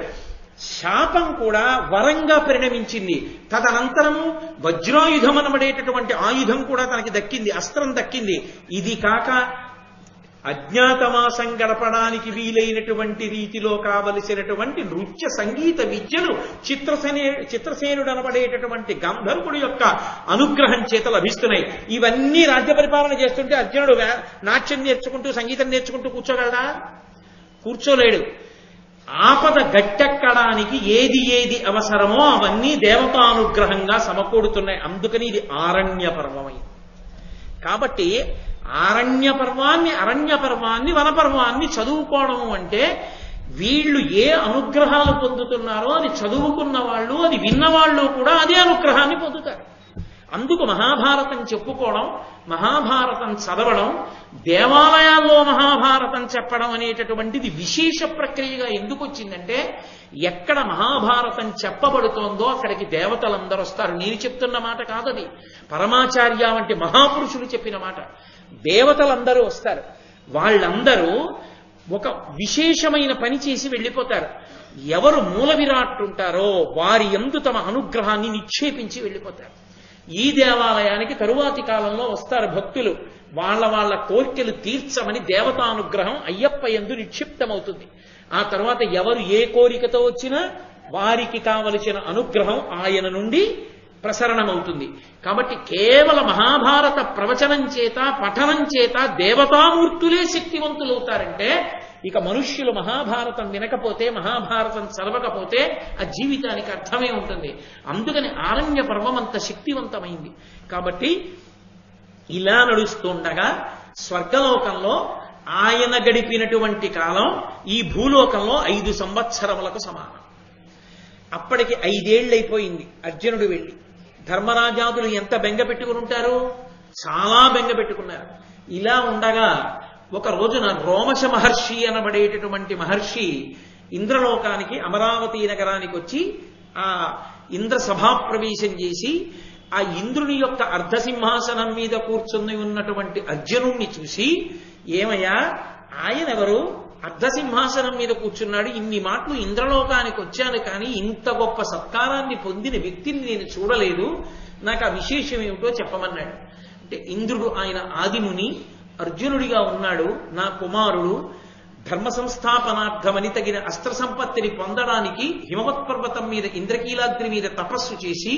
శాపం కూడా వరంగా పరిణమించింది. తదనంతరము వజ్రాయుధం అనబడేటటువంటి ఆయుధం కూడా తనకి దక్కింది, అస్త్రం దక్కింది. ఇది కాక అజ్ఞాతమాసం గడపడానికి వీలైనటువంటి రీతిలో కావలసినటువంటి నృత్య సంగీత విద్యలు చిత్రసేనుడు అనబడేటటువంటి గంధర్వుడి యొక్క అనుగ్రహం చేత లభిస్తున్నాయి. ఇవన్నీ రాజ్య పరిపాలన చేస్తుంటే అర్జునుడు నాట్యం నేర్చుకుంటూ సంగీతం నేర్చుకుంటూ కూర్చోగలడా? కూర్చోలేడు. ఆపద గట్టెక్కడానికి ఏది ఏది అవసరమో అవన్నీ దేవతానుగ్రహంగా సమకూడుతున్నాయి. అందుకని ఇది ఆరణ్య పర్వమైంది. కాబట్టి అరణ్య పర్వాన్ని వనపర్వాన్ని చదువుకోవడం అంటే వీళ్ళు ఏ అనుగ్రహాలు పొందుతున్నారో అది చదువుకున్న వాళ్ళు, అది విన్నవాళ్ళు కూడా అదే అనుగ్రహాన్ని పొందుతారు. అందుకు మహాభారతం చెప్పుకోవడం, మహాభారతం చదవడం, దేవాలయాల్లో మహాభారతం చెప్పడం అనేటటువంటిది విశేష ప్రక్రియగా ఎందుకు వచ్చిందంటే ఎక్కడ మహాభారతం చెప్పబడుతోందో అక్కడికి దేవతలందరూ వస్తారు. నేను చెప్తున్న మాట కాదది, పరమాచార్య వంటి మహాపురుషులు చెప్పిన మాట. దేవతలందరూ వస్తారు. వాళ్ళందరూ ఒక విశేషమైన పని చేసి వెళ్ళిపోతారు. ఎవరు మూల విరాట్ ఉంటారో వారి యందు తమ అనుగ్రహాన్ని నిక్షేపించి వెళ్ళిపోతారు. ఈ దేవాలయానికి తరువాతి కాలంలో వస్తారు భక్తులు. వాళ్ళ కోరికలు తీర్చమని దేవతానుగ్రహం అయ్యప్ప యందు నిక్షిప్తమవుతుంది. ఆ తర్వాత ఎవరు ఏ కోరికతో వచ్చినా వారికి కావలసిన అనుగ్రహం ఆయన నుండి ప్రసరణమవుతుంది. కాబట్టి కేవల మహాభారత ప్రవచనం చేత, పఠనం చేత దేవతామూర్తులే శక్తివంతులవుతారంటే ఇక మనుష్యులు మహాభారతం వినకపోతే, మహాభారతం చదవకపోతే ఆ జీవితానికి అర్థమే ఉంటుంది. అందుకని ఆరణ్య పర్వం అంత శక్తివంతమైంది. కాబట్టి ఇలా నడుస్తుండగా స్వర్గలోకంలో ఆయన గడిపినటువంటి కాలం ఈ భూలోకంలో 5 సంవత్సరములకు సమానం. అప్పటికి 5 ఏళ్లైపోయింది అర్జునుడు వెళ్ళి. ధర్మరాజాదులు ఎంత బెంగ పెట్టుకుని ఉంటారు? చాలా బెంగ పెట్టుకున్నారు. ఇలా ఉండగా ఒక రోజున రోమశ మహర్షి అనబడేటటువంటి మహర్షి ఇంద్రలోకానికి, అమరావతి నగరానికి వచ్చి ఆ ఇంద్ర సభాప్రవేశం చేసి ఆ ఇంద్రుని యొక్క అర్ధసింహాసనం మీద కూర్చుని ఉన్నటువంటి అర్జునుణ్ణి చూసి, ఏమయ్యా ఆయనెవరు? అర్ధసింహాసనం మీద కూర్చున్నాడు. ఇన్ని మాటలు ఇంద్రలోకానికి వచ్చాను కానీ ఇంత గొప్ప సత్కారాన్ని పొందిన వ్యక్తిని నేను చూడలేదు, నాకు ఆ విశేషం ఏమిటో చెప్పమన్నాడు. అంటే ఇంద్రుడు ఆయన ఆదిముని, అర్జునుడిగా ఉన్నాడు, నా కుమారుడు, ధర్మ సంస్థాపనార్థమని తగిన అస్త్ర సంపత్తిని పొందడానికి హిమవత్ పర్వతం మీద ఇంద్రకీలాద్రి మీద తపస్సు చేసి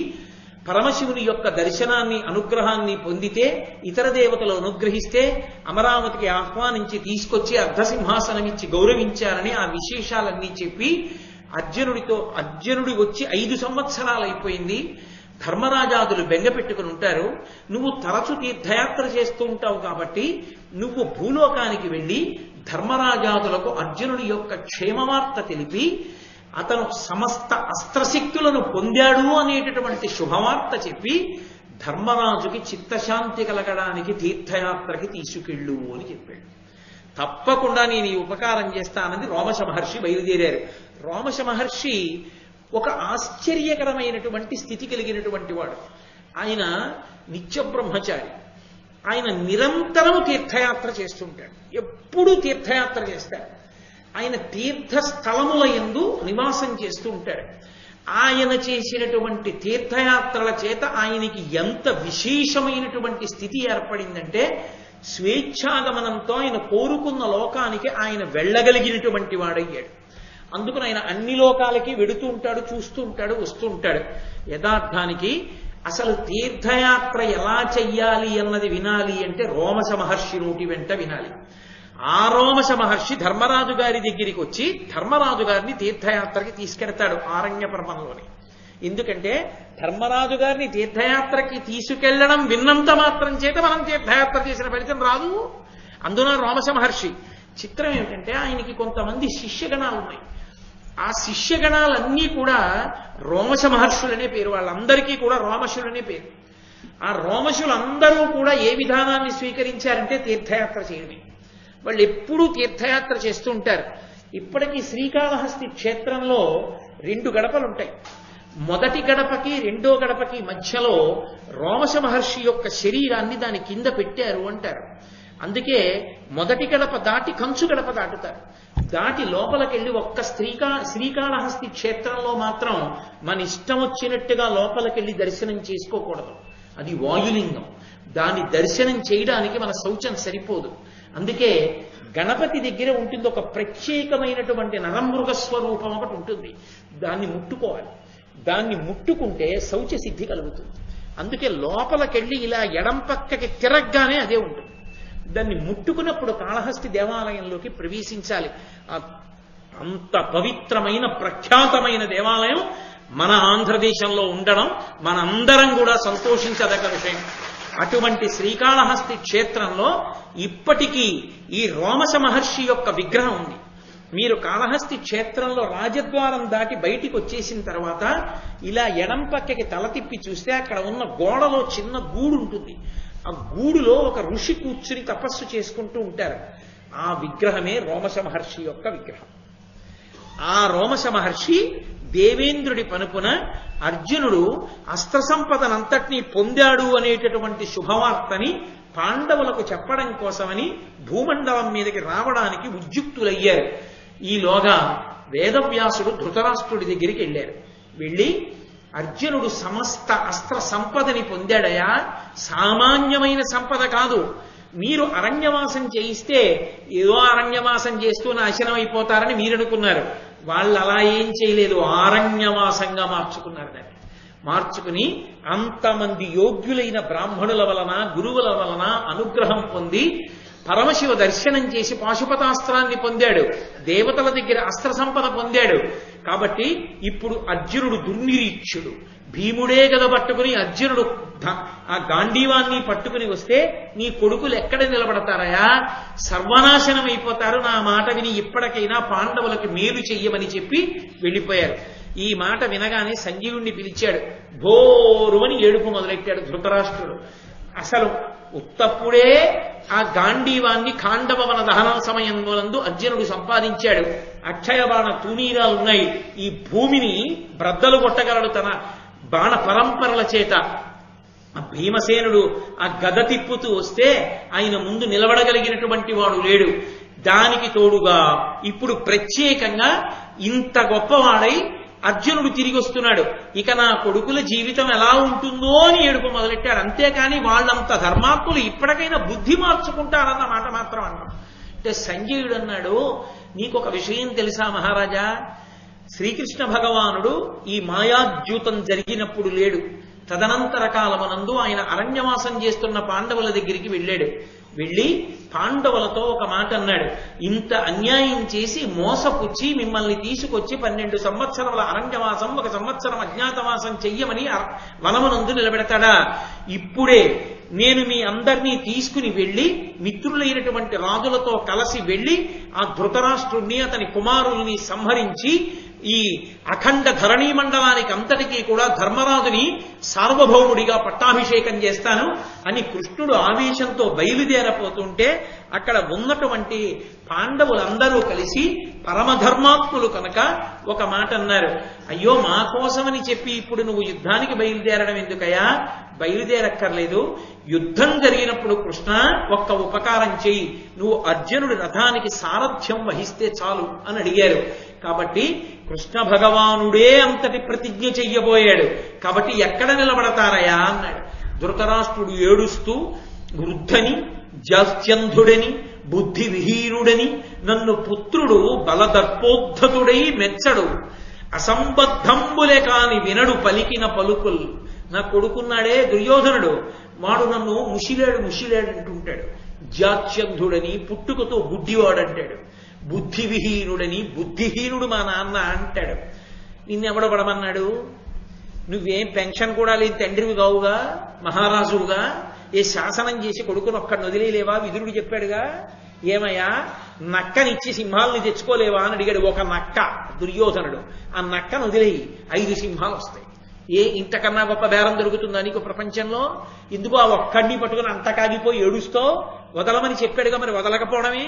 పరమశివుని యొక్క దర్శనాన్ని, అనుగ్రహాన్ని పొందితే, ఇతర దేవతలు అనుగ్రహిస్తే అమరావతికి ఆహ్వానించి తీసుకొచ్చి అర్ధసింహాసనం ఇచ్చి గౌరవించారని ఆ విశేషాలన్నీ చెప్పి అర్జునుడి వచ్చి 5 సంవత్సరాలు అయిపోయింది. ధర్మరాజాదులు బెంగ పెట్టుకుని ఉంటారు. నువ్వు తరచు తీర్థయాత్ర చేస్తూ ఉంటావు కాబట్టి నువ్వు భూలోకానికి వెళ్ళి ధర్మరాజాదులకు అర్జునుడి యొక్క క్షేమవార్త తెలిపి అతను సమస్త అస్త్రశక్తులను పొందాడు అనేటటువంటి శుభవార్త చెప్పి ధర్మరాజుకి చిత్తశాంతి కలగడానికి తీర్థయాత్రకి తీసుకెళ్ళు అని చెప్పాడు. తప్పకుండా నేను ఈ ఉపకారం చేస్తానని రోమశ మహర్షి బయలుదేరారు. రోమశ మహర్షి ఒక ఆశ్చర్యకరమైనటువంటి స్థితి కలిగినటువంటి వాడు. ఆయన నిత్య బ్రహ్మచారి. ఆయన నిరంతరం తీర్థయాత్ర చేస్తుంటాడు. ఎప్పుడూ తీర్థయాత్ర చేస్తాడు. ఆయన తీర్థస్థలముల యందు నివాసం చేస్తూ ఉంటాడు. ఆయన చేసినటువంటి తీర్థయాత్రల చేత ఆయనకి ఎంత విశేషమైనటువంటి స్థితి ఏర్పడిందంటే స్వేచ్ఛాగమనంతో ఆయన కోరుకున్న లోకానికి ఆయన వెళ్ళగలిగినటువంటి వాడయ్యాడు. అందుకని ఆయన అన్ని లోకాలకి వెడుతూ ఉంటాడు, చూస్తూ ఉంటాడు, వస్తూ ఉంటాడు. యథార్థానికి అసలు తీర్థయాత్ర ఎలా చెయ్యాలి అన్నది వినాలి అంటే రోమశ మహర్షి నోటి వెంట వినాలి. ఆ రోమశ మహర్షి ధర్మరాజు గారి దగ్గరికి వచ్చి ధర్మరాజు గారిని తీర్థయాత్రకి తీసుకెడతాడు ఆరణ్య పర్వంలోని. ఎందుకంటే ధర్మరాజు గారిని తీర్థయాత్రకి తీసుకెళ్లడం విన్నంత మాత్రం చేత మనం తీర్థయాత్ర చేసిన ఫలితం రాదు. అందున రోమశ మహర్షి చిత్రం ఏమిటంటే ఆయనకి కొంతమంది శిష్యగణాలు ఉన్నాయి. ఆ శిష్యగణాలన్నీ కూడా రోమశ మహర్షులనే పేరు. వాళ్ళందరికీ కూడా రోమశులనే పేరు. ఆ రోమశులందరూ కూడా ఏ విధానాన్ని స్వీకరించారంటే తీర్థయాత్ర చేయడమే. వాళ్ళు ఎప్పుడూ తీర్థయాత్ర చేస్తూ ఉంటారు. ఇప్పటికీ శ్రీకాళహస్తి క్షేత్రంలో 2 గడపలు ఉంటాయి. మొదటి గడపకి రెండో గడపకి మధ్యలో రోమశ మహర్షి యొక్క శరీరాన్ని దాని కింద పెట్టారు అంటారు. అందుకే మొదటి గడప దాటి కంచు గడప దాటుతారు. దాటి లోపలికెళ్ళి ఒక్క శ్రీకాళహస్తి క్షేత్రంలో మాత్రం మన ఇష్టం వచ్చినట్టుగా లోపలికెళ్ళి దర్శనం చేసుకోకూడదు. అది వాయులింగం. దాని దర్శనం చేయడానికి మన శౌచం సరిపోదు. అందుకే గణపతి దగ్గర ఉంటుంది ఒక ప్రత్యేకమైనటువంటి నరమృగ స్వరూపం ఒకటి ఉంటుంది. దాన్ని ముట్టుకోవాలి. దాన్ని ముట్టుకుంటే శౌచ సిద్ధి కలుగుతుంది. అందుకే లోపలికెళ్ళి ఇలా ఎడం పక్కకి తిరగగానే అదే ఉంటుంది. దాన్ని ముట్టుకున్నప్పుడు కాళహస్తి దేవాలయంలోకి ప్రవేశించాలి. అంత పవిత్రమైన ప్రఖ్యాతమైన దేవాలయం మన ఆంధ్రదేశంలో ఉండడం మనందరం కూడా సంతోషించదగ్గ విషయం. అటువంటి శ్రీకాళహస్తి క్షేత్రంలో ఇప్పటికీ ఈ రోమశ మహర్షి యొక్క విగ్రహం ఉంది. మీరు కాళహస్తి క్షేత్రంలో రాజద్వారం దాటి బయటికి వచ్చేసిన తర్వాత ఇలా ఎడం పక్కకి తల తిప్పి చూస్తే అక్కడ ఉన్న గోడలో చిన్న గూడు ఉంటుంది. ఆ గూడులో ఒక ఋషి కూర్చుని తపస్సు చేసుకుంటూ ఉంటారు. ఆ విగ్రహమే రోమశ మహర్షి యొక్క విగ్రహం. ఆ రోమశ మహర్షి దేవేంద్రుడి పనుపున అర్జునుడు అస్త్ర సంపదనంతటినీ పొందాడు అనేటటువంటి శుభవార్తని పాండవులకు చెప్పడం కోసమని భూమండలం మీదకి రావడానికి ఉద్యుక్తులయ్యారు. ఈలోగా వేదవ్యాసుడు ధృతరాష్ట్రుడి దగ్గరికి వెళ్ళారు. వెళ్ళి అర్జునుడు సమస్త అస్త్ర సంపదని పొందాడయా, సామాన్యమైన సంపద కాదు. మీరు అరణ్యవాసం చేయిస్తే ఏదో అరణ్యవాసం చేస్తూ నాశనం అయిపోతారని మీరు అనుకున్నారు. వాళ్ళు అలా ఏం చేయలేదు, ఆరణ్యవాసంగా మార్చుకున్నారు. దాన్ని మార్చుకుని అంతమంది యోగ్యులైన బ్రాహ్మణుల వలన గురువుల వలన అనుగ్రహం పొంది పరమశివ దర్శనం చేసి పాశుపతాస్త్రాన్ని పొందాడు. దేవతల దగ్గర అస్త్ర సంపద పొందాడు. కాబట్టి ఇప్పుడు అర్జునుడు దుర్నిరీక్షుడు. భీముడే గద పట్టుకుని అర్జునుడు ఆ గాంధీవాన్ని పట్టుకుని వస్తే నీ కొడుకులు ఎక్కడ నిలబడతారయా, సర్వనాశనం అయిపోతారు. నా మాట విని ఇప్పటికైనా పాండవులకు మేలు చెయ్యమని చెప్పి వెళ్ళిపోయారు. ఈ మాట వినగానే సంజీవుణ్ణి పిలిచాడు. భోరుమని ఏడుపు మొదలెట్టాడు ధృతరాష్ట్రుడు. అసలు ఉత్తప్పుడే ఆ గాంధీవాన్ని ఖాండవవన దహనం సమయంలో అర్జునుడు సంపాదించాడు. అక్షయ బాణ తూనీరాలున్నాయి. ఈ భూమిని బ్రద్దలు కొట్టగలడు తన బాణ పరంపరల చేత. భీమసేనుడు ఆ గద తిప్పుతూ వస్తే ఆయన ముందు నిలబడగలిగినటువంటి వాడు లేడు. దానికి తోడుగా ఇప్పుడు ప్రత్యేకంగా ఇంత గొప్పవాడై అర్జునుడు తిరిగి వస్తున్నాడు. ఇక నా కొడుకుల జీవితం ఎలా ఉంటుందో అని ఏడుపు మొదలెట్టాడు. అంతేకాని వాళ్ళంత ధర్మాత్ములు ఇప్పటికైనా బుద్ధి మార్చుకుంటారన్న మాట మాత్రం అన్నాడు. అంటే సంజయుడు అన్నాడు, నీకొక విషయం తెలుసా మహారాజా, శ్రీకృష్ణ భగవానుడు ఈ మాయాద్యూతం జరిగినప్పుడు లేడు. తదనంతర కాలమనందు ఆయన అరణ్యవాసం చేస్తున్న పాండవుల దగ్గరికి వెళ్ళాడు. వెళ్ళి పాండవులతో ఒక మాట అన్నాడు, ఇంత అన్యాయం చేసి మోసపుచ్చి మిమ్మల్ని తీసుకొచ్చి 12 సంవత్సరముల అరణ్యవాసం 1 సంవత్సరం అజ్ఞాతవాసం చెయ్యమని వనమునందు నిలబెడతాడా? ఇప్పుడే నేను మీ అందరినీ తీసుకుని వెళ్ళి మిత్రులైనటువంటి రాజులతో కలిసి వెళ్ళి ఆ ధృతరాష్ట్రుణ్ణి అతని కుమారుల్ని సంహరించి ఈ అఖండ ధరణీ మండలానికి అంతటికీ కూడా ధర్మరాజుని సార్వభౌముడిగా పట్టాభిషేకం చేస్తాను అని కృష్ణుడు ఆవేశంతో బయలుదేరపోతుంటే అక్కడ ఉన్నటువంటి పాండవులందరూ కలిసి పరమధర్మాత్ములు కనుక ఒక మాట అన్నారు. అయ్యో, మా కోసమని చెప్పి ఇప్పుడు నువ్వు యుద్ధానికి బయలుదేరడం ఎందుకయ్యా? బయలుదేరక్కర్లేదు. యుద్ధం జరిగినప్పుడు కృష్ణ ఒక్క ఉపకారం చెయ్యి, నువ్వు అర్జునుడి రథానికి సారథ్యం వహిస్తే చాలు అని అడిగారు. కాబట్టి కృష్ణ భగవానుడే అంతటి ప్రతిజ్ఞ చెయ్యబోయాడు. కాబట్టి ఎక్కడ నిలబడతారయా అన్నాడు. ధృతరాష్ట్రుడు ఏడుస్తూ, వృద్ధని, జాస్యంధుడని, బుద్ధి విహీనుడని, నన్ను పుత్రుడు బలదర్పోద్ధతుడై మెచ్చడు, అసంబద్ధంబులే కాని వినడు పలికిన పలుకుల్. నా కొడుకున్నాడే దుర్యోధనుడు, వాడు నన్ను ముషిలేడు అంటుంటాడు. జాత్యంధుడని, పుట్టుకతో గుడ్డివాడంటాడు. బుద్ధి విహీనుడని, బుద్ధిహీనుడు మా నాన్న అంటాడు. నిన్నెవడబడమన్నాడు? నువ్వేం పెన్షన్ కూడా లేని తండ్రివి కావుగా, మహారాజువుగా ఏ శాసనం చేసి కొడుకును ఒక్కడిని వదిలేలేవా? విదురుడు చెప్పాడుగా. ఏమయ్యా, నక్కనిచ్చి సింహాలని తెచ్చుకోలేవా అని అడిగాడు. ఒక నక్క దుర్యోధనుడు. ఆ నక్కను వదిలేయి, 5 సింహాలు వస్తాయి. ఇంతకన్నా గొప్ప బేరం దొరుకుతుందా నీకు ప్రపంచంలో? ఎందుకు ఆ ఒక్కడిని పట్టుకుని అంత కాగిపోయి ఏడుస్తో? వదలమని చెప్పాడుగా, మరి వదలకపోవడమే.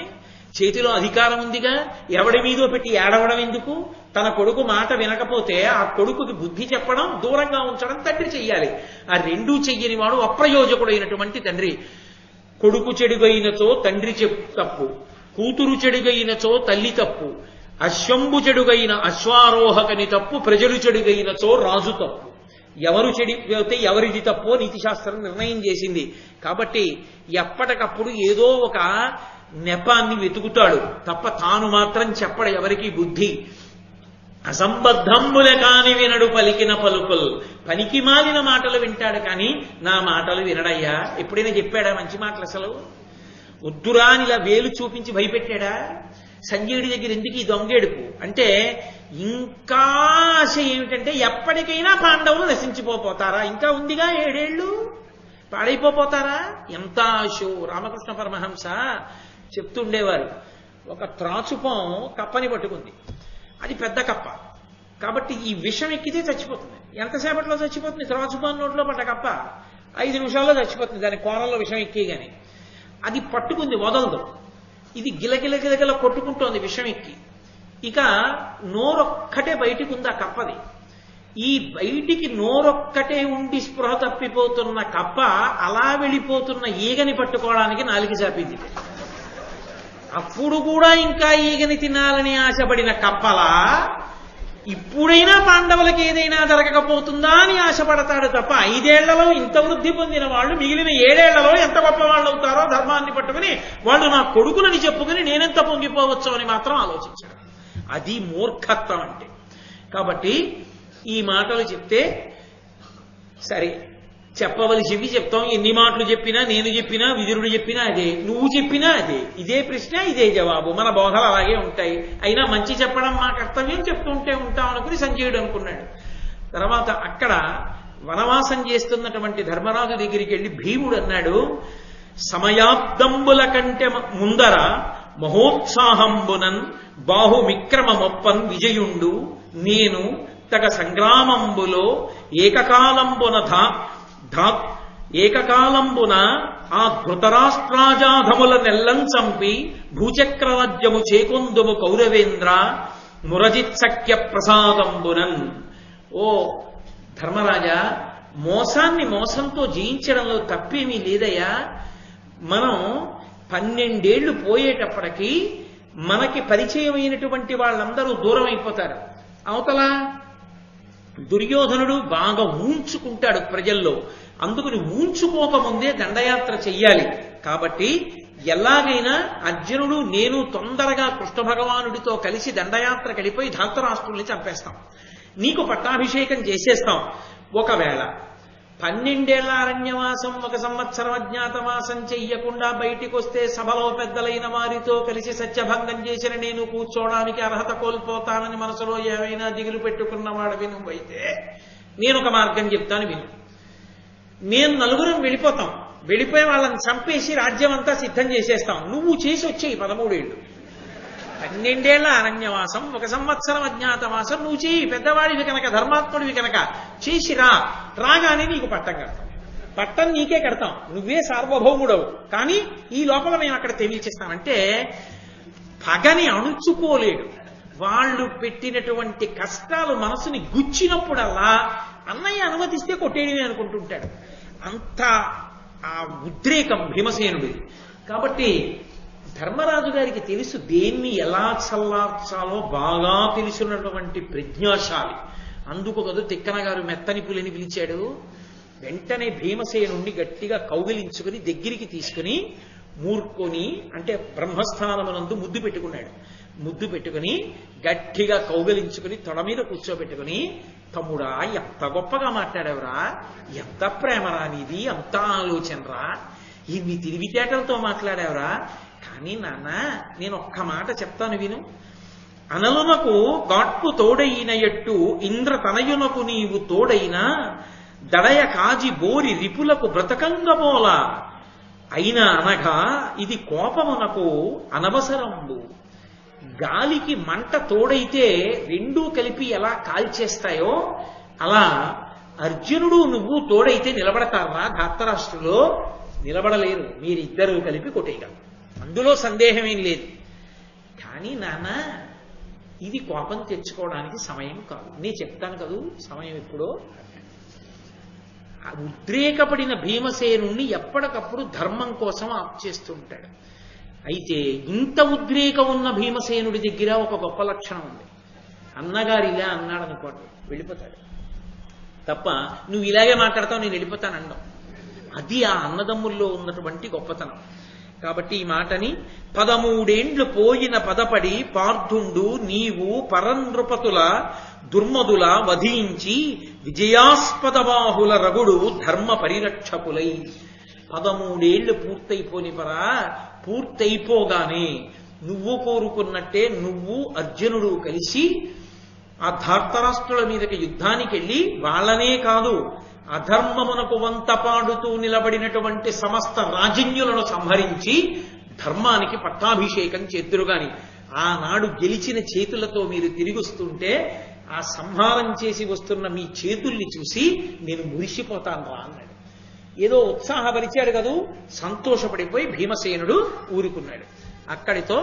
చేతిలో అధికారం ఉందిగా, ఎవడి మీదో పెట్టి ఏడవడం ఎందుకు? తన కొడుకు మాట వినకపోతే ఆ కొడుకుకి బుద్ధి చెప్పడం, దూరంగా ఉంచడం తండ్రి చెయ్యాలి. ఆ రెండూ చెయ్యని వాడు అప్రయోజకుడైనటువంటి తండ్రి. కొడుకు చెడుగైనచో తండ్రి తప్పు, కూతురు చెడుగైనచో తల్లి తప్పు, అశ్వంబు చెడుగైన అశ్వారోహకని తప్పు, ప్రజలు చెడుగైనచో రాజు తప్పు. ఎవరు చెడిపోతే ఎవరిది తప్పో నీతిశాస్త్రం నిర్ణయం చేసింది. కాబట్టి ఎప్పటికప్పుడు ఏదో ఒక నెపాన్ని వెతుకుతాడు తప్ప తాను మాత్రం చెప్పడు ఎవరికి బుద్ధి. అసంబద్ధంబుల కాని వినడు పలికిన పలుకుల్. పనికి మాలిన మాటలు వింటాడు కానీ నా మాటలు వినడయ్యా. ఎప్పుడైనా చెప్పాడా మంచి మాటలు? అసలు వద్దురా అని ఇలా వేలు చూపించి భయపెట్టాడా? సంజయుడి దగ్గర ఎందుకు ఈ దొంగేడుపు అంటే ఇంకా ఆశ ఏమిటంటే ఎప్పటికైనా పాండవులు నశించిపోతారా, ఇంకా ఉందిగా 7 ఏళ్ళు, పాడైపోతారా? ఎంత ఆశో. రామకృష్ణ పరమహంస చెప్తుండేవారు, ఒక త్రాచుపం కప్పని పట్టుకుంది. అది పెద్ద కప్ప కాబట్టి ఈ విషం ఎక్కితే చచ్చిపోతుంది. ఎంతసేపట్లో చచ్చిపోతుంది? త్రాచుపం నోట్లో పడ్డ కప్ప 5 నిమిషాల్లో చచ్చిపోతుంది దాని కోరల్లో విషం ఎక్కిగాని. అది పట్టుకుంది, వదలదు. ఇది గిలగిల కొట్టుకుంటోంది విషం ఎక్కి. ఇక నోరొక్కటే బయటికి ఉంది ఆ కప్పది. ఈ బయటికి నోరొక్కటే ఉండి స్పృహ తప్పిపోతున్న కప్ప అలా వెళ్ళిపోతున్న ఈగని పట్టుకోవడానికి నాలుగు చాపింది. అప్పుడు కూడా ఇంకా ఈగని తినాలని ఆశపడిన కప్పలా ఇప్పుడైనా పాండవులకి ఏదైనా జరగకపోతుందా అని ఆశపడతాడు తప్ప 5 ఏళ్లలో ఇంత వృద్ధి పొందిన వాళ్ళు మిగిలిన 7 ఏళ్లలో ఎంత గొప్ప వాళ్ళు అవుతారో ధర్మాన్ని పట్టుకుని వాళ్ళు నా కొడుకులని చెప్పుకుని నేనెంత పొంగిపోవచ్చు అని మాత్రం ఆలోచించాడు. అది మూర్ఖత్వం అంటే. కాబట్టి ఈ మాటలు చెప్తే సరే చెప్పవలసివి చెప్తాం. ఎన్ని మాటలు చెప్పినా, నేను చెప్పినా, విదురుడు చెప్పినా అదే, నువ్వు చెప్పినా అదే. ఇదే ప్రశ్న, ఇదే జవాబు. మన బోధలు అలాగే ఉంటాయి. అయినా మంచి చెప్పడం మా కర్తవ్యం, చెప్తుంటే ఉంటాం అనుకుని సంజయుడు అనుకున్నాడు. తర్వాత అక్కడ వనవాసం చేస్తున్నటువంటి ధర్మరాజు దగ్గరికి వెళ్ళి భీముడు అన్నాడు, సమయాబ్దంబుల కంటే ముందర మహోత్సాహంబునన్ బాహుమిక్రమమొప్పన్ విజయుండు నేను తగ సంగ్రామంబులో ఏకకాలంబున ఆ ధృతరాష్ట్రాజాధముల నెల్లం చంపి భూచక్రరాజ్యము చేకొందుము కౌరవేంద్ర మురజిత్సఖ్య ప్రసాదంబునన్. ఓ ధర్మరాజా, మోసాన్ని మోసంతో జయించడంలో తప్పేమీ లేదయ్యా. మనం 12 ఏళ్లు పోయేటప్పటికీ మనకి పరిచయమైనటువంటి వాళ్ళందరూ దూరం అయిపోతారు. అవతల దుర్యోధనుడు బాగా ఊంచుకుంటాడు ప్రజల్లో. అందుకని ఊంచుకోకముందే దండయాత్ర చెయ్యాలి. కాబట్టి ఎలాగైనా అర్జునుడు నేను తొందరగా కృష్ణ భగవానుడితో కలిసి దండయాత్రకు వెళ్ళిపోయి ధాతరాష్ట్రుల్ని చంపేస్తాం, నీకు పట్టాభిషేకం చేసేస్తాం. ఒకవేళ 12 ఏళ్ల అరణ్యవాసం 1 సంవత్సరం అజ్ఞాతవాసం చెయ్యకుండా బయటికి వస్తే సభలో పెద్దలైన వారితో కలిసి సత్యభంగం చేసిన నేను కూర్చోవడానికి అర్హత కోల్పోతానని మనసులో ఏమైనా దిగులు పెట్టుకున్నవాడు నువ్వైతే నేను ఒక మార్గం చెప్తాను విను. నేను నలుగురం వెళ్ళిపోతాం, వెళ్ళిపోయి వాళ్ళని చంపేసి రాజ్యం అంతా సిద్ధం చేసేస్తాం. నువ్వు చేసి వచ్చేయి 13 ఏళ్ళు. 12 ఏళ్ల అరణ్యవాసం 1 సంవత్సరం అజ్ఞాతవాసం నువ్వు చేయి. పెద్దవాడివి కనుక, ధర్మాత్ముడివి కనుక చేసి రాగానే నీకు పట్టం కడతాం. పట్టం నీకే కడతాం, నువ్వే సార్వభౌముడవు. కానీ ఈ లోపల మేము అక్కడ తెలియచేస్తామంటే పగని అణుచుకోలేడు. వాళ్ళు పెట్టినటువంటి కష్టాలు మనసుని గుచ్చినప్పుడల్లా అన్నయ్య అనుమతిస్తే కొట్టేయడమే అనుకుంటుంటాడు. అంత ఆ ఉద్రేకం భీమసేనుడిది. కాబట్టి ధర్మరాజు గారికి తెలుసు దేన్ని ఎలా చల్లార్చాలో బాగా తెలుసున్నటువంటి ప్రజ్ఞాశాలి. అందుకు కదా తిక్కన గారు మెత్తని పులిని పిలిచాడు. వెంటనే భీమసేనుణ్ణి గట్టిగా కౌగిలించుకుని దగ్గరికి తీసుకుని మూర్కొని అంటే బ్రహ్మస్థానమునందు ముద్దు పెట్టుకున్నాడు. ముద్దు పెట్టుకుని గట్టిగా కౌగిలించుకుని తొడ మీద కూర్చోబెట్టుకుని, తమ్ముడా ఎంత గొప్పగా మాట్లాడావురా, ఎంత ప్రేమరా నీది, ఎంత ఆలోచనరా, ఇన్ని తెలివితేటలతో మాట్లాడావురా. కానీ నాన్న నేను ఒక్క మాట చెప్తాను విను. అనలునకు గాట్పు తోడైన ఎట్టు ఇంద్ర తనయునకు నీవు తోడైనా దడయ కాజి బోరి రిపులకు బ్రతకంగమోల అయినా అనగా ఇది కోపమునకు అనవసరంబు. గాలికి మంట తోడైతే రెండూ కలిపి ఎలా కాల్చేస్తాయో అలా అర్జునుడు నువ్వు తోడైతే నిలబడతారా? ధాతరాష్ట్రులో నిలబడలేరు, మీరిద్దరూ కలిపి కొట్టేయగలరు, అందులో సందేహమేం లేదు. కానీ నాన్న ఇది కోపం తెచ్చుకోవడానికి సమయం కాదు. నేను చెప్తాను కదూ సమయం ఎప్పుడో. ఉద్రేకపడిన భీమసేనుణ్ణి ఎప్పటికప్పుడు ధర్మం కోసం ఆప్ చేస్తుంటాడు. అయితే ఇంత ఉద్రేకం ఉన్న భీమసేనుడి దగ్గర ఒక గొప్ప లక్షణం ఉంది. అన్నగారు ఇలా అన్నాడు అనుకోండి వెళ్ళిపోతాడు తప్ప నువ్వు ఇలాగే మాట్లాడతావు నేను వెళ్ళిపోతాను అనడం. అది ఆ అన్నదమ్ముల్లో ఉన్నటువంటి గొప్పతనం. కాబట్టి ఈ మాటని 13 పోయిన పదపడి పార్థుండు నీవు పరనృపతుల దుర్మదుల వధించి విజయాస్పద బాహుల రగుడు ధర్మ పరిరక్షకులై. 13 పూర్తయిపోని పరా, పూర్తయిపోగానే నువ్వు కోరుకున్నట్టే నువ్వు అర్జునుడు కలిసి ఆ ధార్తరాష్ట్రుల మీదకి యుద్ధానికి వెళ్ళి వాళ్ళనే కాదు అధర్మమునకు వంత పాడుతూ నిలబడినటువంటి సమస్త రాజన్యులను సంహరించి ధర్మానికి పట్టాభిషేకం చేద్దురుగాని. ఆనాడు గెలిచిన చేతులతో మీరు తిరిగి వస్తుంటే ఆ సంహారం చేసి వస్తున్న మీ చేతుల్ని చూసి నేను మురిసిపోతాను రా అన్నాడు. ఏదో ఉత్సాహపరిచాడు కదూ, సంతోషపడిపోయి భీమసేనుడు ఊరుకున్నాడు. అక్కడితో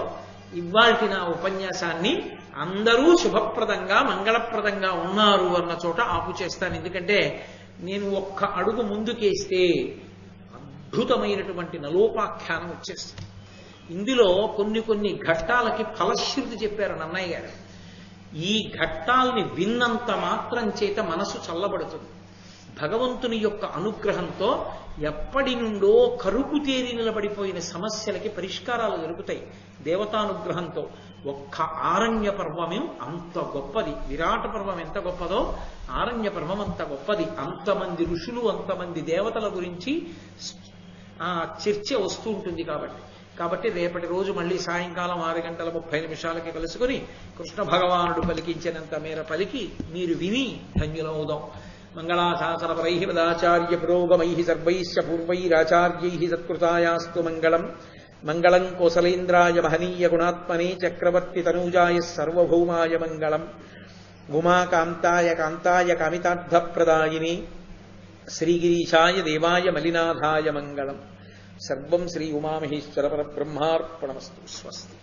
ఇవాల్టి నా ఉపన్యాసాన్ని అందరూ శుభప్రదంగా మంగళప్రదంగా ఉన్నారు అన్న చోట ఆపు చేస్తాను. ఎందుకంటే నేను ఒక్క అడుగు ముందుకేస్తే అద్భుతమైనటువంటి నలోపాఖ్యానం వచ్చేస్తుంది. ఇందులో కొన్ని ఘట్టాలకి ఫలశ్రుతి చెప్పారు నన్నయ్య గారు. ఈ ఘట్టాల్ని విన్నంత మాత్రం చేత మనసు చల్లబడుతుంది. భగవంతుని యొక్క అనుగ్రహంతో ఎప్పటి నుండో కరుపు తేరి నిలబడిపోయిన సమస్యలకి పరిష్కారాలు దొరుకుతాయి దేవతానుగ్రహంతో. ఒక్క ఆరణ్య పర్వమే అంత గొప్పది. విరాట పర్వం ఎంత గొప్పదో ఆరణ్య పర్వం అంత గొప్పది. అంతమంది ఋషులు అంతమంది దేవతల గురించి ఆ చర్చ వస్తూ ఉంటుంది. కాబట్టి రేపటి రోజు మళ్ళీ సాయంకాలం 6:30 కలుసుకుని కృష్ణ భగవానుడు పలికించినంత మేర పలికి మీరు విని ధన్యులవుదాం. మంగళాశాసనపరై పదాచార్య పురోగమై సర్వైశ్చ పూర్వైరాచార్యై సత్కృతాయాస్తు మంగళం. మంగళం కోసలేంద్రాయ మహనీయ గుణాత్మనే చక్రవర్తి తనూజాయ సర్వభౌమాయ మంగళం. ఉమాకాంతాయ కాంతాయ కామితార్థప్రదాయినే శ్రీగిరీశాయ దేవాయ మలినాథాయ మంగళం. సర్వం శ్రీ ఉమామహేశ్వర పరబ్రహ్మార్పణమస్తు. స్వస్తి.